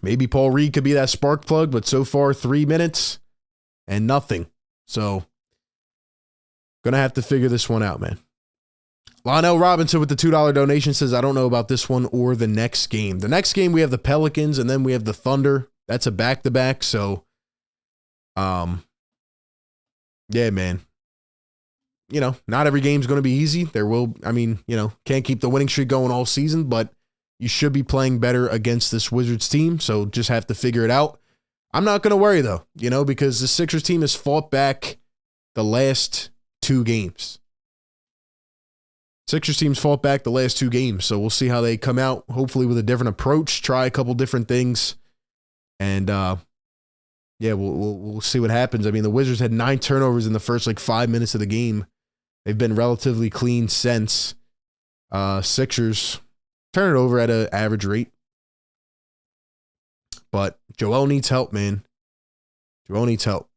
Maybe Paul Reed could be that spark plug, but so far 3 minutes and nothing. So, gonna have to figure this one out, man. Lionel Robinson with the $2 donation says, I don't know about this one or the next game. The next game we have the Pelicans and then we have the Thunder. That's a back-to-back. So, yeah, man. You know, not every game's going to be easy. There will, I mean, you know, can't keep the winning streak going all season, but you should be playing better against this Wizards team. So just have to figure it out. I'm not going to worry though, you know, because the Sixers team has fought back the last 2 games. Sixers team's fought back the last 2 games. So we'll see how they come out, hopefully with a different approach, try a couple different things. And, yeah, we'll see what happens. I mean, the Wizards had 9 turnovers in the first, 5 minutes of the game. They've been relatively clean since. Sixers turn it over at an average rate. But Joel needs help, man. Joel needs help.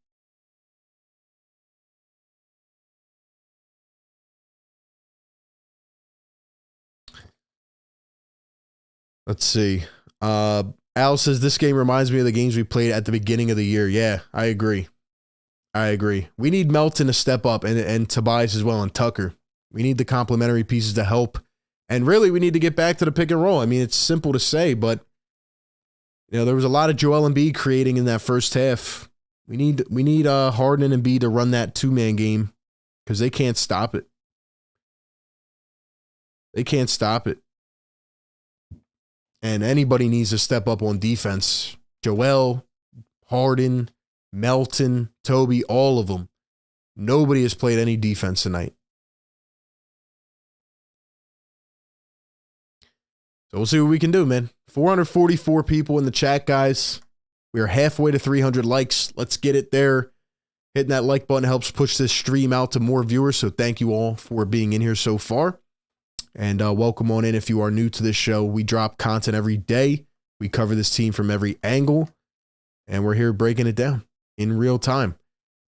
Let's see. Al says this game reminds me of the games we played at the beginning of the year. Yeah, I agree. We need Melton to step up and Tobias as well and Tucker. We need the complementary pieces to help. And really, we need to get back to the pick and roll. I mean, it's simple to say, but there was a lot of Joel Embiid creating in that first half. We need Harden and Embiid to run that two-man game because they can't stop it. They can't stop it. And anybody needs to step up on defense. Joel, Harden, Melton, Toby, all of them. Nobody has played any defense tonight. So we'll see what we can do, man. 444 people in the chat, guys. We are halfway to 300 likes. Let's get it there. Hitting that like button helps push this stream out to more viewers. So thank you all for being in here so far. And welcome on in if you are new to this show. We drop content every day. We cover this team from every angle. And we're here breaking it down in real time.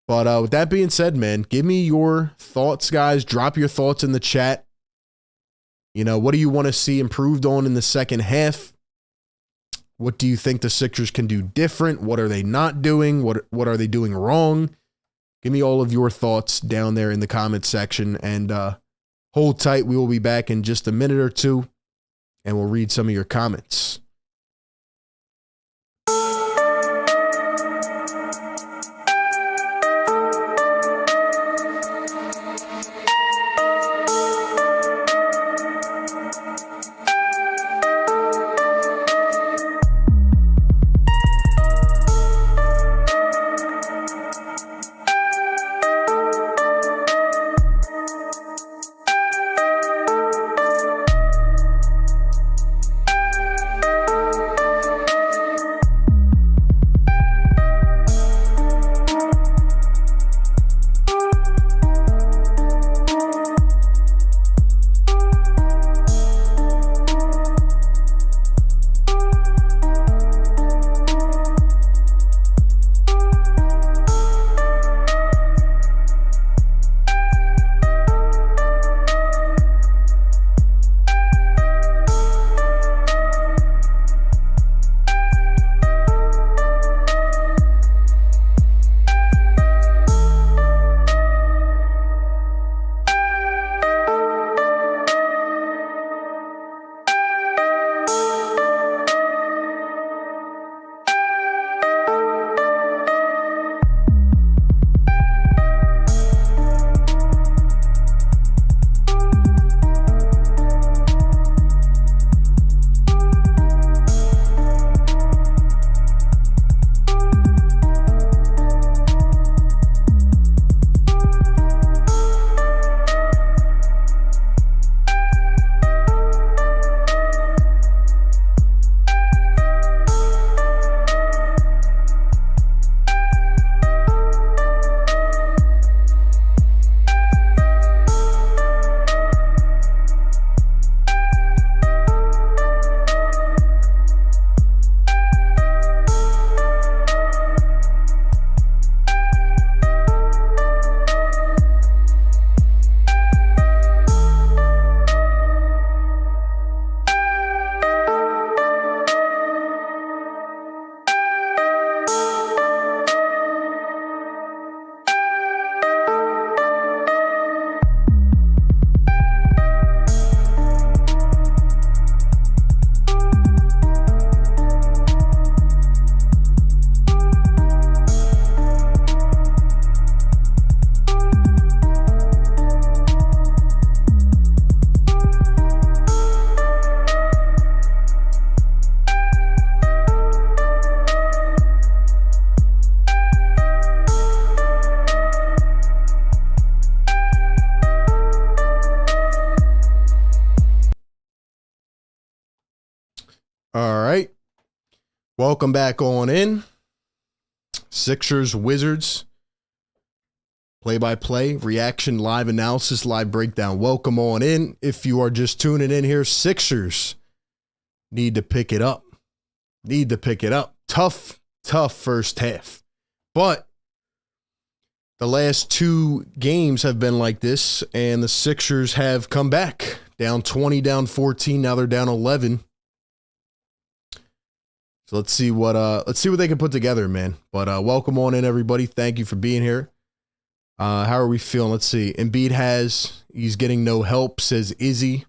But with that being said, man, give me your thoughts, guys. Drop your thoughts in the chat. What do you want to see improved on in the second half? What do you think the Sixers can do different? What are they not doing? What are they doing wrong? Give me all of your thoughts down there in the comment section. And hold tight. We will be back in just a minute or two, and we'll read some of your comments. All right. Welcome back on in. Sixers, Wizards. Play-by-play, reaction, live analysis, live breakdown. Welcome on in. If you are just tuning in here, Sixers need to pick it up. Tough first half. But the last two games have been like this, and the Sixers have come back. Down 20, down 14, now they're down 11. So let's see what they can put together, man. But welcome on in, everybody. Thank you for being here. How are we feeling? Let's see. Embiid he's getting no help, says Izzy.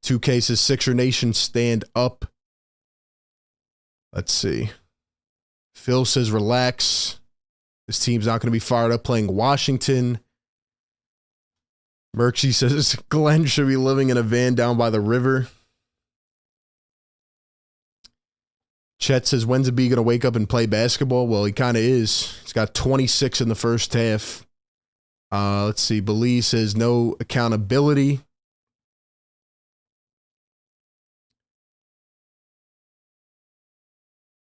2K says Sixer Nation stand up. Let's see. Phil says relax. This team's not going to be fired up playing Washington. Merksy says Glenn should be living in a van down by the river. Chet says, when's Embiid going to wake up and play basketball? Well, he kind of is. He's got 26 in the first half. Let's see. Belize says no accountability.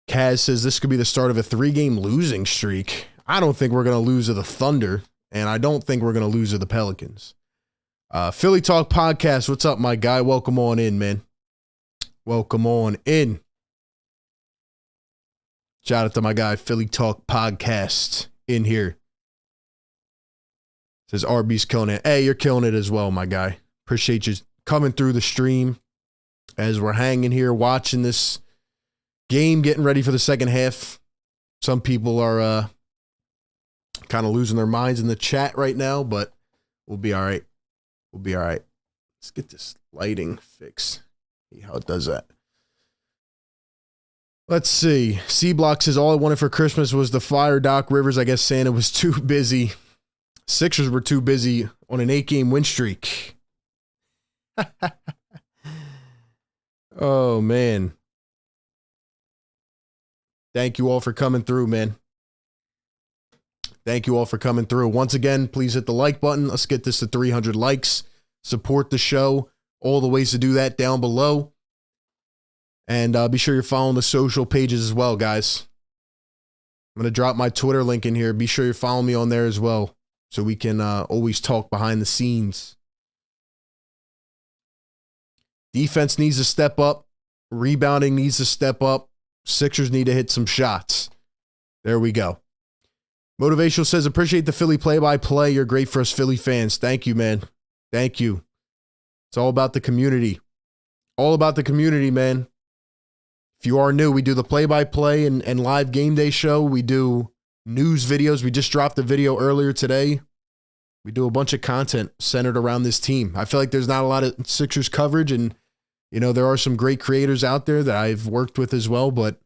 Kaz says this could be the start of a 3-game losing streak. I don't think we're going to lose to the Thunder, and I don't think we're going to lose to the Pelicans. Philly Talk Podcast, what's up, my guy? Welcome on in, man. Welcome on in. Shout out to my guy, Philly Talk Podcast, in here. Says RB's killing it. Hey, you're killing it as well, my guy. Appreciate you coming through the stream as we're hanging here watching this game, getting ready for the second half. Some people are kind of losing their minds in the chat right now, but we'll be all right. We'll be all right. Let's get this lighting fixed. See how it does that. Let's see. C-Block says, all I wanted for Christmas was the fire Doc Rivers. I guess Santa was too busy. Sixers were too busy on an 8-game win streak. Oh, man. Thank you all for coming through, man. Thank you all for coming through. Once again, please hit the like button. Let's get this to 300 likes. Support the show. All the ways to do that down below. And be sure you're following the social pages as well, guys. I'm going to drop my Twitter link in here. Be sure you're following me on there as well, so we can always talk behind the scenes. Defense needs to step up. Rebounding needs to step up. Sixers need to hit some shots. There we go. Motivational says, appreciate the Philly play-by-play. You're great for us Philly fans. Thank you, man. Thank you. It's all about the community. All about the community, man. If you are new, we do the play-by-play and live game day show. We do news videos. We just dropped a video earlier today. We do a bunch of content centered around this team. I feel like there's not a lot of Sixers coverage, and, you know, there are some great creators out there that I've worked with as well, but,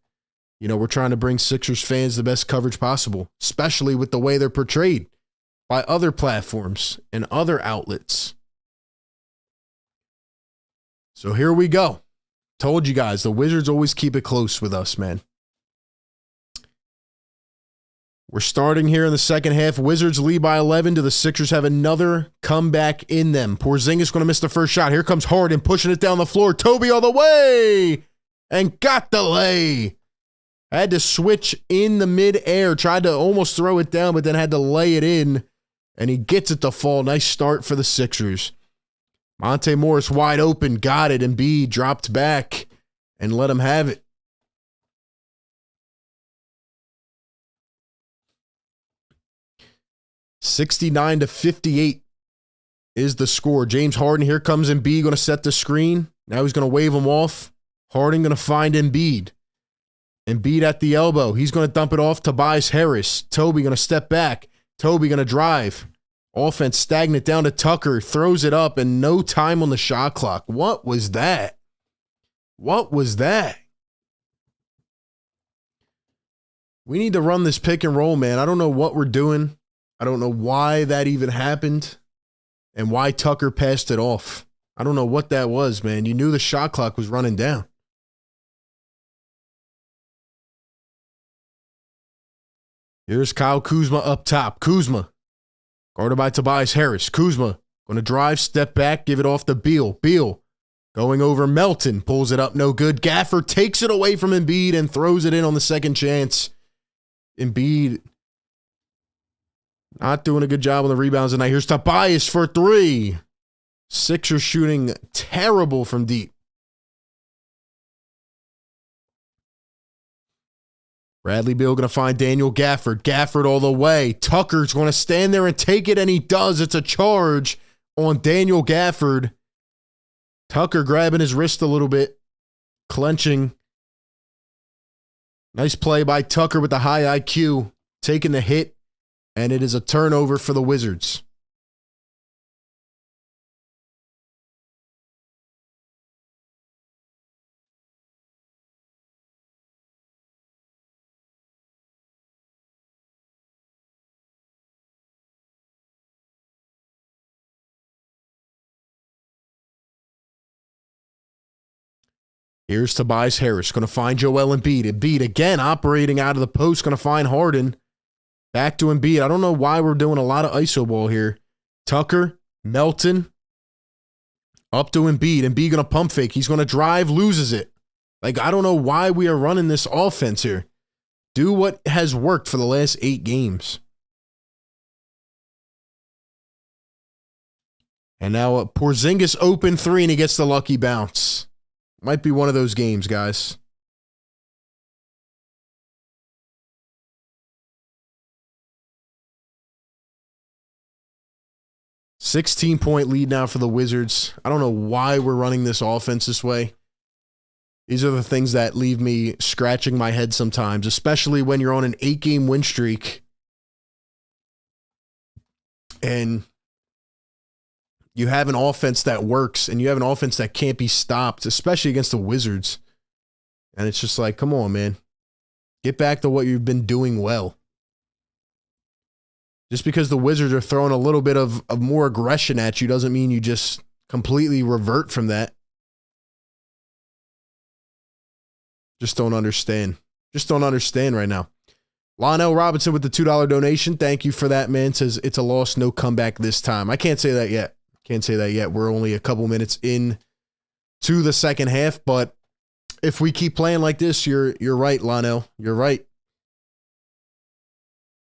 you know, we're trying to bring Sixers fans the best coverage possible, especially with the way they're portrayed by other platforms and other outlets. So here we go. Told you guys, the Wizards always keep it close with us, man. We're starting here in the second half. Wizards lead by 11. Do the Sixers have another comeback in them? Porzingis going to miss the first shot. Here comes Harden pushing it down the floor. Toby all the way and got the lay. Had to switch in the mid-air. Tried to almost throw it down, but then had to lay it in. And he gets it to fall. Nice start for the Sixers. Monte Morris wide open. Got it. Embiid dropped back and let him have it. $69-58 is the score. James Harden, here comes Embiid, going to set the screen. Now he's going to wave him off. Harden going to find Embiid. Embiid at the elbow. He's going to dump it off. Tobias Harris. Toby going to step back. Toby going to drive. Offense stagnant down to Tucker. Throws it up and no time on the shot clock. What was that? What was that? We need to run this pick and roll, man. I don't know what we're doing. I don't know why that even happened and why Tucker passed it off. I don't know what that was, man. You knew the shot clock was running down. Here's Kyle Kuzma up top. Kuzma, guarded by Tobias Harris. Kuzma, going to drive, step back, give it off to Beal. Beal, going over Melton, pulls it up, no good. Gafford takes it away from Embiid and throws it in on the second chance. Embiid not doing a good job on the rebounds tonight. Here's Tobias for three. Sixers shooting terrible from deep. Bradley Beal going to find Daniel Gafford. Gafford all the way. Tucker's going to stand there and take it, and he does. It's a charge on Daniel Gafford. Tucker grabbing his wrist a little bit, clenching. Nice play by Tucker with the high IQ, taking the hit, and it is a turnover for the Wizards. Here's Tobias Harris, going to find Joel Embiid. Embiid again operating out of the post, going to find Harden. Back to Embiid. I don't know why we're doing a lot of iso ball here. Tucker, Melton, up to Embiid. Embiid going to pump fake. He's going to drive, loses it. Like, I don't know why we are running this offense here. Do what has worked for the last 8 games. And now Porzingis open 3 and he gets the lucky bounce. Might be one of those games, guys. $16-point lead now for the Wizards. I don't know why we're running this offense this way. These are the things that leave me scratching my head sometimes, especially when you're on an 8-game win streak and you have an offense that works and you have an offense that can't be stopped, especially against the Wizards. And it's just like, come on, man. Get back to what you've been doing well. Just because the Wizards are throwing a little bit of more aggression at you doesn't mean you just completely revert from that. Just don't understand. Just don't understand right now. Lionel Robinson with the $2 donation. Thank you for that, man. Says it's a loss, no comeback this time. I can't say that yet. Can't say that yet. We're only a couple minutes in to the second half, but if we keep playing like this, you're right, Lionel. You're right.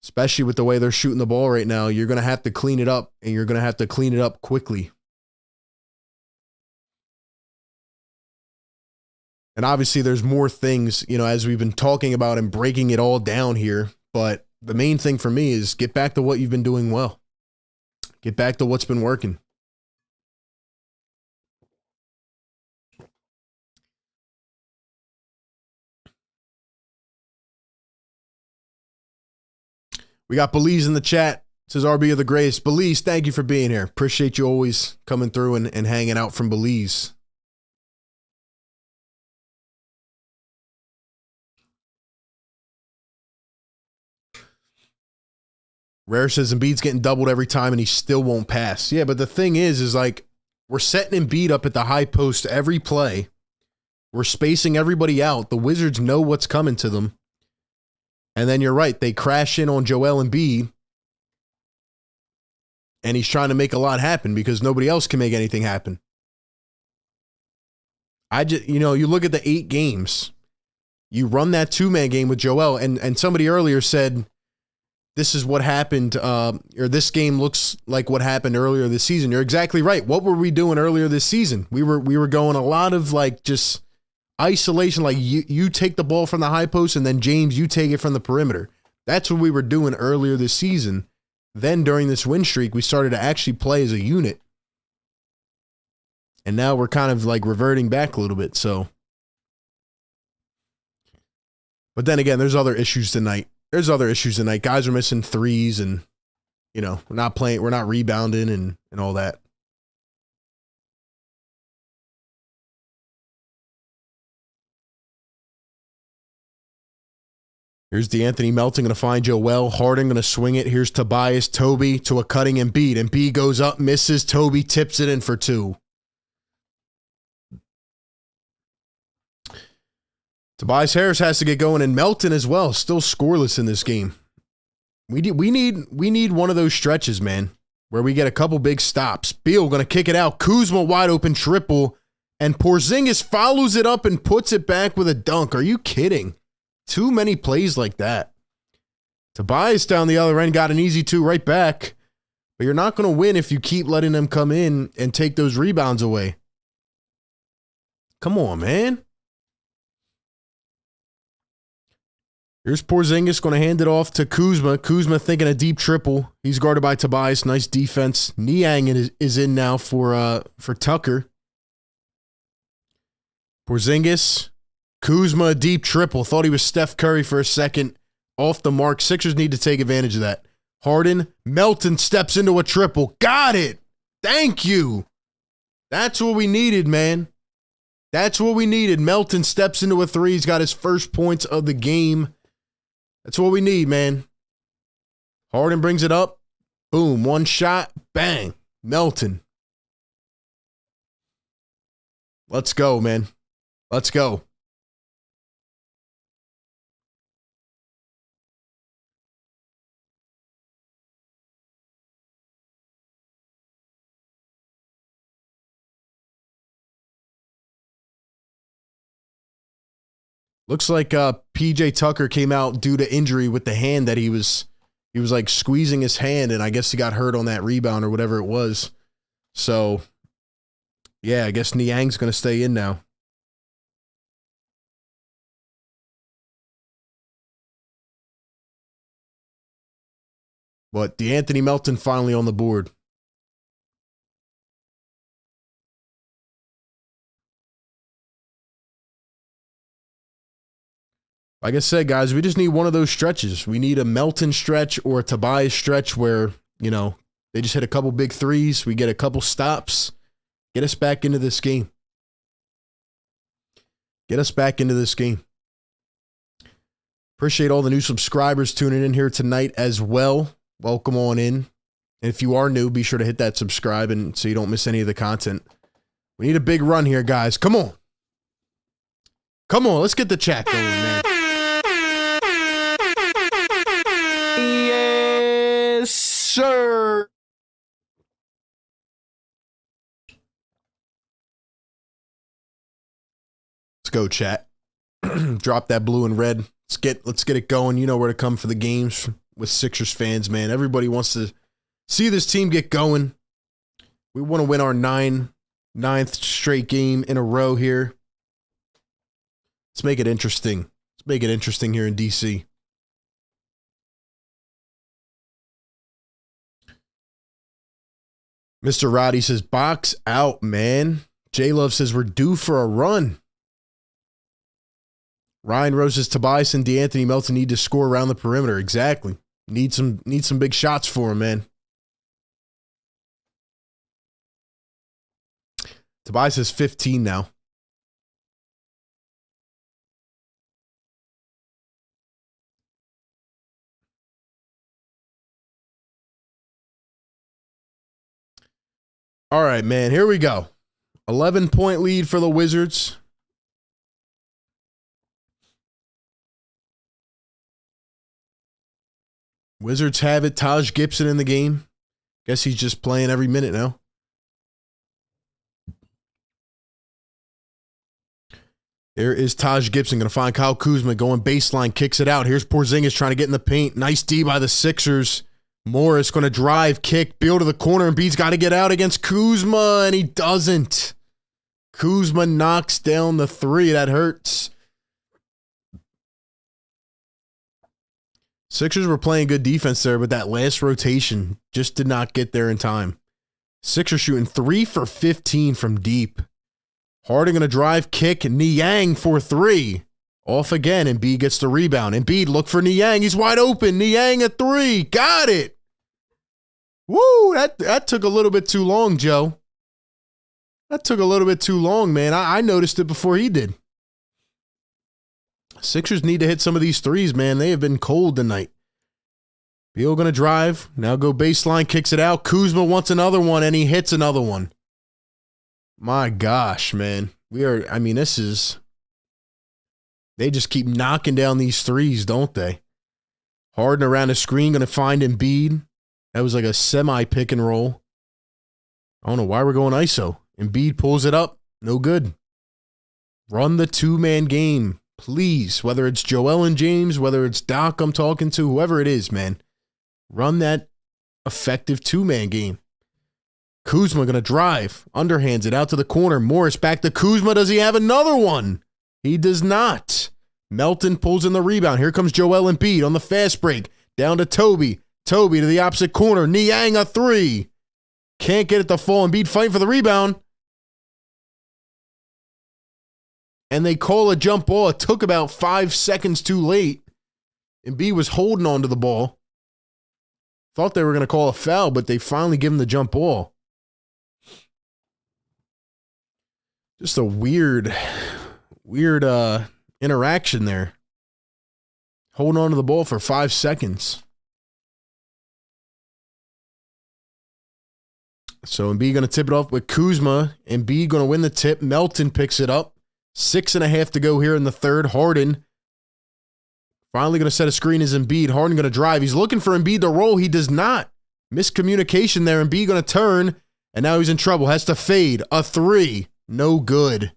Especially with the way they're shooting the ball right now, you're going to have to clean it up, and you're going to have to clean it up quickly. And obviously there's more things, as we've been talking about and breaking it all down here, but the main thing for me is get back to what you've been doing well. Get back to what's been working. We got Belize in the chat. It says RB of the Grace. Belize, thank you for being here. Appreciate you always coming through and hanging out from Belize. Rare says Embiid's getting doubled every time and he still won't pass. Yeah, but the thing is like we're setting Embiid up at the high post every play. We're spacing everybody out. The Wizards know what's coming to them. And then you're right. They crash in on Joel Embiid. And he's trying to make a lot happen because nobody else can make anything happen. You look at the 8 games. You run that 2-man game with Joel. And somebody earlier said, this is what happened, or this game looks like what happened earlier this season. You're exactly right. What were we doing earlier this season? We were going a lot of like just isolation, like you take the ball from the high post and then James, you take it from the perimeter. That's what we were doing earlier this season. Then during this win streak, we started to actually play as a unit. And now we're kind of like reverting back a little bit. So, but then again, there's other issues tonight. Guys are missing threes and, we're not playing, we're not rebounding and all that. Here's DeAnthony Melton going to find Joel. Harden going to swing it. Here's Tobias. Toby to a cutting Embiid. Embiid goes up, misses. Toby tips it in for 2. Tobias Harris has to get going, and Melton as well. Still scoreless in this game. We need one of those stretches, man, where we get a couple big stops. Beal going to kick it out. Kuzma wide open triple, and Porzingis follows it up and puts it back with a dunk. Are you kidding? Too many plays like that. Tobias down the other end got an easy 2 right back, but you're not going to win if you keep letting them come in and take those rebounds away. Come on, man. Here's Porzingis going to hand it off to Kuzma. Kuzma thinking a deep triple. He's guarded by Tobias. Nice defense. Niang is in now for Tucker. Porzingis Kuzma, a deep triple. Thought he was Steph Curry for a second. Off the mark. Sixers need to take advantage of that. Harden, Melton steps into a triple. Got it. Thank you. That's what we needed, man. That's what we needed. Melton steps into a three. He's got his first points of the game. That's what we need, man. Harden brings it up. Boom. One shot. Bang. Melton. Let's go, man. Let's go. Looks like PJ Tucker came out due to injury with the hand that he was like squeezing his hand, and I guess he got hurt on that rebound or whatever it was. So, yeah, I guess Niang's going to stay in now. But DeAnthony Melton finally on the board. Like I said, guys, we just need one of those stretches. We need a Melton stretch or a Tobias stretch where, you know, they just hit a couple big threes. We get a couple stops. Get us back into this game. Get us back into this game. Appreciate all the new subscribers tuning in here tonight as well. Welcome on in. And if you are new, be sure to hit that subscribe and so you don't miss any of the content. We need a big run here, guys. Come on. Come on, let's get the chat going, man. Yes, sir. Let's go, chat. Drop that blue and red. Let's get it going. You know where to come for the games with Sixers fans, man. Everybody wants to see this team get going. We want to win our ninth straight game in a row here. Let's make it interesting. Let's make it interesting here in DC. Mr. Roddy says, box out, man. J-Love says, we're due for a run. Ryan Rose says, Tobias and DeAnthony Melton need to score around the perimeter. Exactly. Need some big shots for him, man. Tobias is 15 now. All right, man, here we go. 11-point lead for the Wizards. Wizards have it. Taj Gibson in the game. Guess he's just playing every minute now. There is Taj Gibson going to find Kyle Kuzma going baseline, kicks it out. Here's Porzingis trying to get in the paint. Nice D by the Sixers. Morris going to drive, kick, Beal to the corner, and Embiid's got to get out against Kuzma, and he doesn't. Kuzma knocks down the three. That hurts. Sixers were playing good defense there, but that last rotation just did not get there in time. Sixers shooting 3 for 15 from deep. Harden going to drive, kick, Niang for three. Off again, and Embiid gets the rebound. Embiid, look for Niang. He's wide open. Niang a three. Got it. Woo, that took a little bit too long, Joe. That took a little bit too long, man. I noticed it before he did. Sixers need to hit some of these threes, man. They have been cold tonight. Beal going to drive. Now go baseline, kicks it out. Kuzma wants another one, and he hits another one. My gosh, man. This is... They just keep knocking down these threes, don't they? Harden around the screen, going to find Embiid. That was like a semi-pick and roll. I don't know why we're going ISO. Embiid pulls it up. No good. Run the two-man game, please. Whether it's Joel and James, whether it's Doc I'm talking to, whoever it is, man. Run that effective two-man game. Kuzma going to drive. Underhands it out to the corner. Morris back to Kuzma. Does he have another one? He does not. Melton pulls in the rebound. Here comes Joel Embiid on the fast break. Down to Toby. Toby to the opposite corner. Niang a three. Can't get it to fall. Embiid fighting for the rebound. and they call a jump ball. It took about 5 seconds too late. Embiid was holding onto the ball. Thought they were going to call a foul, but they finally give him the jump ball. Just a weird interaction there. Holding on to the ball for 5 seconds. So Embiid going to tip it off with Kuzma. Embiid going to win the tip. Melton picks it up. 6.5 to go here in the third. Harden finally going to set a screen as Embiid. Harden going to drive. He's looking for Embiid to roll. He does not. Miscommunication there. Embiid going to turn, and now he's in trouble. Has to fade. A 3. No good.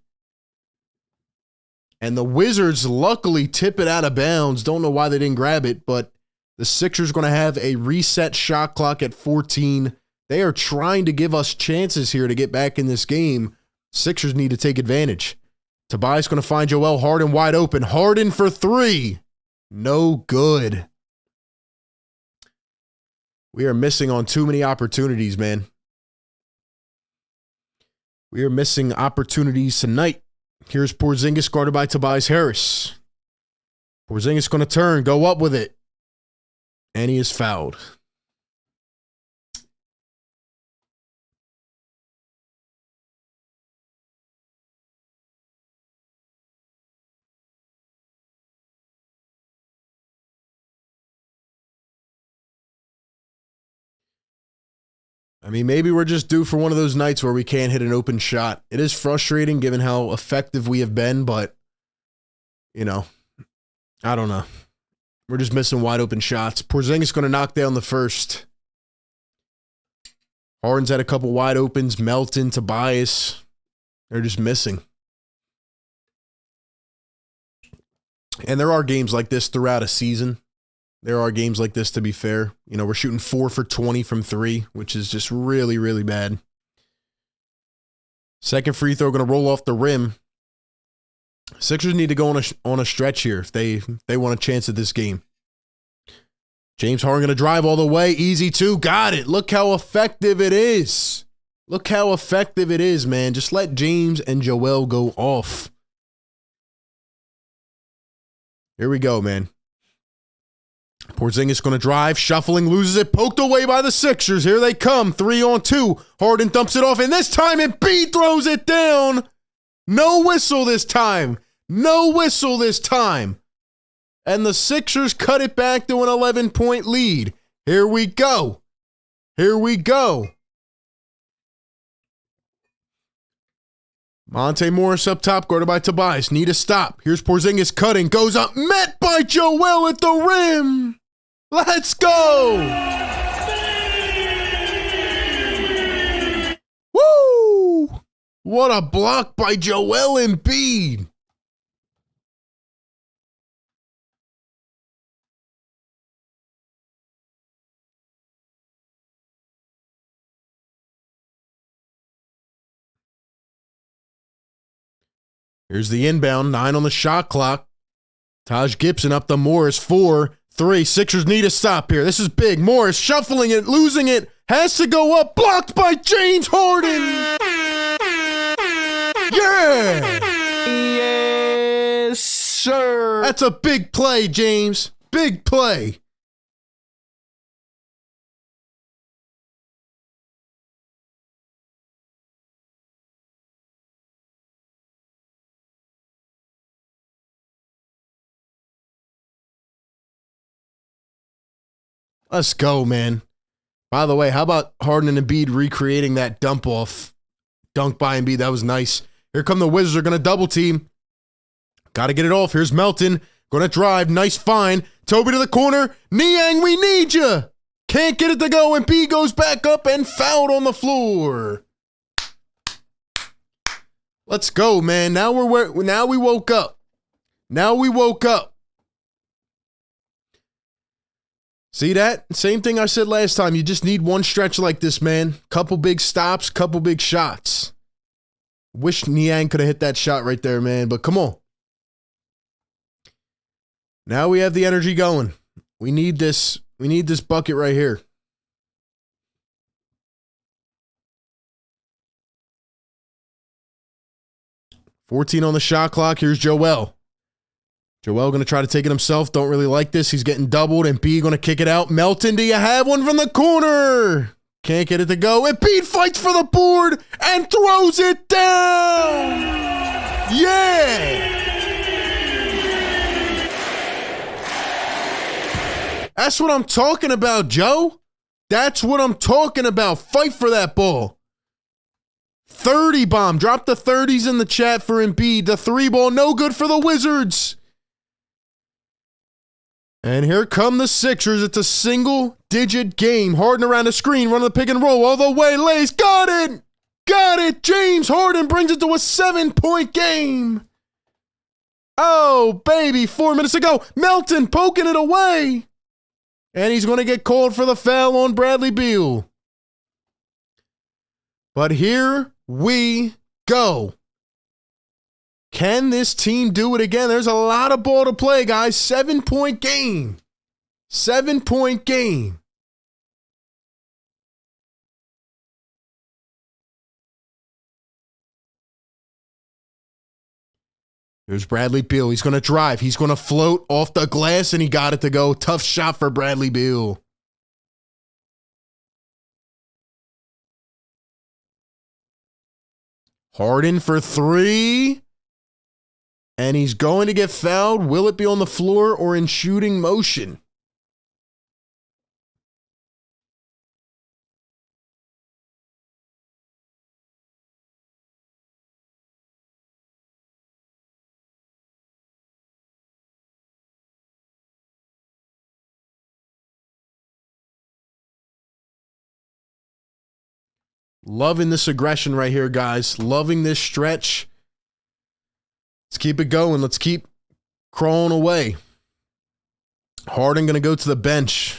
And the Wizards luckily tip it out of bounds. Don't know why they didn't grab it, but the Sixers going to have a reset shot clock at 14. They are trying to give us chances here to get back in this game. Sixers need to take advantage. Tobias going to find Joel Harden wide open. Harden for 3. No good. We are missing on too many opportunities, man. We are missing opportunities tonight. Here's Porzingis guarded by Tobias Harris. Porzingis going to turn, go up with it. And he is fouled. I mean, maybe we're just due for one of those nights where we can't hit an open shot. It is frustrating given how effective we have been, but, you know, I don't know. We're just missing wide open shots. Porzingis going to knock down the first. Harden's had a couple wide opens. Melton, Tobias. They're just missing. And there are games like this throughout a season. There are games like this, to be fair. You know, we're shooting 4 for 20 from 3, which is just really, really bad. Second free throw going to roll off the rim. Sixers need to go on a stretch here if they want a chance at this game. James Harden going to drive all the way. Easy 2. Got it. Look how effective it is. Look how effective it is, man. Just let James and Joel go off. Here we go, man. Porzingis going to drive, shuffling, loses it, poked away by the Sixers. Here they come, 3-on-2. Harden dumps it off, and this time Embiid throws it down. No whistle this time. No whistle this time. And the Sixers cut it back to an 11-point lead. Here we go. Here we go. Monte Morris up top, guarded by Tobias. Need a stop. Here's Porzingis cutting. Goes up, met by Joel at the rim. Let's go. Woo! What a block by Joel Embiid. Here's the inbound, 9 on the shot clock. Taj Gibson up to Morris, 4-3. Sixers need a stop here. This is big. Morris shuffling it, losing it, has to go up, blocked by James Harden. Yeah! Yes, sir. That's a big play, James. Big play. Let's go, man. By the way, how about Harden and Embiid recreating that dump off? Dunk by Embiid. That was nice. Here come the Wizards. They're going to double team. Got to get it off. Here's Melton. Going to drive. Nice find. Toby to the corner. Niang, we need you. Can't get it to go. Embiid goes back up and fouled on the floor. Let's go, man. Now we woke up. Now we woke up. See that? Same thing I said last time. You just need one stretch like this, man. Couple big stops, couple big shots. Wish Niang could have hit that shot right there, man. But come on. Now we have the energy going. We need this. We need this bucket right here. 14 on the shot clock. Here's Joel. Joel going to try to take it himself. Don't really like this. He's getting doubled. Embiid going to kick it out. Melton, do you have one from the corner? Can't get it to go. Embiid fights for the board and throws it down. Yeah. That's what I'm talking about, Joe. That's what I'm talking about. Fight for that ball. 30 bomb. Drop the 30s in the chat for Embiid. The 3-ball, no good for the Wizards. And here come the Sixers. It's a single-digit game. Harden around the screen, running the pick and roll all the way. Lays, got it! Got it! James Harden brings it to a 7-point game. Oh, baby, 4 minutes to go. Melton poking it away. And he's going to get called for the foul on Bradley Beal. But here we go. Can this team do it again? There's a lot of ball to play, guys. 7-point game. 7-point game. Here's Bradley Beal. He's going to drive. He's going to float off the glass, and he got it to go. Tough shot for Bradley Beal. Harden for 3. And he's going to get fouled. Will it be on the floor or in shooting motion? Loving this aggression right here, guys. Loving this stretch. Let's keep it going. Let's keep crawling away. Harden going to go to the bench.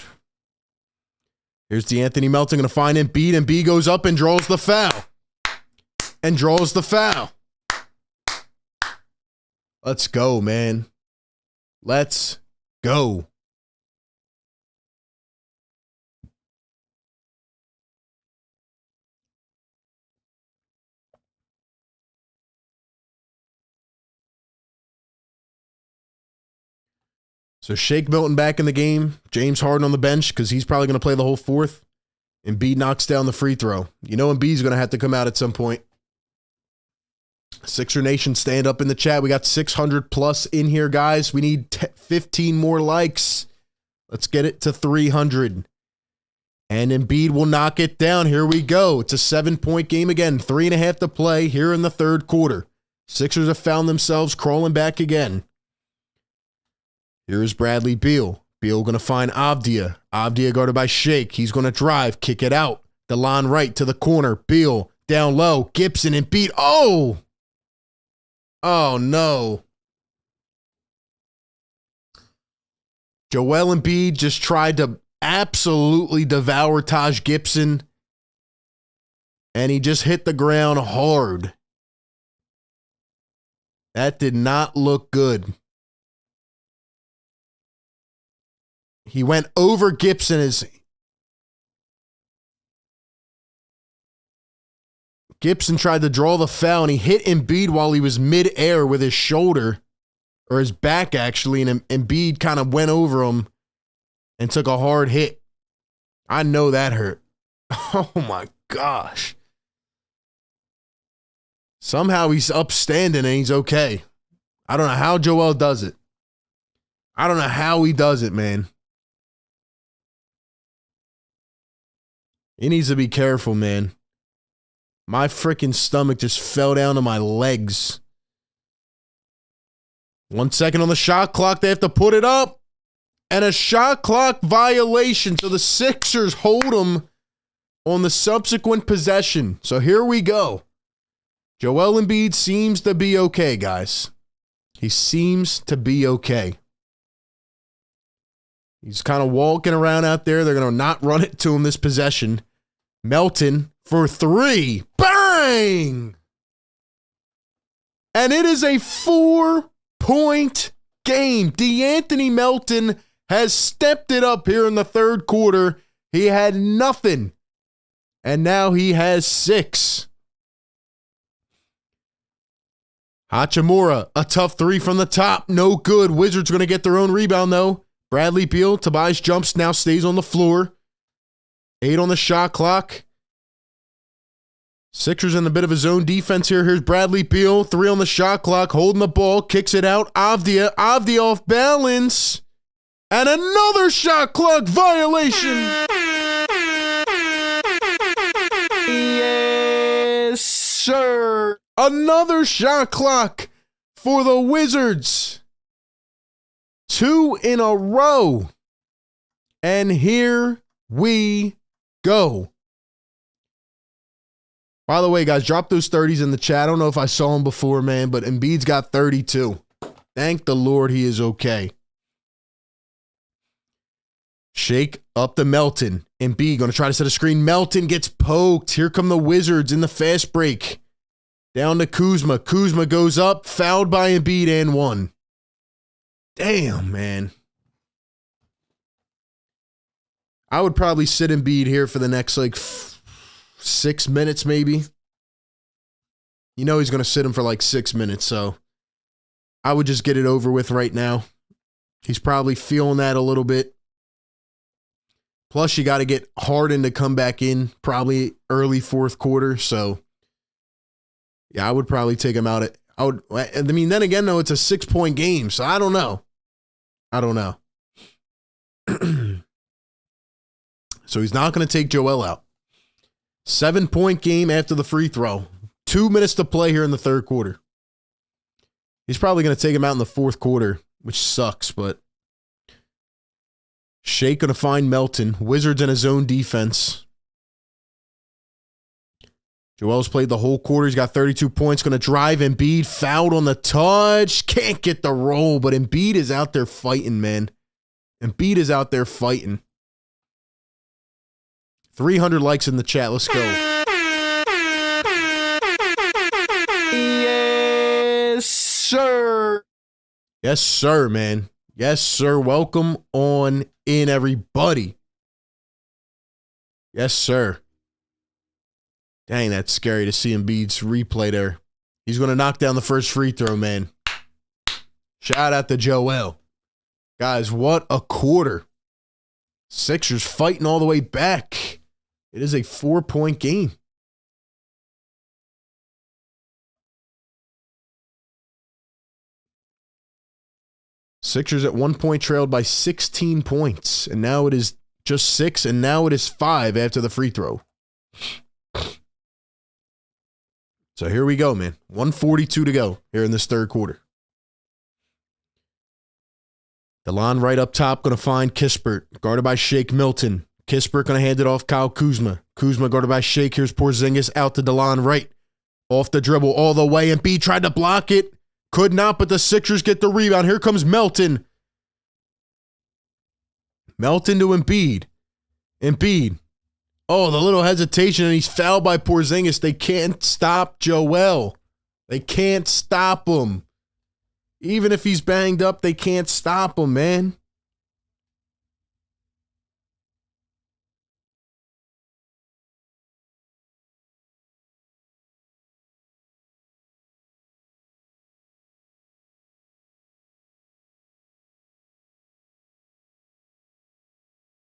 Here's DeAnthony Melton going to find Embiid. Embiid goes up and draws the foul. And draws the foul. Let's go, man. Let's go. So Shake Milton back in the game. James Harden on the bench because he's probably going to play the whole fourth. Embiid knocks down the free throw. You know Embiid's going to have to come out at some point. Sixer Nation, stand up in the chat. We got 600 plus in here, guys. We need 15 more likes. Let's get it to 300. And Embiid will knock it down. Here we go. It's a 7-point game again. 3.5 to play here in the third quarter. Sixers have found themselves crawling back again. Here's Bradley Beal. Beal going to find Avdia. Avdia guarded by Shake. He's going to drive, kick it out. DeLon Wright to the corner. Beal down low. Gibson and Embiid. Oh! Oh, no. Joel Embiid just tried to absolutely devour Taj Gibson. And he just hit the ground hard. That did not look good. He went over Gibson as Gibson tried to draw the foul, and he hit Embiid while he was mid-air with his shoulder, or his back actually, and Embiid kind of went over him and took a hard hit. I know that hurt. Oh my gosh. Somehow he's upstanding and he's okay. I don't know how Joel does it. I don't know how he does it, man. He needs to be careful, man. My freaking stomach just fell down to my legs. 1 second on the shot clock. They have to put it up. And a shot clock violation. So the Sixers hold them on the subsequent possession. So here we go. Joel Embiid seems to be okay, guys. He seems to be okay. He's kind of walking around out there. They're going to not run it to him this possession. Melton for 3. Bang! And it is a 4-point game. DeAnthony Melton has stepped it up here in the third quarter. He had nothing. And now he has 6. Hachimura, a tough three from the top. No good. Wizards going to get their own rebound, though. Bradley Beal, Tobias jumps, now stays on the floor. 8 on the shot clock. Sixers in a bit of a zone defense here. Here's Bradley Beal, 3 on the shot clock, holding the ball, kicks it out. Avdia off balance. And another shot clock violation. Yes, sir. Another shot clock for the Wizards. 2 in a row. And here we go. By the way, guys, drop those 30s in the chat. I don't know if I saw them before, man, but Embiid's got 32. Thank the Lord he is okay. Shake up to Melton. Embiid going to try to set a screen. Melton gets poked. Here come the Wizards in the fast break. Down to Kuzma. Kuzma goes up, fouled by Embiid and 1. Damn, man. I would probably sit Embiid here for the next, 6 minutes, maybe. You know he's going to sit him for 6 minutes, so I would just get it over with right now. He's probably feeling that a little bit. Plus, you got to get Harden to come back in probably early fourth quarter, so yeah, I would probably take him out. Then again, though, it's a 6-point game, so I don't know. So he's not going to take Joel out. 7-point game after the free throw. 2 minutes to play here in the third quarter. He's probably going to take him out in the fourth quarter, which sucks, but Shake going to find Melton. Wizards in his own defense. Joel's played the whole quarter. He's got 32 points. Going to drive Embiid. Fouled on the touch. Can't get the roll, but Embiid is out there fighting, man. Embiid is out there fighting. 300 likes in the chat. Let's go. Yes, sir. Yes, sir, man. Yes, sir. Welcome on in, everybody. Yes, sir. Dang, that's scary to see Embiid's replay there. He's going to knock down the first free throw, man. Shout out to Joel. Guys, what a quarter. Sixers fighting all the way back. It is a 4-point game. Sixers at 1 point trailed by 16 points. And now it is just 6, and now it is 5 after the free throw. So here we go, man. 1:42 to go here in this third quarter. DeLon right up top, going to find Kispert, guarded by Shake Milton. Kispert going to hand it off Kyle Kuzma. Kuzma guarded by Shake. Here's Porzingis out to DeLon right. Off the dribble all the way. Embiid tried to block it. Could not, but the Sixers get the rebound. Here comes Melton. Melton to Embiid. Embiid. Oh, the little hesitation, and he's fouled by Porzingis. They can't stop Joel. They can't stop him. Even if he's banged up, they can't stop him, man.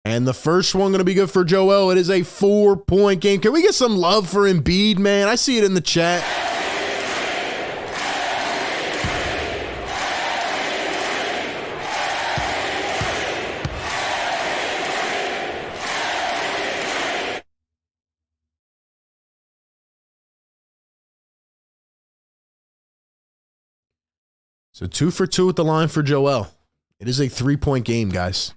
And the first one going to be good for Joel. It is a 4-point game. Can we get some love for Embiid, man? I see it in the chat. So 2 for 2 at the line for Joel. It is a 3-point game, guys.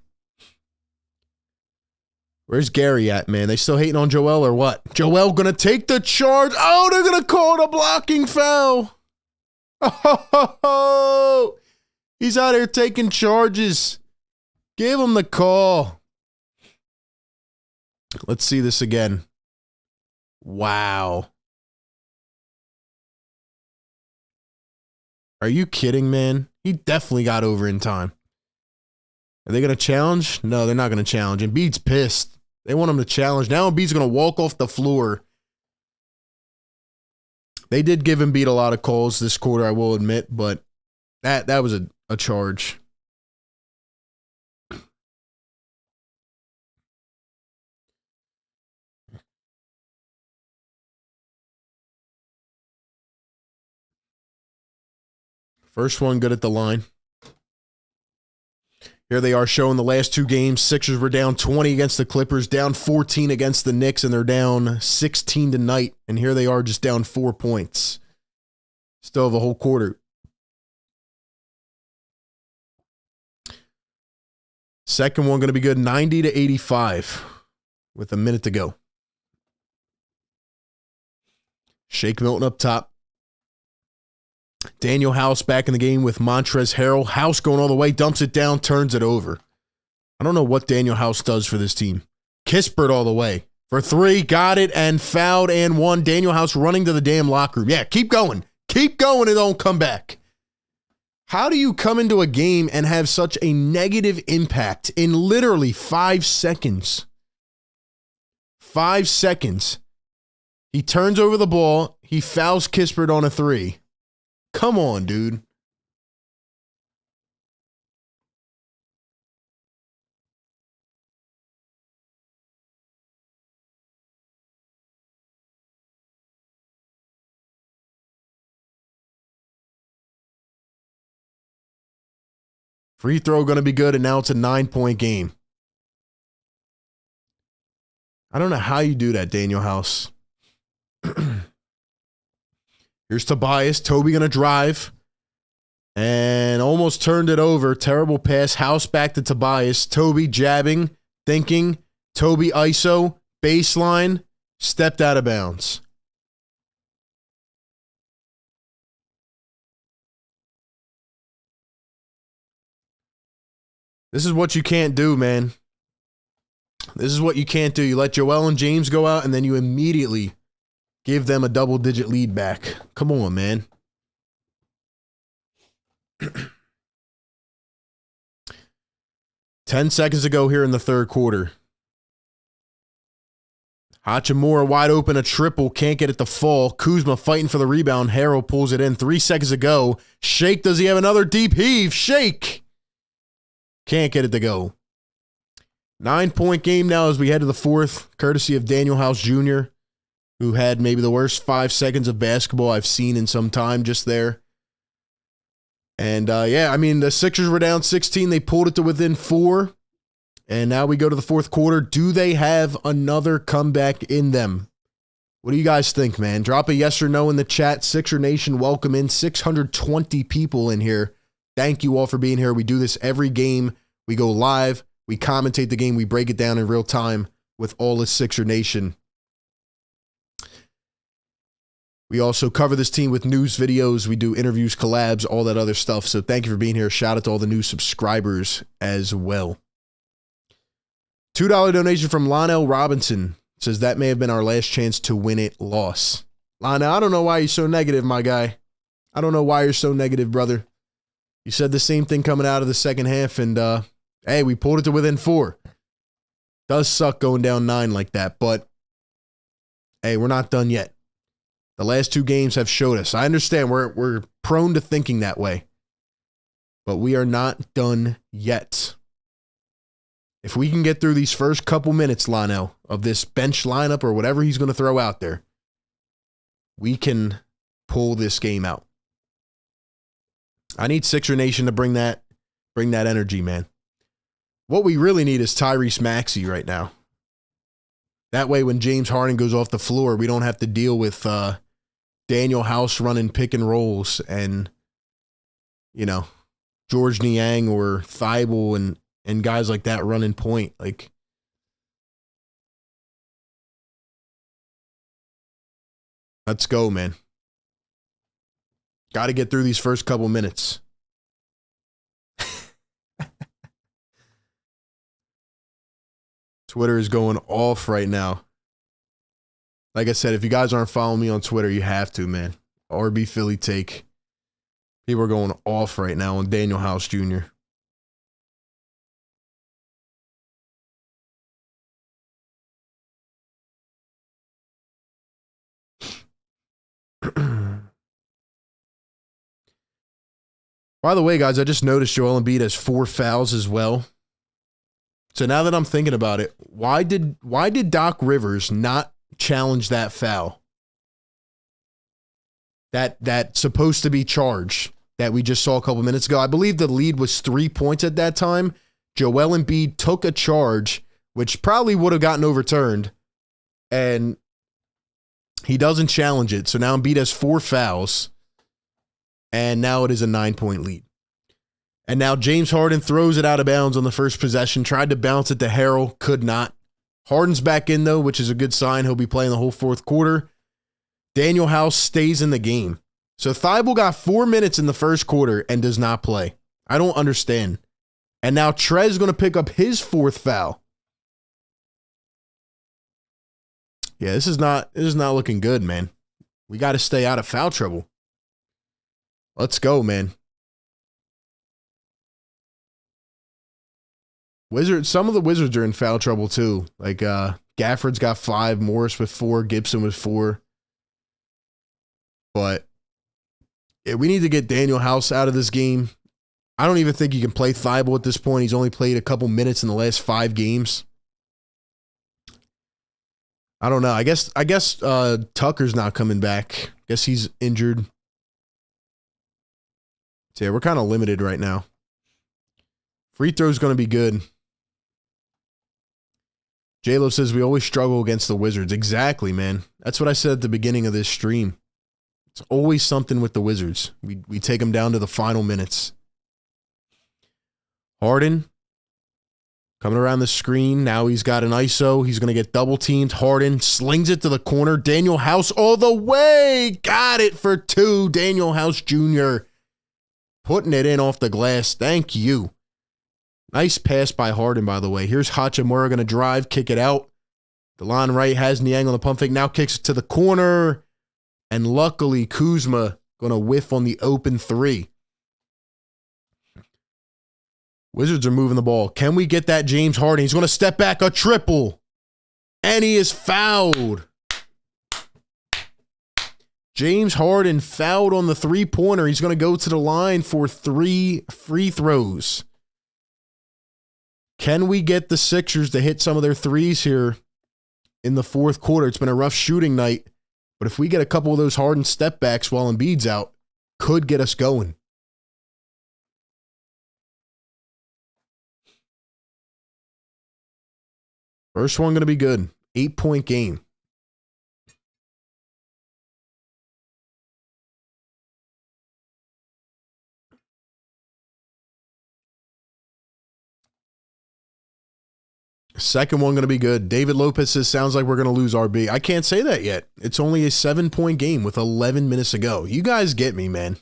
Where's Gary at, man? They still hating on Joel or what? Joel gonna take the charge. Oh, they're gonna call it a blocking foul. Oh, he's out here taking charges. Give him the call. Let's see this again. Wow. Are you kidding, man? He definitely got over in time. Are they going to challenge? No, they're not going to challenge. Embiid's pissed. They want him to challenge. Now Embiid's going to walk off the floor. They did give Embiid a lot of calls this quarter, I will admit, but that was a charge. First one good at the line. Here they are showing the last two games. Sixers were down 20 against the Clippers, down 14 against the Knicks, and they're down 16 tonight. And here they are just down 4 points. Still have a whole quarter. Second one going to be good, 90-85 with a minute to go. Shake Milton up top. Daniel House back in the game with Montrezl Harrell. House going all the way, dumps it down, turns it over. I don't know what Daniel House does for this team. Kispert all the way. For three, got it, and fouled and won. Daniel House running to the damn locker room. Yeah, keep going. Keep going and don't come back. How do you come into a game and have such a negative impact in literally 5 seconds? 5 seconds. He turns over the ball. He fouls Kispert on a three. Come on, dude. Free throw going to be good, and now it's a 9-point game. I don't know how you do that, Daniel House. Here's Tobias. Toby going to drive. And almost turned it over. Terrible pass. House back to Tobias. Toby jabbing, thinking. Toby ISO. Baseline. Stepped out of bounds. This is what you can't do, man. This is what you can't do. You let Joel and James go out, and then you immediately give them a double-digit lead back. Come on, man. Ten seconds to go here in the third quarter. Hachimura wide open, a triple, can't get it to fall. Kuzma fighting for the rebound. Harrell pulls it in. 3 seconds to go. Shake, does he have another deep heave? Shake! Can't get it to go. 9-point game now as we head to the fourth, courtesy of Daniel House Jr., who had maybe the worst 5 seconds of basketball I've seen in some time just there. And, the Sixers were down 16. They pulled it to within 4. And now we go to the fourth quarter. Do they have another comeback in them? What do you guys think, man? Drop a yes or no in the chat. Sixer Nation, welcome in. 620 people in here. Thank you all for being here. We do this every game. We go live. We commentate the game. We break it down in real time with all the Sixer Nation. We also cover this team with news videos. We do interviews, collabs, all that other stuff. So thank you for being here. Shout out to all the new subscribers as well. $2 donation from Lionel Robinson. Says that may have been our last chance to win it. Loss. Lionel, I don't know why you're so negative, my guy. I don't know why you're so negative, brother. You said the same thing coming out of the second half, and hey, we pulled it to within 4. Does suck going down 9 like that, but hey, we're not done yet. The last 2 games have showed us. I understand we're prone to thinking that way, but we are not done yet. If we can get through these first couple minutes, Lionel, of this bench lineup or whatever he's going to throw out there, we can pull this game out. I need Sixer Nation to bring that energy, man. What we really need is Tyrese Maxey right now. That way, when James Harden goes off the floor, we don't have to deal with Daniel House running pick and rolls and, George Niang or Thibault and guys like that running point. Like, let's go, man. Got to get through these first couple minutes. Twitter is going off right now. Like I said, if you guys aren't following me on Twitter, you have to, man. RB Philly Take. People are going off right now on Daniel House Jr. By the way, guys, I just noticed Joel Embiid has 4 fouls as well. So now that I'm thinking about it, why did Doc Rivers not challenge that foul? That's supposed to be charged that we just saw a couple minutes ago. I believe the lead was 3 points at that time. Joel Embiid took a charge, which probably would have gotten overturned, and he doesn't challenge it. So now Embiid has 4 fouls, and now it is a 9-point lead. And now James Harden throws it out of bounds on the first possession, tried to bounce it to Harrell, could not. Harden's back in, though, which is a good sign. He'll be playing the whole fourth quarter. Daniel House stays in the game. So Thibault got 4 minutes in the first quarter and does not play. I don't understand. And now Trez is going to pick up his 4th foul. Yeah, this is not looking good, man. We got to stay out of foul trouble. Let's go, man. Some of the Wizards are in foul trouble too. Like Gafford's got 5, Morris with 4, Gibson with 4. But yeah, we need to get Daniel House out of this game. I don't even think you can play Thibault at this point. He's only played a couple minutes in the last 5 games. I don't know. I guess Tucker's not coming back. Guess he's injured. So yeah, we're kind of limited right now. Free throw's going to be good. J-Lo says we always struggle against the Wizards. Exactly, man. That's what I said at the beginning of this stream. It's always something with the Wizards. We take them down to the final minutes. Harden coming around the screen. Now he's got an ISO. He's going to get double teamed. Harden slings it to the corner. Daniel House all the way. Got it for 2. Daniel House Jr. putting it in off the glass. Thank you. Nice pass by Harden, by the way. Here's Hachimura going to drive, kick it out. DeLon Wright has Niang on the pump fake. Now kicks it to the corner. And luckily, Kuzma going to whiff on the open 3. Wizards are moving the ball. Can we get that James Harden? He's going to step back, a triple. And he is fouled. James Harden fouled on the 3-pointer. He's going to go to the line for 3 free throws. Can we get the Sixers to hit some of their threes here in the fourth quarter? It's been a rough shooting night, but if we get a couple of those Harden step backs while Embiid's out, could get us going. First one going to be good. 8-point game. Second one going to be good. David Lopez says, sounds like we're going to lose RB. I can't say that yet. It's only a 7-point game with 11 minutes to go. You guys get me, man.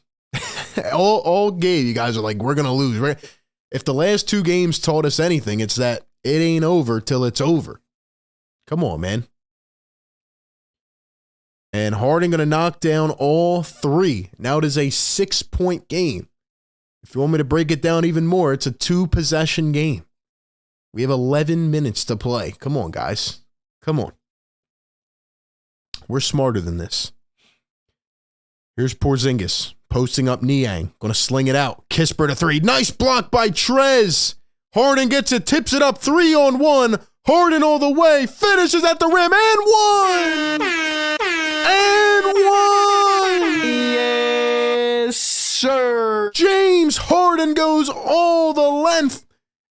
all game, you guys are like, we're going to lose. Right? If the last 2 games taught us anything, it's that it ain't over till it's over. Come on, man. And Harden going to knock down all 3. Now it is a 6-point game. If you want me to break it down even more, it's a 2-possession game. We have 11 minutes to play. Come on, guys. Come on. We're smarter than this. Here's Porzingis posting up Niang. Going to sling it out. Kispert to 3. Nice block by Trez. Harden gets it, tips it up 3-on-1. Harden all the way. Finishes at the rim and 1. And 1. Yes, sir. James Harden goes all the length.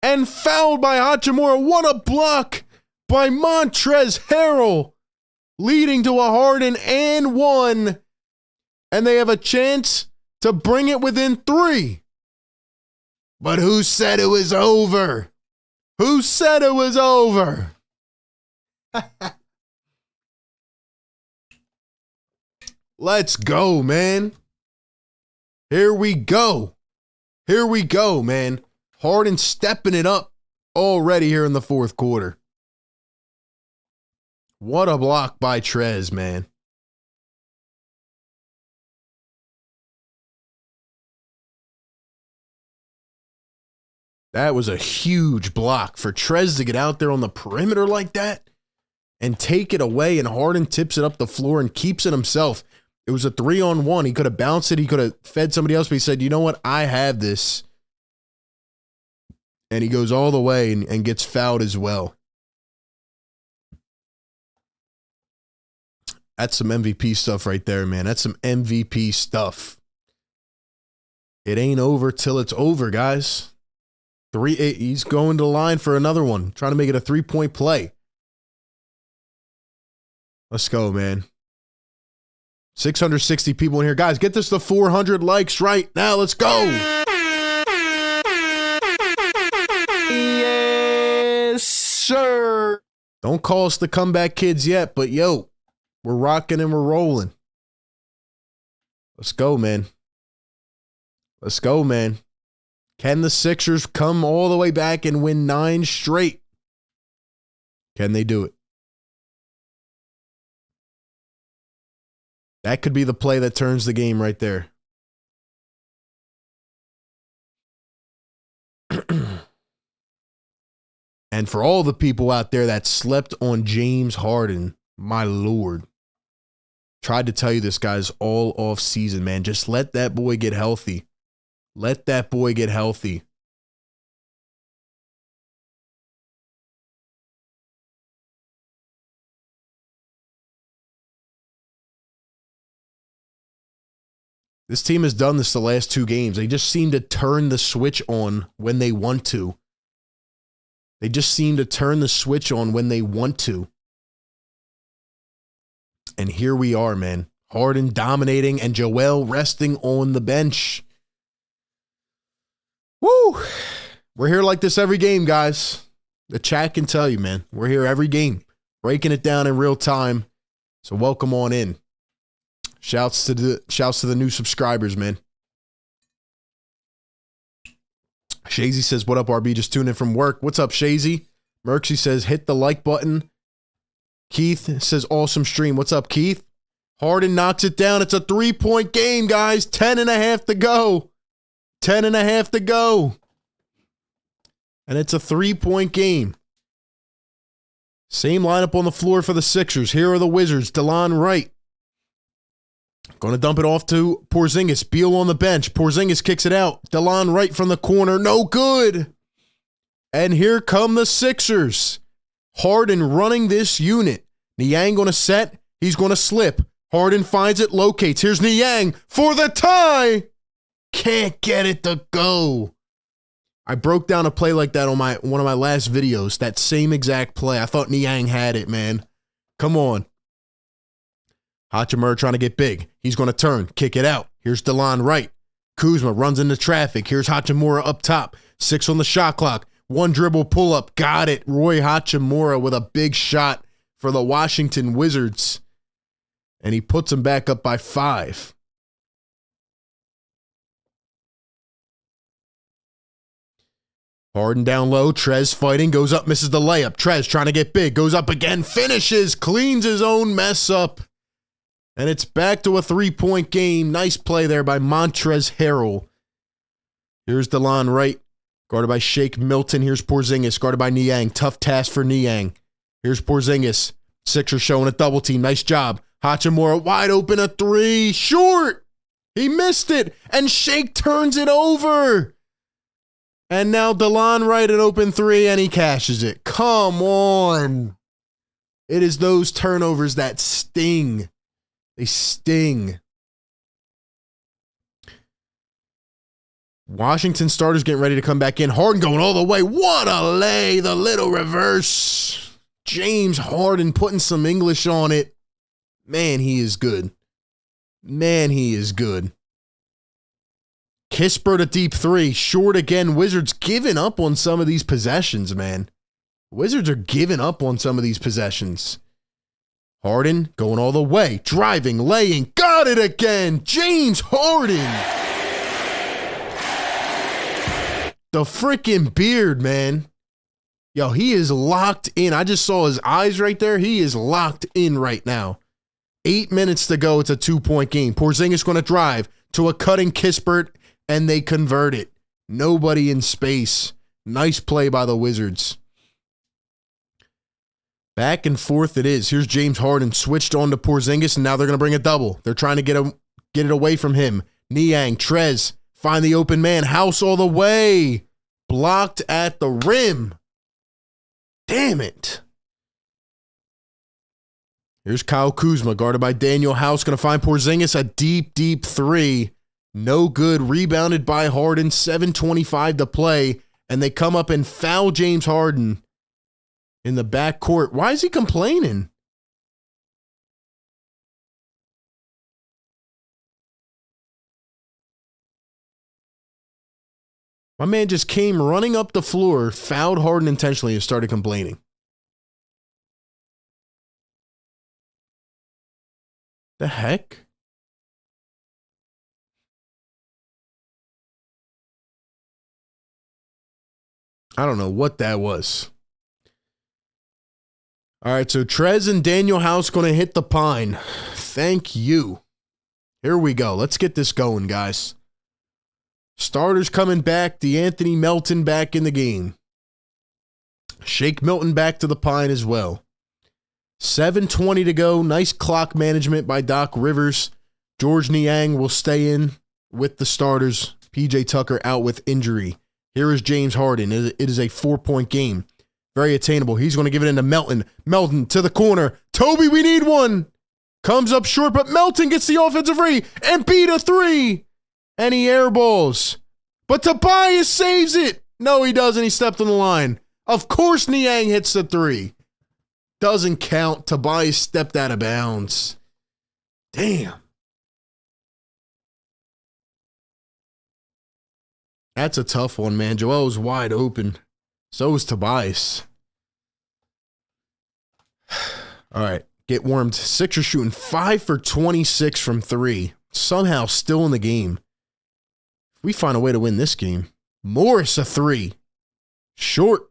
And fouled by Hachimura. What a block by Montrezl Harrell. Leading to a Harden and 1. And they have a chance to bring it within 3. But who said it was over? Who said it was over? Let's go, man. Here we go. Here we go, man. Harden stepping it up already here in the fourth quarter. What a block by Trez, man. That was a huge block for Trez to get out there on the perimeter like that and take it away, and Harden tips it up the floor and keeps it himself. It was a 3-on-1. He could have bounced it. He could have fed somebody else, but he said, you know what? I have this. And he goes all the way and gets fouled as well. That's some MVP stuff right there, man. That's some MVP stuff. It ain't over till it's over, guys. He's going to the line for another one, trying to make it a 3-point play. Let's go, man. 660 people in here. Guys, get this to 400 likes right now. Let's go. Yes, sir. Don't call us the comeback kids yet, but yo, we're rocking and we're rolling. Let's go, man. Let's go, man. Can the Sixers come all the way back and win 9 straight? Can they do it? That could be the play that turns the game right there. And for all the people out there that slept on James Harden, my Lord. Tried to tell you this, guys, all off season, man. Just let that boy get healthy. Let that boy get healthy. This team has done this the last 2 games. They just seem to turn the switch on when they want to. They just seem to turn the switch on when they want to. And here we are, man. Harden dominating and Joel resting on the bench. Woo! We're here like this every game, guys. The chat can tell you, man. We're here every game, breaking it down in real time. So welcome on in. Shouts to the new subscribers, man. Shazy says, what up, RB? Just tuned in from work. What's up, Shazy? Merksy says, hit the like button. Keith says, awesome stream. What's up, Keith? Harden knocks it down. It's a 3-point game, guys. 10.5 to go. 10.5 to go. And it's a 3-point game. Same lineup on the floor for the Sixers. Here are the Wizards. DeLon Wright. Going to dump it off to Porzingis. Beal on the bench. Porzingis kicks it out. DeLon Wright from the corner. No good. And here come the Sixers. Harden running this unit. Niang going to set. He's going to slip. Harden finds it, locates. Here's Niang for the tie. Can't get it to go. I broke down a play like that on one of my last videos. That same exact play. I thought Niang had it, man. Come on. Hachimura trying to get big. He's going to turn, kick it out. Here's DeLon Wright. Kuzma runs into traffic. Here's Hachimura up top. 6 on the shot clock. 1 dribble pull up. Got it. Roy Hachimura with a big shot for the Washington Wizards. And he puts them back up by 5. Harden down low. Trez fighting. Goes up. Misses the layup. Trez trying to get big. Goes up again. Finishes. Cleans his own mess up. And it's back to a 3-point game. Nice play there by Montrezl Harrell. Here's DeLon Wright. Guarded by Shake Milton. Here's Porzingis. Guarded by Niang. Tough task for Niang. Here's Porzingis. Sixers showing a double team. Nice job. Hachimura wide open. A 3. Short. He missed it. And Shake turns it over. And now DeLon Wright an open 3. And he cashes it. Come on. It is those turnovers that sting. They sting. Washington starters getting ready to come back in. Harden going all the way. What a lay. The little reverse. James Harden putting some English on it. Man, he is good. Man, he is good. Kispert a deep 3. Short again. Wizards giving up on some of these possessions, man. Wizards are giving up on some of these possessions. Harden going all the way. Driving, laying. Got it again. James Harden. The freaking beard, man. Yo, he is locked in. I just saw his eyes right there. He is locked in right now. 8 minutes to go. It's a 2-point game. Porzingis going to drive to a cutting Kispert, and they convert it. Nobody in space. Nice play by the Wizards. Back and forth it is. Here's James Harden switched on to Porzingis, and now they're going to bring a double. They're trying to get it away from him. Niang, Trez, find the open man. House all the way. Blocked at the rim. Damn it. Here's Kyle Kuzma, guarded by Daniel House. Going to find Porzingis, a deep, deep three. No good. Rebounded by Harden. 7:25 to play. And they come up and foul James Harden in the backcourt. Why is he complaining? My man just came running up the floor, fouled Harden intentionally, and started complaining. The heck? I don't know what that was. All right, so Trez and Daniel House going to hit the pine. Thank you. Here we go. Let's get this going, guys. Starters coming back. DeAnthony Melton back in the game. Shake Milton back to the pine as well. 7:20 to go. Nice clock management by Doc Rivers. George Niang will stay in with the starters. PJ Tucker out with injury. Here is James Harden. It is a 4-point game. Very attainable. He's going to give it into Melton. Melton to the corner. Toby, we need one. Comes up short, but Melton gets the offensive free. And beat a three. And he airballs. But Tobias saves it. No, he doesn't. He stepped on the line. Of course Niang hits the three. Doesn't count. Tobias stepped out of bounds. Damn. That's a tough one, man. Joel's wide open. So is Tobias. All right, get warmed. Sixers shooting 5 for 26 from three. Somehow still in the game. If we find a way to win this game. Morris a three. Short.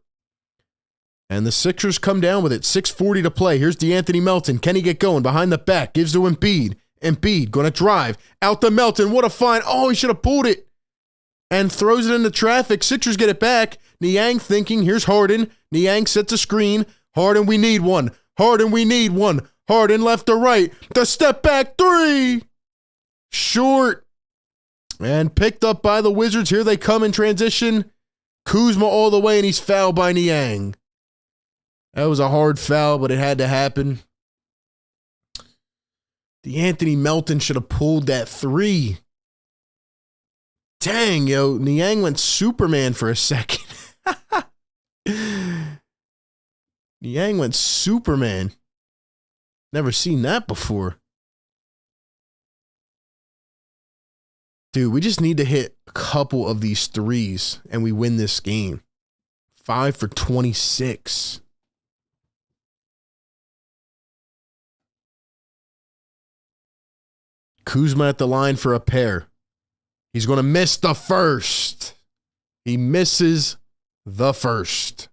And the Sixers come down with it. 6:40 to play. Here's DeAnthony Melton. Can he get going? Behind the back. Gives to Embiid. Embiid going to drive. Out to Melton. What a find. Oh, he should have pulled it. And throws it into traffic. Sixers get it back. Niang thinking, here's Harden. Niang sets a screen. Harden, we need one. Harden, we need one. Harden left to right. The step back three. Short. And picked up by the Wizards. Here they come in transition. Kuzma all the way, and he's fouled by Niang. That was a hard foul, but it had to happen. DeAnthony Melton should have pulled that three. Dang, yo, Niang went Superman for a second. Niang went Superman. Never seen that before. Dude, we just need to hit a couple of these threes and we win this game. 5 for 26. Kuzma at the line for a pair. He's going to miss the first. He misses the first.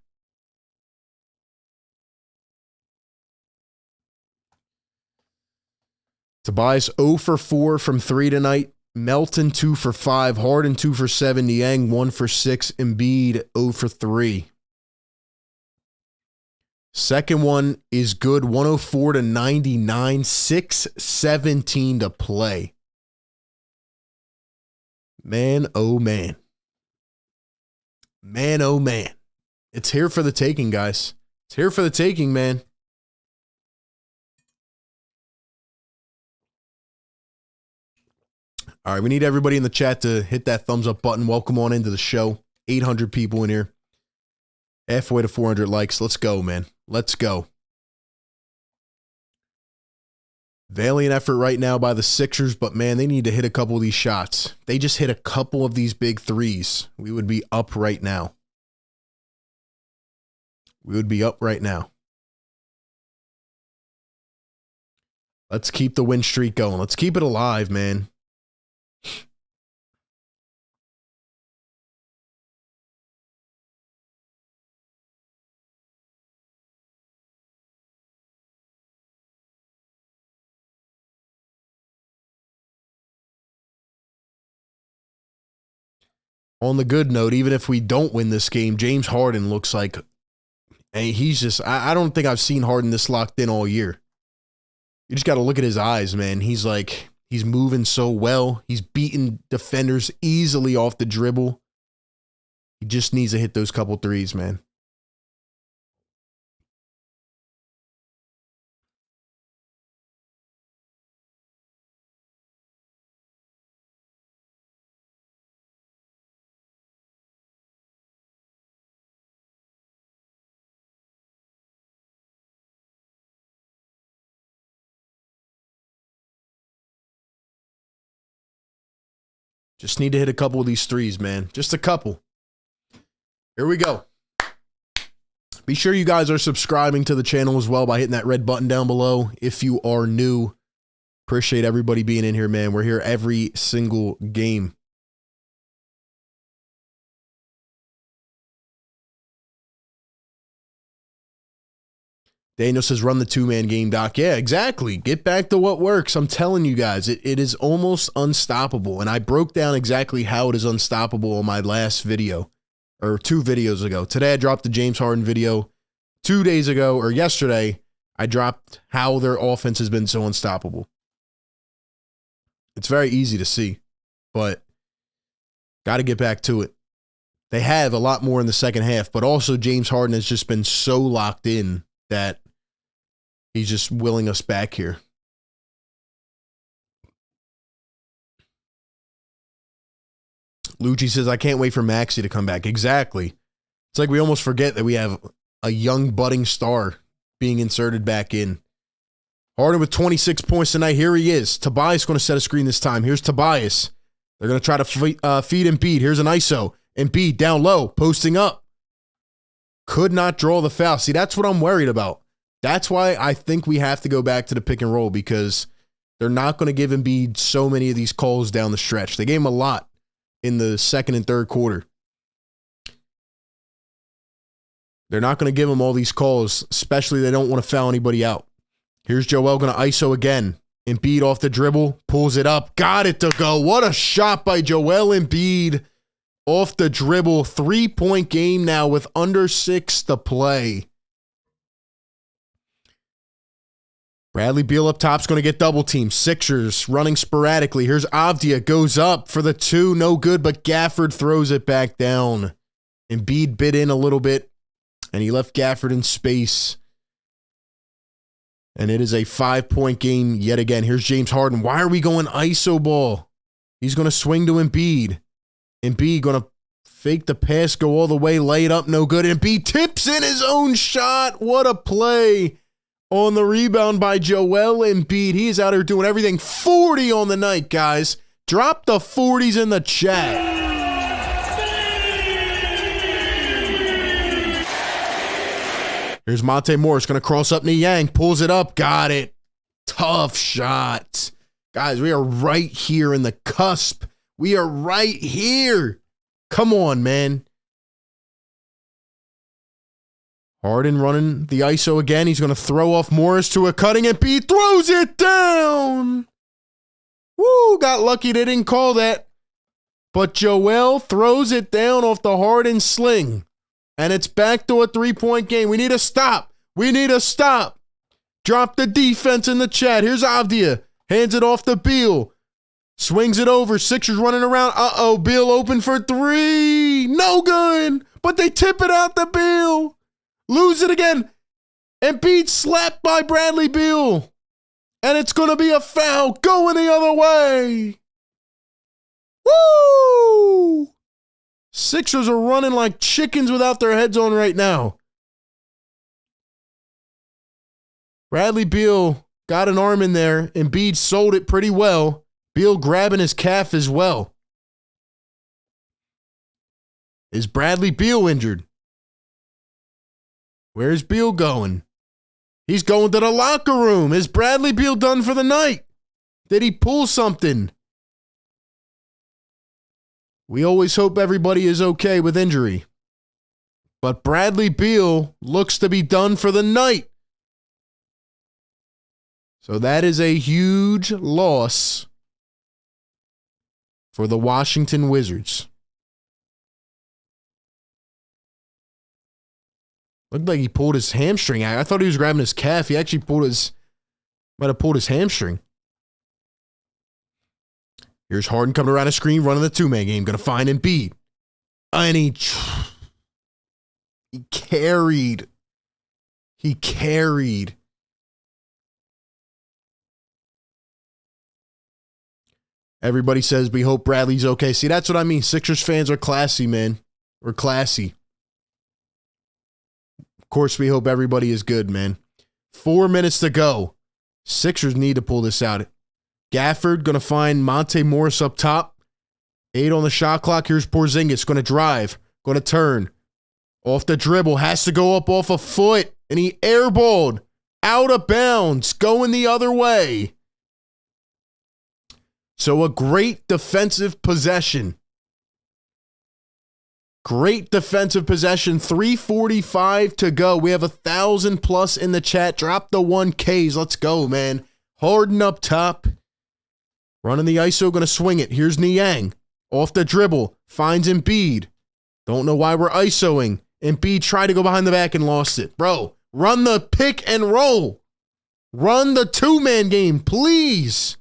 Tobias 0 for 4 from 3 tonight. Melton 2 for 5. Harden 2 for 7. Niang 1 for 6. Embiid 0 for 3. Second one is good. 104 to 99. 6:17 to play. Man, oh man. Man, oh man. It's here for the taking, guys. It's here for the taking, man. All right, we need everybody in the chat to hit that thumbs up button. Welcome on into the show. 800 people in here. Halfway to 400 likes. Let's go, man. Let's go. Valiant effort right now by the Sixers, but man, they need to hit a couple of these shots. They just hit a couple of these big threes. We would be up right now. We would be up right now. Let's keep the win streak going. Let's keep it alive, man. On the good note, even if we don't win this game, James Harden looks like And he's just, I don't think I've seen Harden this locked in all year. You just got to look at his eyes, man. He's moving so well. He's beating defenders easily off the dribble. He just needs to hit those couple threes, man. Just need to hit a couple of these threes, man. Just a couple. Here we go. Be sure you guys are subscribing to the channel as well by hitting that red button down below. If you are new, appreciate everybody being in here, man. We're here every single game. Daniel says, run the two-man game, Doc. Yeah, exactly. Get back to what works. I'm telling you guys, it is almost unstoppable. And I broke down exactly how it is unstoppable on my last video, or 2 videos ago. Today, I dropped the James Harden video. 2 days ago, or yesterday, I dropped how their offense has been so unstoppable. It's very easy to see, but got to get back to it. They have a lot more in the second half, but also James Harden has just been so locked in that he's just willing us back here. Lucci says, I can't wait for Maxey to come back. Exactly. It's like we almost forget that we have a young budding star being inserted back in. Harden with 26 points tonight. Here he is. Tobias going to set a screen this time. Here's Tobias. They're going to try to feed Embiid. Here's an ISO. Embiid down low, posting up. Could not draw the foul. See, that's what I'm worried about. That's why I think we have to go back to the pick and roll, because they're not going to give Embiid so many of these calls down the stretch. They gave him a lot in the second and third quarter. They're not going to give him all these calls, especially they don't want to foul anybody out. Here's Joel going to ISO again. Embiid off the dribble, pulls it up, got it to go. What a shot by Joel Embiid. Off the dribble, 3-point game now with under 6 to play. Bradley Beal up top's going to get double teamed. Sixers running sporadically. Here's Avdia, goes up for the 2, no good, but Gafford throws it back down. Embiid bit in a little bit, and he left Gafford in space. And it is a 5-point game yet again. Here's James Harden. Why are we going ISO ball? He's going to swing to Embiid. Embiid going to fake the pass, go all the way, lay it up, no good. Embiid tips in his own shot. What a play on the rebound by Joel Embiid. He is out here doing everything. 40 on the night, guys. Drop the 40s in the chat. Here's Monte Morris going to cross up Niang, pulls it up, got it. Tough shot. Guys, we are right here in the cusp. We are right here. Come on, man. Harden running the ISO again. He's going to throw off Morris to a cutting Embiid. Throws it down. Woo, got lucky they didn't call that. But Joel throws it down off the Harden sling. And it's back to a 3-point game. We need a stop. We need a stop. Drop the defense in the chat. Here's Avdia. Hands it off to Beal. Swings it over. Sixers running around. Uh-oh. Beal open for 3. No good. But they tip it out to Beal. Lose it again. Embiid slapped by Bradley Beal. And it's going to be a foul going the other way. Woo! Sixers are running like chickens without their heads on right now. Bradley Beal got an arm in there. Embiid sold it pretty well. Beal grabbing his calf as well. Is Bradley Beal injured? Where's Beal going? He's going to the locker room. Is Bradley Beal done for the night? Did he pull something? We always hope everybody is okay with injury. But Bradley Beal looks to be done for the night. So that is a huge loss for the Washington Wizards. Looked like he pulled his hamstring. I thought he was grabbing his calf. He actually might have pulled his hamstring. Here's Harden coming around the screen, running the two-man game. Going to find Embiid. And he carried. He carried. Everybody says, we hope Bradley's okay. See, that's what I mean. Sixers fans are classy, man. We're classy. Of course, we hope everybody is good, man. 4 minutes to go. Sixers need to pull this out. Gafford going to find Monte Morris up top. 8 on the shot clock. Here's Porzingis going to drive. Going to turn. Off the dribble. Has to go up off a foot. And he airballed. Out of bounds. Going the other way. So a great defensive possession. Great defensive possession. 3:45 to go. We have 1,000 plus in the chat. Drop the 1Ks. Let's go, man. Harden up top. Running the ISO. Going to swing it. Here's Niang. Off the dribble. Finds Embiid. Don't know why we're ISOing. Embiid tried to go behind the back and lost it. Bro, run the pick and roll. Run the two-man game, please.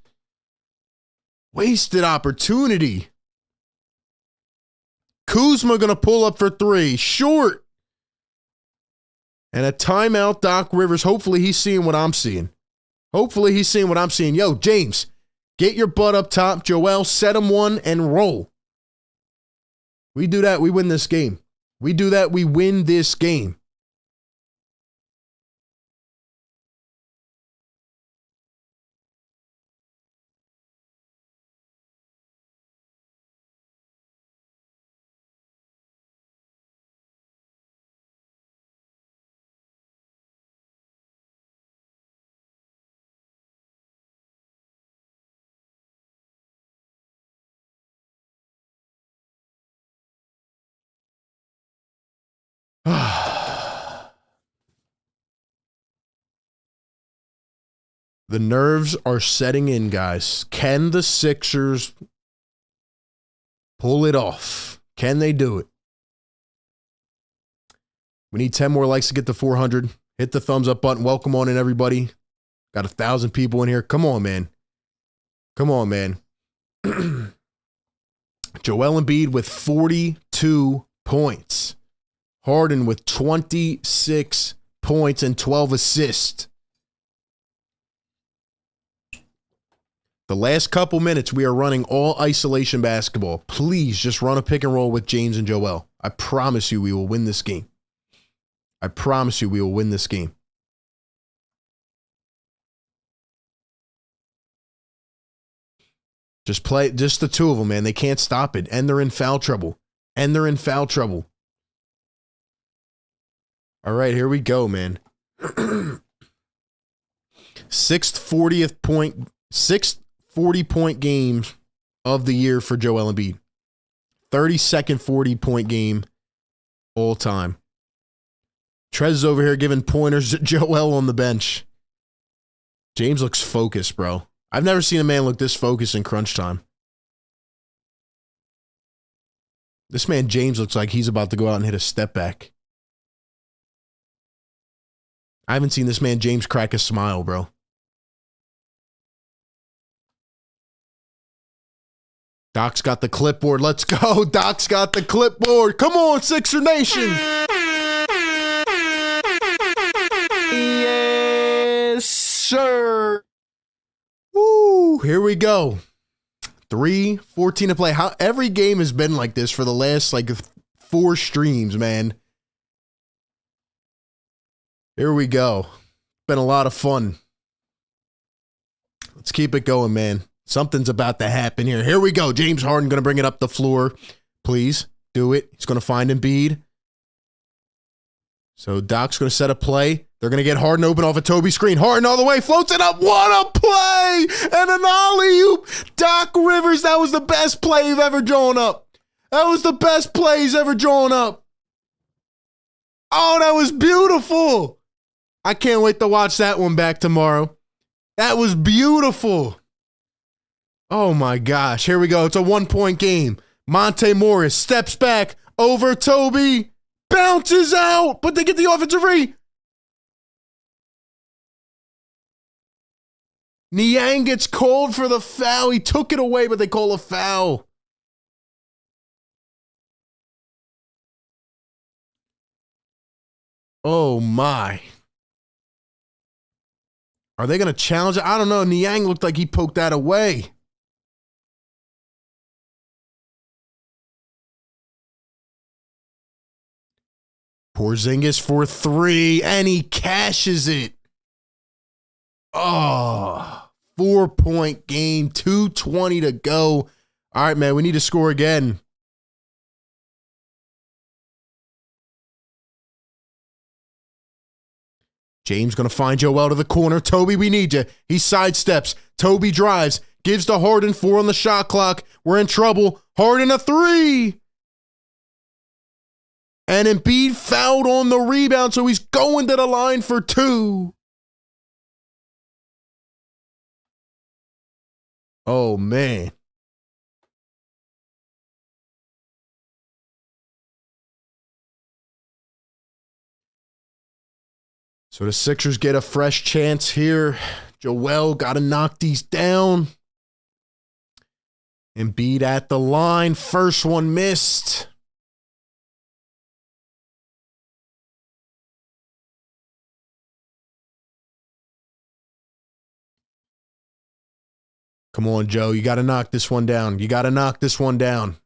Wasted opportunity. Kuzma going to pull up for 3. Short. And a timeout, Doc Rivers. Hopefully he's seeing what I'm seeing. Hopefully he's seeing what I'm seeing. Yo, James, get your butt up top. Joel, set him one and roll. We do that, we win this game. We do that, we win this game. The nerves are setting in, guys. Can the Sixers pull it off? Can they do it? We need 10 more likes to get to 400. Hit the thumbs up button. Welcome on in, everybody. Got 1,000 people in here. Come on, man. Come on, man. Joel Embiid with 42 points. Harden with 26 points and 12 assists. The last couple minutes, we are running all isolation basketball. Please just run a pick and roll with James and Joel. I promise you we will win this game. I promise you we will win this game. Just play, just the two of them, man. They can't stop it. And they're in foul trouble. And they're in foul trouble. All right, here we go, man. Sixth 40-point games of the year for Joel Embiid. 32nd 40-point game all time. Trez is over here giving pointers to Joel on the bench. James looks focused, bro. I've never seen a man look this focused in crunch time. This man James looks like he's about to go out and hit a step back. I haven't seen this man James crack a smile, bro. Doc's got the clipboard. Let's go. Doc's got the clipboard. Come on, Sixer Nation. Yes, sir. Woo, here we go. 3:14 to play. Every game has been like this for the last 4 streams, man. Here we go. Been a lot of fun. Let's keep it going, man. Something's about to happen here. Here we go. James Harden going to bring it up the floor. Please do it. He's going to find Embiid. So Doc's going to set a play. They're going to get Harden open off a Toby screen. Harden all the way. Floats it up. What a play. And an alley-oop. Doc Rivers, that was the best play you've ever drawn up. That was the best play he's ever drawn up. Oh, that was beautiful. I can't wait to watch that one back tomorrow. That was beautiful. Oh, my gosh. Here we go. It's a 1-point game. Monte Morris steps back over Toby. Bounces out, but they get the offensive free. Niang gets called for the foul. He took it away, but they call a foul. Oh, my. Are they going to challenge it? I don't know. Niang looked like he poked that away. Porzingis for 3, and he cashes it. Oh, 4-point game, 2:20 to go. All right, man, we need to score again. James going to find Joel to the corner. Toby, we need you. He sidesteps. Toby drives. Gives to Harden. 4 on the shot clock. We're in trouble. Harden a 3. And Embiid fouled on the rebound, so he's going to the line for 2. Oh, man. So the Sixers get a fresh chance here. Joel got to knock these down. Embiid at the line. First one missed. Come on, Joe. You got to knock this one down. You got to knock this one down.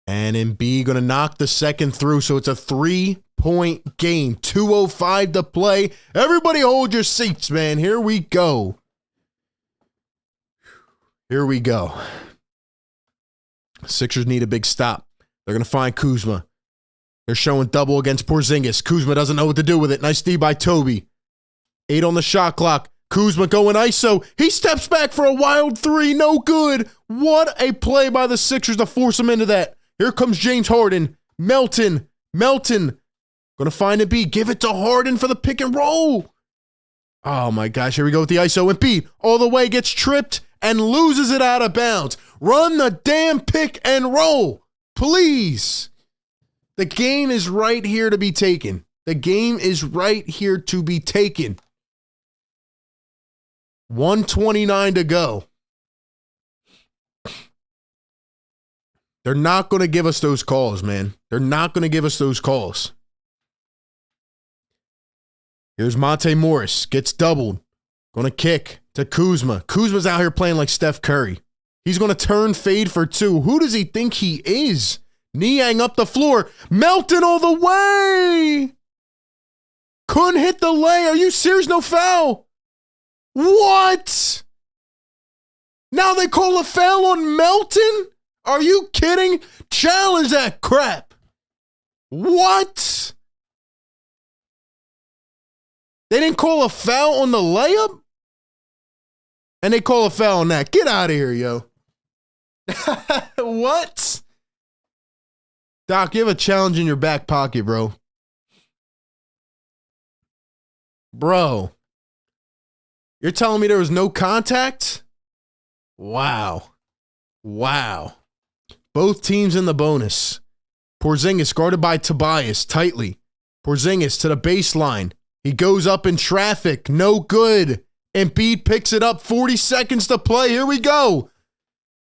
And Embiid going to knock the second through, so it's a 3-point game. 2:05 to play. Everybody hold your seats, man. Here we go. Here we go. Sixers need a big stop. They're going to find Kuzma. They're showing double against Porzingis. Kuzma doesn't know what to do with it. Nice D by Toby. 8 on the shot clock. Kuzma going ISO. He steps back for a wild 3. No good. What a play by the Sixers to force him into that. Here comes James Harden. Melton. Going to find Embiid. Give it to Harden for the pick and roll. Oh my gosh. Here we go with the ISO. Embiid all the way gets tripped and loses it out of bounds. Run the damn pick and roll. Please. The game is right here to be taken. The game is right here to be taken. 1:29 to go. They're not going to give us those calls, man. They're not going to give us those calls. Here's Monte Morris. Gets doubled. Going to kick to Kuzma. Kuzma's out here playing like Steph Curry. He's going to turn fade for 2. Who does he think he is? Niang up the floor. Melton all the way. Couldn't hit the lay. Are you serious? No foul. What? Now they call a foul on Melton? Are you kidding? Challenge that crap. What? They didn't call a foul on the layup? And they call a foul on that. Get out of here, yo. What? Doc, you have a challenge in your back pocket, bro. Bro. You're telling me there was no contact? Wow. Both teams in the bonus. Porzingis guarded by Tobias tightly. Porzingis to the baseline. He goes up in traffic. No good. Embiid picks it up. 40 seconds to play. Here we go.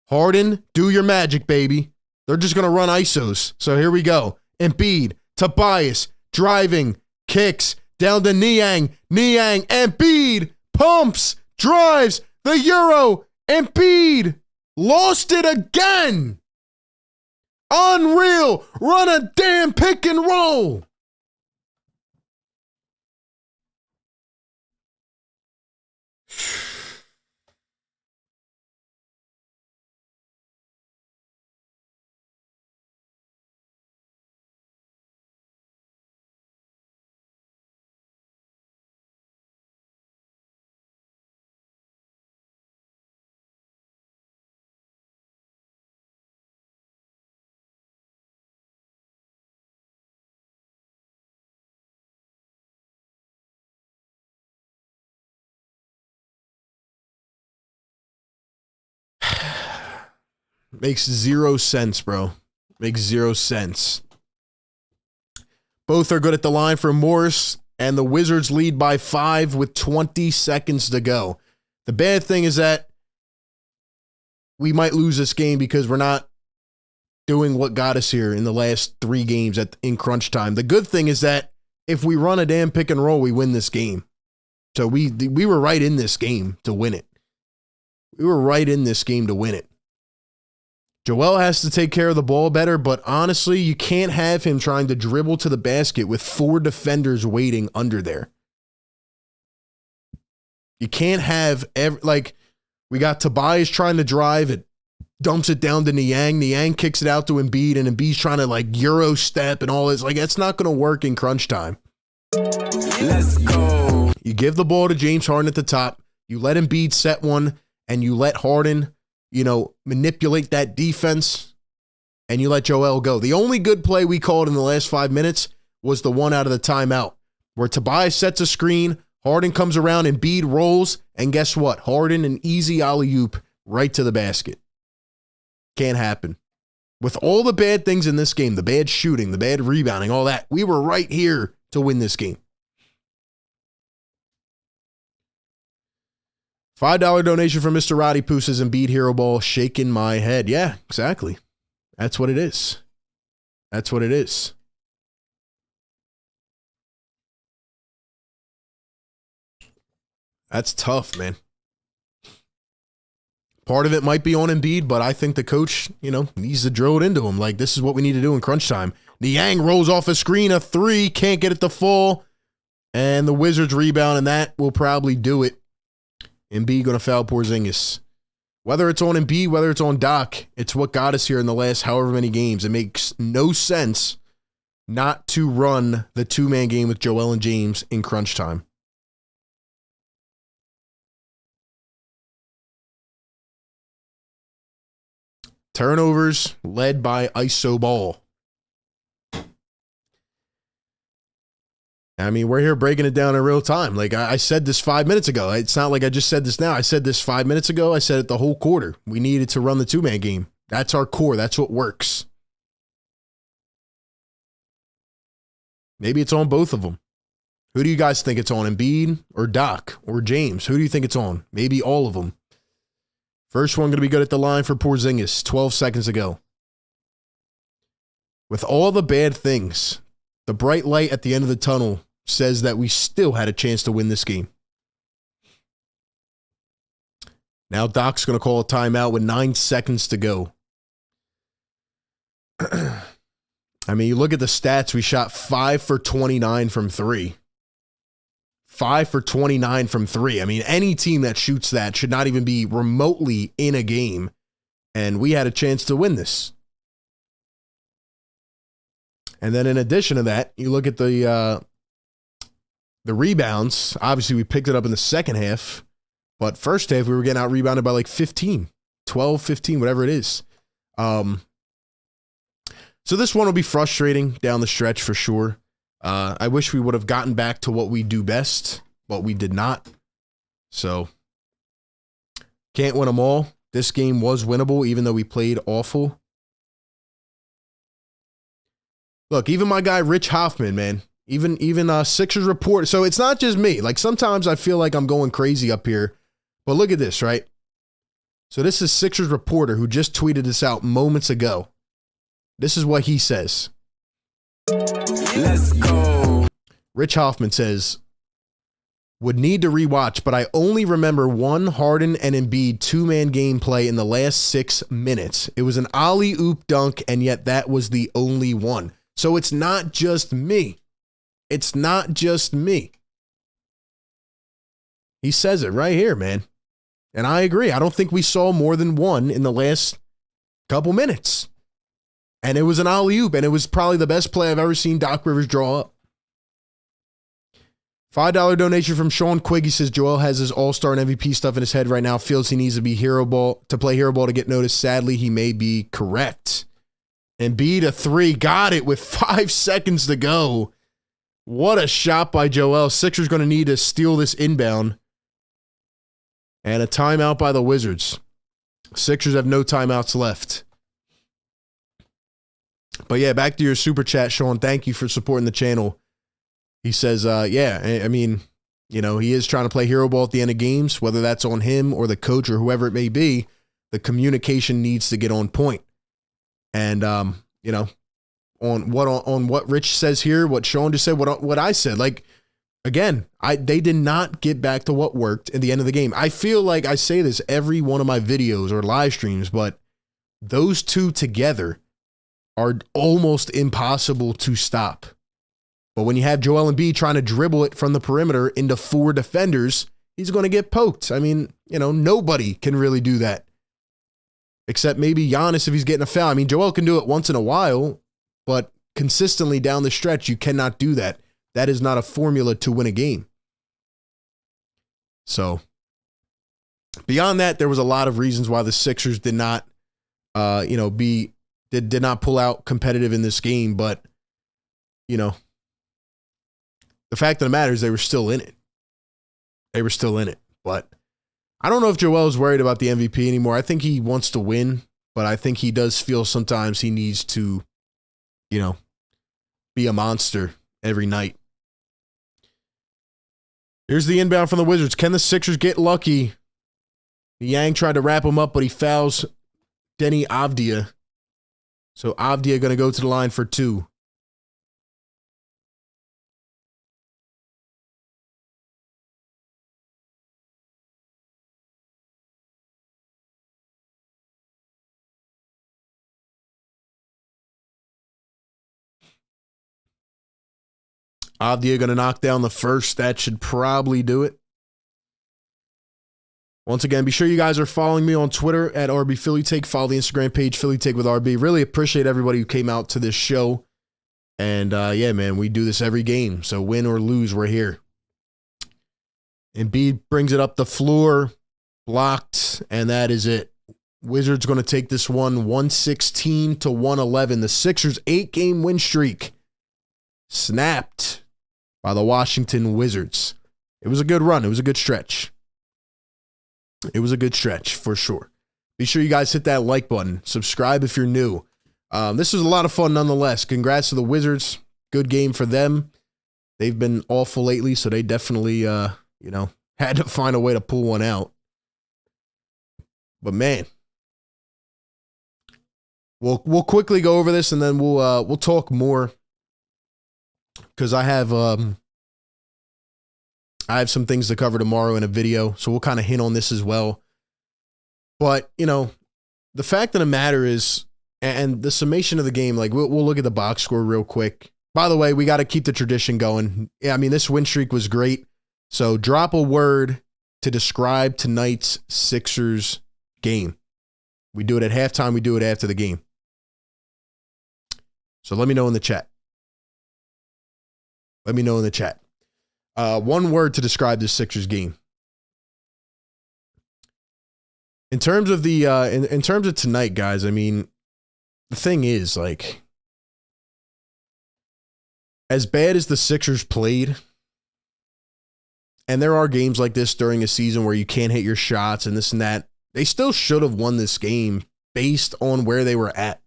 Harden, do your magic, baby. They're just going to run ISOs. So here we go. Embiid, Tobias, driving, kicks, down to Niang. Embiid, pumps, drives, the Euro. Embiid, lost it again. Unreal. Run a damn pick and roll. Makes zero sense, bro. Makes zero sense. Both are good at the line for Morris, and the Wizards lead by 5 with 20 seconds to go. The bad thing is that we might lose this game because we're not doing what got us here in the last 3 games in crunch time. The good thing is that if we run a damn pick and roll, we win this game. So we were right in this game to win it. We were right in this game to win it. Joel has to take care of the ball better, but honestly, you can't have him trying to dribble to the basket with 4 defenders waiting under there. You can't have, we got Tobias trying to drive, it dumps it down to Niang. Niang kicks it out to Embiid, and Embiid's trying to Euro step and all this. That's not going to work in crunch time. Let's go. You give the ball to James Harden at the top. You let Embiid set one, and you let Harden, manipulate that defense, and you let Joel go. The only good play we called in the last 5 minutes was the one out of the timeout where Tobias sets a screen, Harden comes around, Embiid rolls, and guess what? Harden, an easy alley-oop right to the basket. Can't happen. With all the bad things in this game, the bad shooting, the bad rebounding, all that, we were right here to win this game. $5 donation from Mr. Roddy Poo says Embiid hero ball, shaking my head. Yeah, exactly. That's what it is. That's what it is. That's tough, man. Part of it might be on Embiid, but I think the coach, needs to drill it into him. This is what we need to do in crunch time. Niang rolls off a screen, a 3, can't get it to fall, and the Wizards rebound, and that will probably do it. Embiid going to foul Porzingis. Whether it's on Embiid, whether it's on Doc, it's what got us here in the last however many games. It makes no sense not to run the 2-man game with Joel and James in crunch time. Turnovers led by Iso Ball. I mean, we're here breaking it down in real time. I said this 5 minutes ago. It's not like I just said this now. I said this 5 minutes ago. I said it the whole quarter. We needed to run the 2-man game. That's our core. That's what works. Maybe it's on both of them. Who do you guys think it's on? Embiid or Doc or James? Who do you think it's on? Maybe all of them. First one going to be good at the line for Porzingis. 12 seconds ago. With all the bad things, the bright light at the end of the tunnel says that we still had a chance to win this game. Now Doc's going to call a timeout with 9 seconds to go. I mean, you look at the stats. We shot 5 for 29 from 3. 5 for 29 from 3. I mean, any team that shoots that should not even be remotely in a game. And we had a chance to win this. And then in addition to that, you look at the rebounds. Obviously, we picked it up in the second half. But first half, we were getting out-rebounded by 15. 12, 15, whatever it is. So this one will be frustrating down the stretch for sure. I wish we would have gotten back to what we do best, but we did not. So, can't win them all. This game was winnable, even though we played awful. Look, even my guy Rich Hoffman, man, even Sixers report. So it's not just me. Sometimes I feel like I'm going crazy up here, but look at this, right? So this is Sixers reporter who just tweeted this out moments ago. This is what he says. Let's go. Rich Hoffman says, would need to rewatch, but I only remember one Harden and Embiid 2-man game play in the last 6 minutes. It was an alley-oop dunk, and yet that was the only one. So it's not just me. It's not just me. He says it right here, man. And I agree. I don't think we saw more than one in the last couple minutes. And it was an alley-oop, and it was probably the best play I've ever seen Doc Rivers draw up. $5 donation from Sean Quigg. He says Joel has his all-star and MVP stuff in his head right now. Feels he needs to be play hero ball to get noticed. Sadly, he may be correct. Embiid a 3. Got it with 5 seconds to go. What a shot by Joel. Sixers going to need to steal this inbound. And a timeout by the Wizards. Sixers have no timeouts left. But yeah, back to your super chat, Sean. Thank you for supporting the channel. He says, yeah, I mean, you know, he is trying to play hero ball at the end of games, whether that's on him or the coach or whoever it may be. The communication needs to get on point. And, you know, on what Rich says here, what Sean just said, what I said, like, again, they did not get back to what worked at the end of the game. I feel like I say this every one of my videos or live streams, but those two together are almost impossible to stop. But when you have Joel Embiid trying to dribble it from the perimeter into 4 defenders, he's going to get poked. I mean, you know, nobody can really do that. Except maybe Giannis if he's getting a foul. I mean, Joel can do it once in a while, but consistently down the stretch, you cannot do that. That is not a formula to win a game. So, beyond that, there was a lot of reasons why the Sixers did not, did not pull out competitive in this game. But, you know, the fact of the matter is they were still in it. They were still in it. But I don't know if Joel is worried about the MVP anymore. I think he wants to win, but I think he does feel sometimes he needs to, you know, be a monster every night. Here's the inbound from the Wizards. Can the Sixers get lucky? Yang tried to wrap him up, but he fouls Denny Avdia. So Avdia going to go to the line for 2. Avdia going to knock down the first. That should probably do it. Once again, be sure you guys are following me on Twitter at RB Philly Take. Follow the Instagram page, Philly Take with RB. Really appreciate everybody who came out to this show. And yeah, man, we do this every game. So win or lose, we're here. Embiid brings it up the floor, blocked, and that is it. Wizards going to take this one 116-111. The Sixers' 8-game win streak snapped by the Washington Wizards. It was a good run. It was a good stretch. It was a good stretch for sure. Be sure you guys hit that like button. Subscribe if you're new. This was a lot of fun nonetheless. Congrats to the Wizards. Good game for them. They've been awful lately, so they definitely, had to find a way to pull one out. But man, we'll quickly go over this and then we'll talk more. Because I have some things to cover tomorrow in a video, so we'll kind of hint on this as well. But, you know, the fact of the matter is, and the summation of the game, like we'll look at the box score real quick. By the way, we got to keep the tradition going. Yeah, I mean, this win streak was great. So drop a word to describe tonight's Sixers game. We do it at halftime. We do it after the game. So let me know in the chat. Let me know in the chat. One word to describe this Sixers game. In terms of the in terms of tonight, guys, I mean, the thing is, like, as bad as the Sixers played, and there are games like this during a season where you can't hit your shots and this and that, they still should have won this game based on where they were at.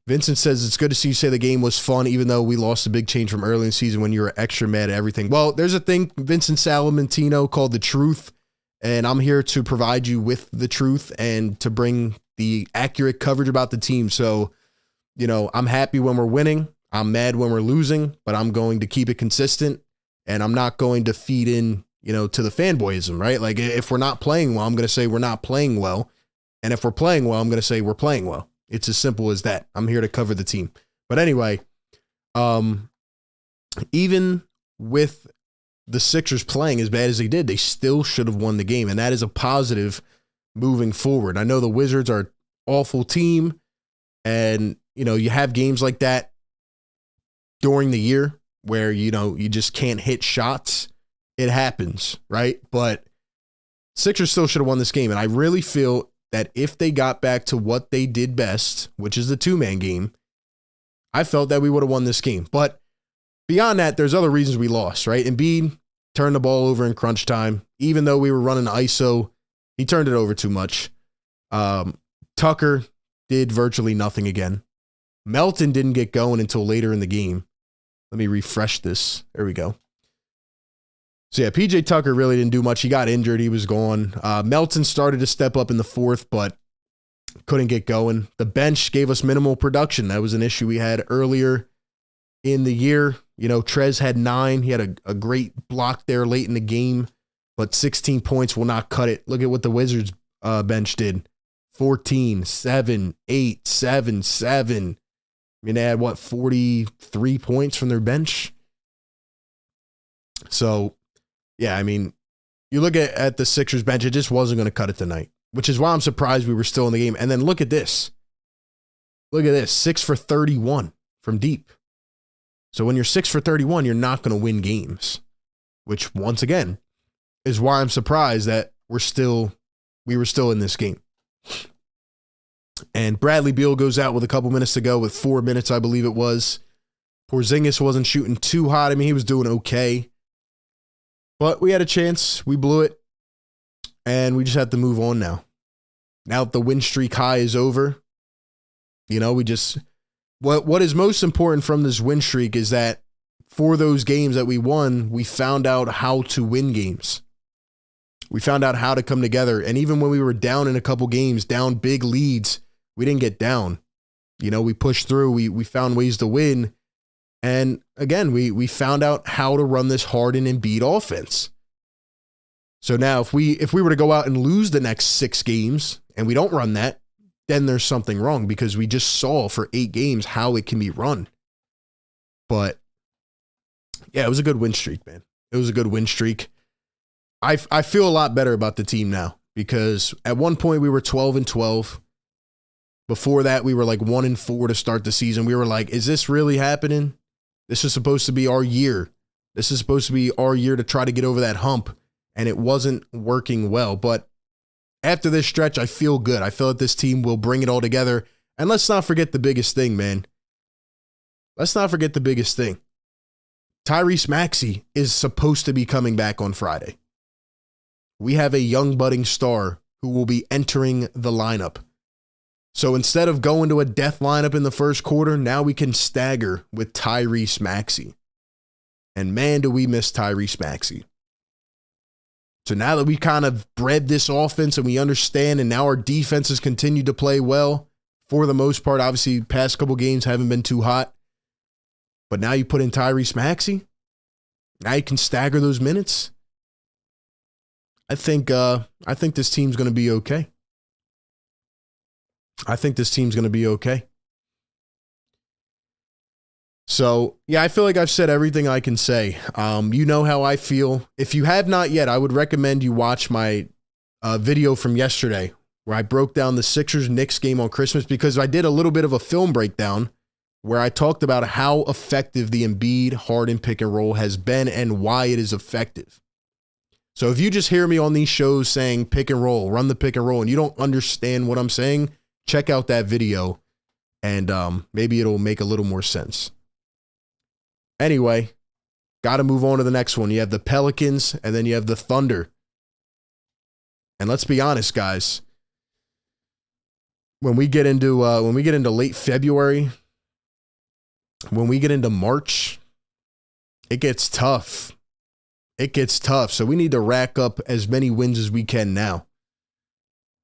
Vincent says, it's good to see you say the game was fun, even though we lost a big change from early in the season when you were extra mad at everything. Well, there's a thing, Vincent Salamentino, called The Truth, and I'm here to provide you with the truth and to bring the accurate coverage about the team. So, you know, I'm happy when we're winning. I'm mad when we're losing, but I'm going to keep it consistent, and I'm not going to feed in, you know, to the fanboyism, right? Like, if we're not playing well, I'm going to say we're not playing well, and if we're playing well, I'm going to say we're playing well. It's as simple as that. I'm here to cover the team. But anyway, even with the Sixers playing as bad as they did, they still should have won the game. And that is a positive moving forward. I know the Wizards are an awful team. And, you know, you have games like that during the year where, you know, you just can't hit shots. It happens, right? But Sixers still should have won this game. And I really feel that if they got back to what they did best, which is the 2-man game, I felt that we would have won this game. But beyond that, there's other reasons we lost, right? Embiid turned the ball over in crunch time. even though we were running ISO, he turned it over too much. Tucker did virtually nothing again. Melton didn't get going until later in the game. Let me refresh this. There we go. So yeah, PJ Tucker really didn't do much. He got injured. He was gone. Melton started to step up in the fourth, but couldn't get going. The bench gave us minimal production. That was an issue we had earlier in the year. You know, Trez had 9. He had a great block there late in the game, but 16 points will not cut it. Look at what the Wizards bench did. 14, 7, 8, 7, 7. I mean, they had, 43 points from their bench? So, yeah, I mean, you look at the Sixers bench, it just wasn't going to cut it tonight, which is why I'm surprised we were still in the game. And then look at this. Look at this, 6 for 31 from deep. So when you're 6 for 31, you're not going to win games, which once again is why I'm surprised that we were still in this game. And Bradley Beal goes out with a couple minutes to go with 4 minutes, I believe it was. Porzingis wasn't shooting too hot. I mean, he was doing okay. But we had a chance. We blew it. And we just have to move on now. Now that the win streak high is over, you know, we just... What is most important from this win streak is that for those games that we won, we found out how to win games. We found out how to come together. And even when we were down in a couple games, down big leads, we didn't get down. You know, we pushed through. We found ways to win. And again, we found out how to run this Harden and Embiid offense. So now if we were to go out and lose the next 6 games and we don't run that, then there's something wrong, because we just saw for 8 games how it can be run. But yeah, it was a good win streak, man. It was a good win streak. I feel a lot better about the team now, because at one point we were 12-12. Before that, we were like 1-4 to start the season. We were like, is this really happening? This is supposed to be our year. This is supposed to be our year to try to get over that hump. And it wasn't working well. But after this stretch, I feel good. I feel that this team will bring it all together. And let's not forget the biggest thing, man. Let's not forget the biggest thing. Tyrese Maxey is supposed to be coming back on Friday. We have a young budding star who will be entering the lineup. So instead of going to a death lineup in the first quarter, now we can stagger with Tyrese Maxey. And man, do we miss Tyrese Maxey. So now that we kind of bred this offense and we understand, and now our defenses continue to play well for the most part. Obviously, past couple games haven't been too hot. But now you put in Tyrese Maxey. Now you can stagger those minutes. I think this team's going to be okay. I think this team's going to be okay. So, yeah, I feel like I've said everything I can say. You know how I feel. If you have not yet, I would recommend you watch my video from yesterday where I broke down the Sixers-Knicks game on Christmas, because I did a little bit of a film breakdown where I talked about how effective the Embiid-Harden pick and roll has been and why it is effective. So if you just hear me on these shows saying pick and roll, run the pick and roll, and you don't understand what I'm saying, check out that video and maybe it'll make a little more sense. Anyway, got to move on to the next one. You have the Pelicans and then you have the Thunder. And let's be honest, guys. When we get into late February, when we get into March, it gets tough. It gets tough. So we need to rack up as many wins as we can now.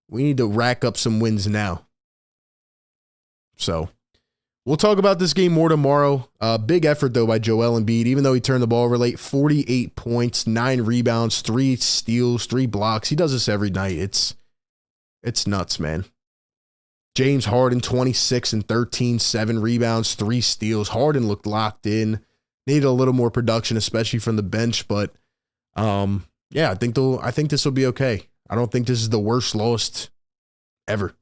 We need to rack up some wins now. So we'll talk about this game more tomorrow. Big effort, though, by Joel Embiid. Even though he turned the ball over late, 48 points, 9 rebounds, 3 steals, 3 blocks. He does this every night. It's nuts, man. James Harden, 26 and 13, 7 rebounds, 3 steals. Harden looked locked in. Needed a little more production, especially from the bench. But, yeah, I think this will be okay. I don't think this is the worst loss ever.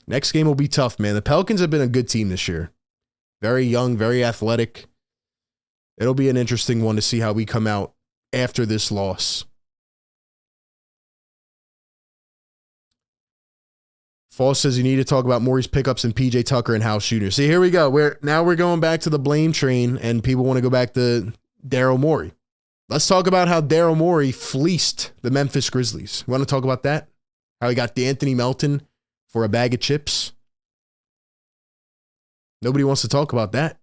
Next game will be tough, man. The Pelicans have been a good team this year. Very young, very athletic. It'll be an interesting one to see how we come out after this loss. Fall says you need to talk about Morey's pickups and PJ Tucker and house shooters. See, here we go. We're going back to the blame train, and people want to go back to Daryl Morey. Let's talk about how Daryl Morey fleeced the Memphis Grizzlies. You want to talk about that? How he got D'Anthony Melton for a bag of chips? Nobody wants to talk about that.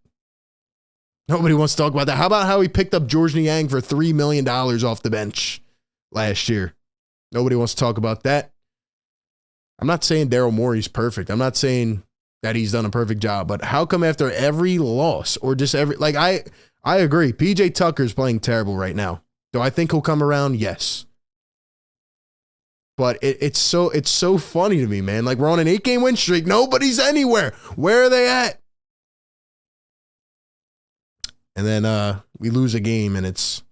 Nobody wants to talk about that. How about how he picked up George Niang for $3 million off the bench last year? Nobody wants to talk about that. I'm not saying Daryl Morey's perfect. I'm not saying that he's done a perfect job, but how come after every loss or just every, like I agree. PJ Tucker's playing terrible right now. Do I think he'll come around? Yes. But it's so funny to me, man. Like we're on an 8-game win streak. Nobody's anywhere. Where are they at? And then we lose a game and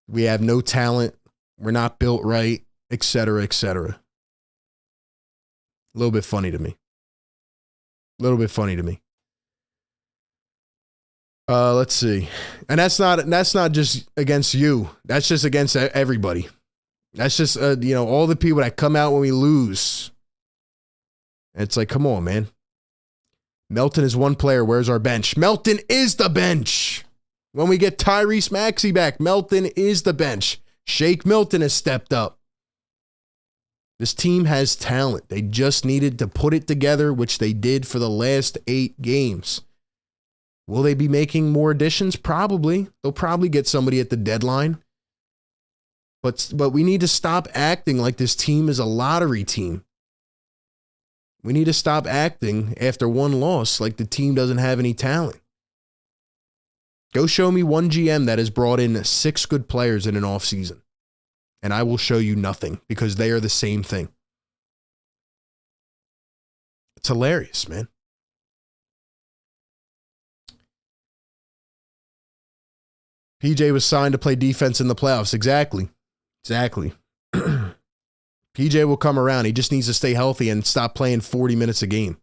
we have no talent. We're not built right, et cetera, et cetera. A little bit funny to me. Let's see. And that's not just against you. That's just against everybody. That's just, all the people that come out when we lose. And it's like, come on, man. Melton is one player. Where's our bench? Melton is the bench. When we get Tyrese Maxey back, Melton is the bench. Shake Milton has stepped up. This team has talent. They just needed to put it together, which they did for the last 8 games. Will they be making more additions? Probably. They'll probably get somebody at the deadline. But we need to stop acting like this team is a lottery team. We need to stop acting after one loss like the team doesn't have any talent. Go show me one GM that has brought in 6 good players in an offseason. And I will show you nothing because they are the same thing. It's hilarious, man. PJ was signed to play defense in the playoffs. Exactly. PJ will come around. He just needs to stay healthy and stop playing 40 minutes a game.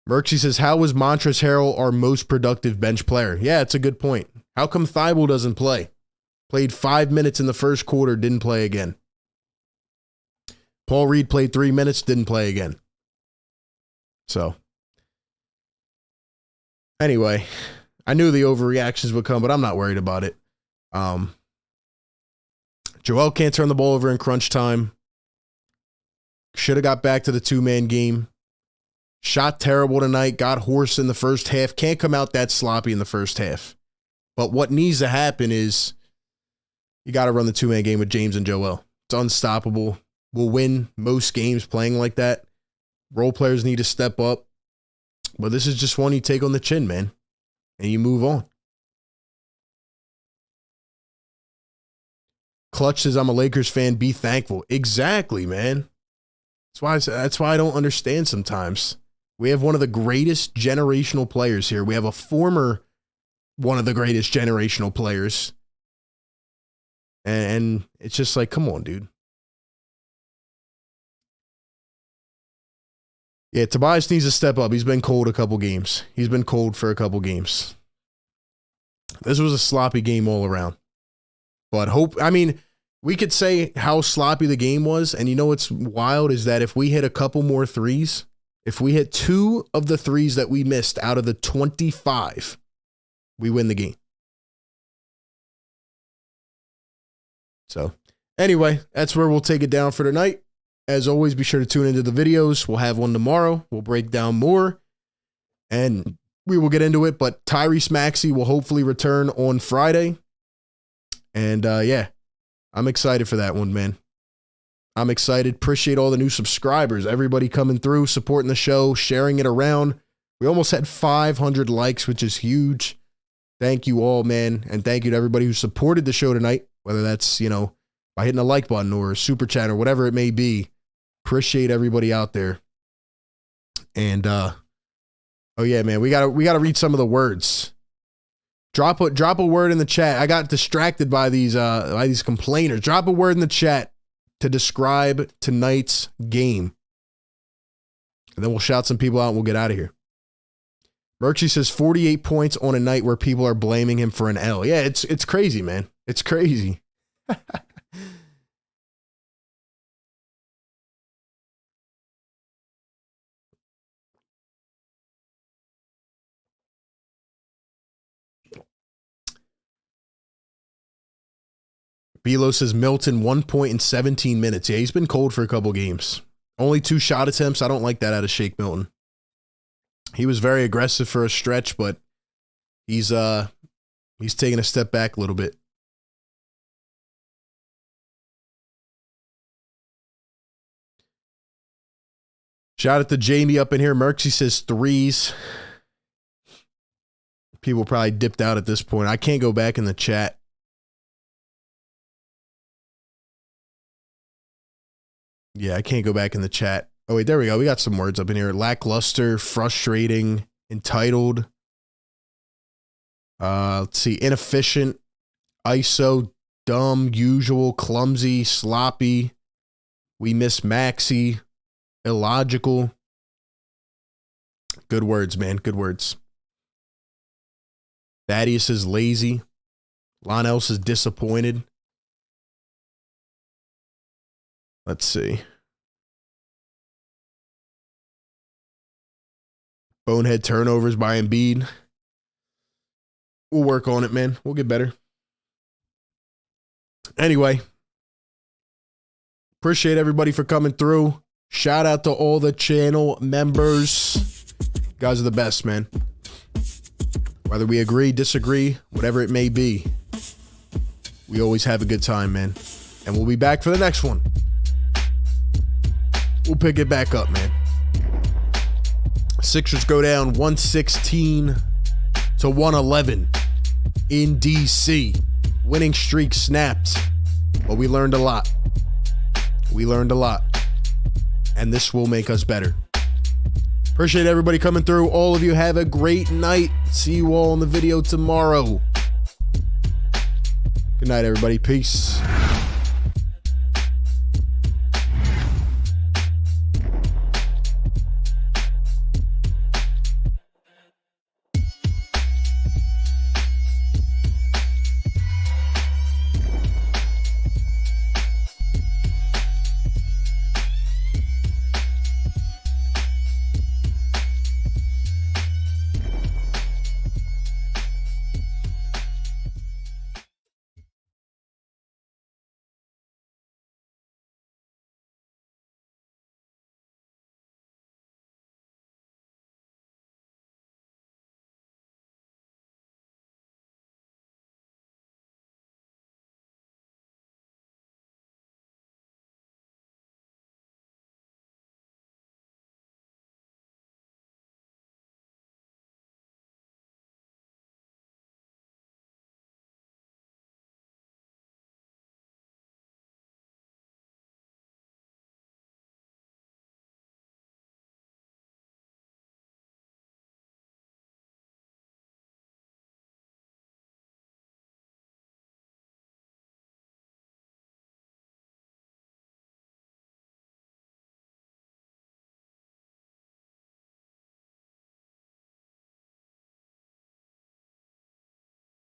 Merksy says, how was Montrezl Harrell our most productive bench player? Yeah, it's a good point. How come Thibault doesn't play? Played 5 minutes in the first quarter, didn't play again. Paul Reed played 3 minutes, didn't play again. So, anyway, I knew the overreactions would come, but I'm not worried about it. Joel can't turn the ball over in crunch time. Should have got back to the 2-man game. Shot terrible tonight. Got hoarse in the first half. Can't come out that sloppy in the first half. But what needs to happen is you got to run the 2-man game with James and Joel. It's unstoppable. We'll win most games playing like that. Role players need to step up. But this is just one you take on the chin, man. And you move on. Clutch says, I'm a Lakers fan. Be thankful. Exactly, man. That's why I don't understand sometimes. We have one of the greatest generational players here. We have a former one of the greatest generational players. And it's just like, come on, dude. Yeah, Tobias needs to step up. He's been cold a couple games. He's been cold for a couple games. This was a sloppy game all around. But we could say how sloppy the game was. And you know what's wild is that if we hit a couple more threes, if we hit 2 of the threes that we missed out of the 25, we win the game. So anyway, that's where we'll take it down for tonight. As always, be sure to tune into the videos. We'll have one tomorrow. We'll break down more and we will get into it. But Tyrese Maxey will hopefully return on Friday. And yeah, I'm excited for that one, man. I'm excited. Appreciate all the new subscribers. Everybody coming through, supporting the show, sharing it around. We almost had 500 likes, which is huge. Thank you all, man. And thank you to everybody who supported the show tonight, whether that's, by hitting a like button or a super chat or whatever it may be. Appreciate everybody out there. And, oh yeah, man, we gotta read some of the words. Drop a word in the chat. I got distracted by these complainers. Drop a word in the chat to describe tonight's game. And then we'll shout some people out and we'll get out of here. Merksy says 48 points on a night where people are blaming him for an L. Yeah, it's crazy, man. It's crazy. Belo says Milton 1 point in 17 minutes. Yeah, he's been cold for a couple games. Only 2 shot attempts. I don't like that out of Shake Milton. He was very aggressive for a stretch, but he's taking a step back a little bit. Shout out to Jamie up in here. Merksy says 3s. People probably dipped out at this point. I can't go back in the chat. Yeah, I can't go back in the chat. Oh, wait, there we go. We got some words up in here. Lackluster, frustrating, entitled. Let's see. Inefficient, ISO, dumb, usual, clumsy, sloppy. We miss Maxi. Illogical. Good words, man. Good words. Thaddeus is lazy. Lonels is disappointed. Let's see. Bonehead turnovers by Embiid. We'll work on it, man. We'll get better. Anyway. Appreciate everybody for coming through. Shout out to all the channel members. You guys are the best, man. Whether we agree, disagree, whatever it may be, we always have a good time, man. And we'll be back for the next one. We'll pick it back up, man. Sixers go down 116 to 111 in DC. Winning streak snapped, but we learned a lot. We learned a lot. And this will make us better. Appreciate everybody coming through. All of you have a great night. See you all in the video tomorrow. Good night, everybody. Peace.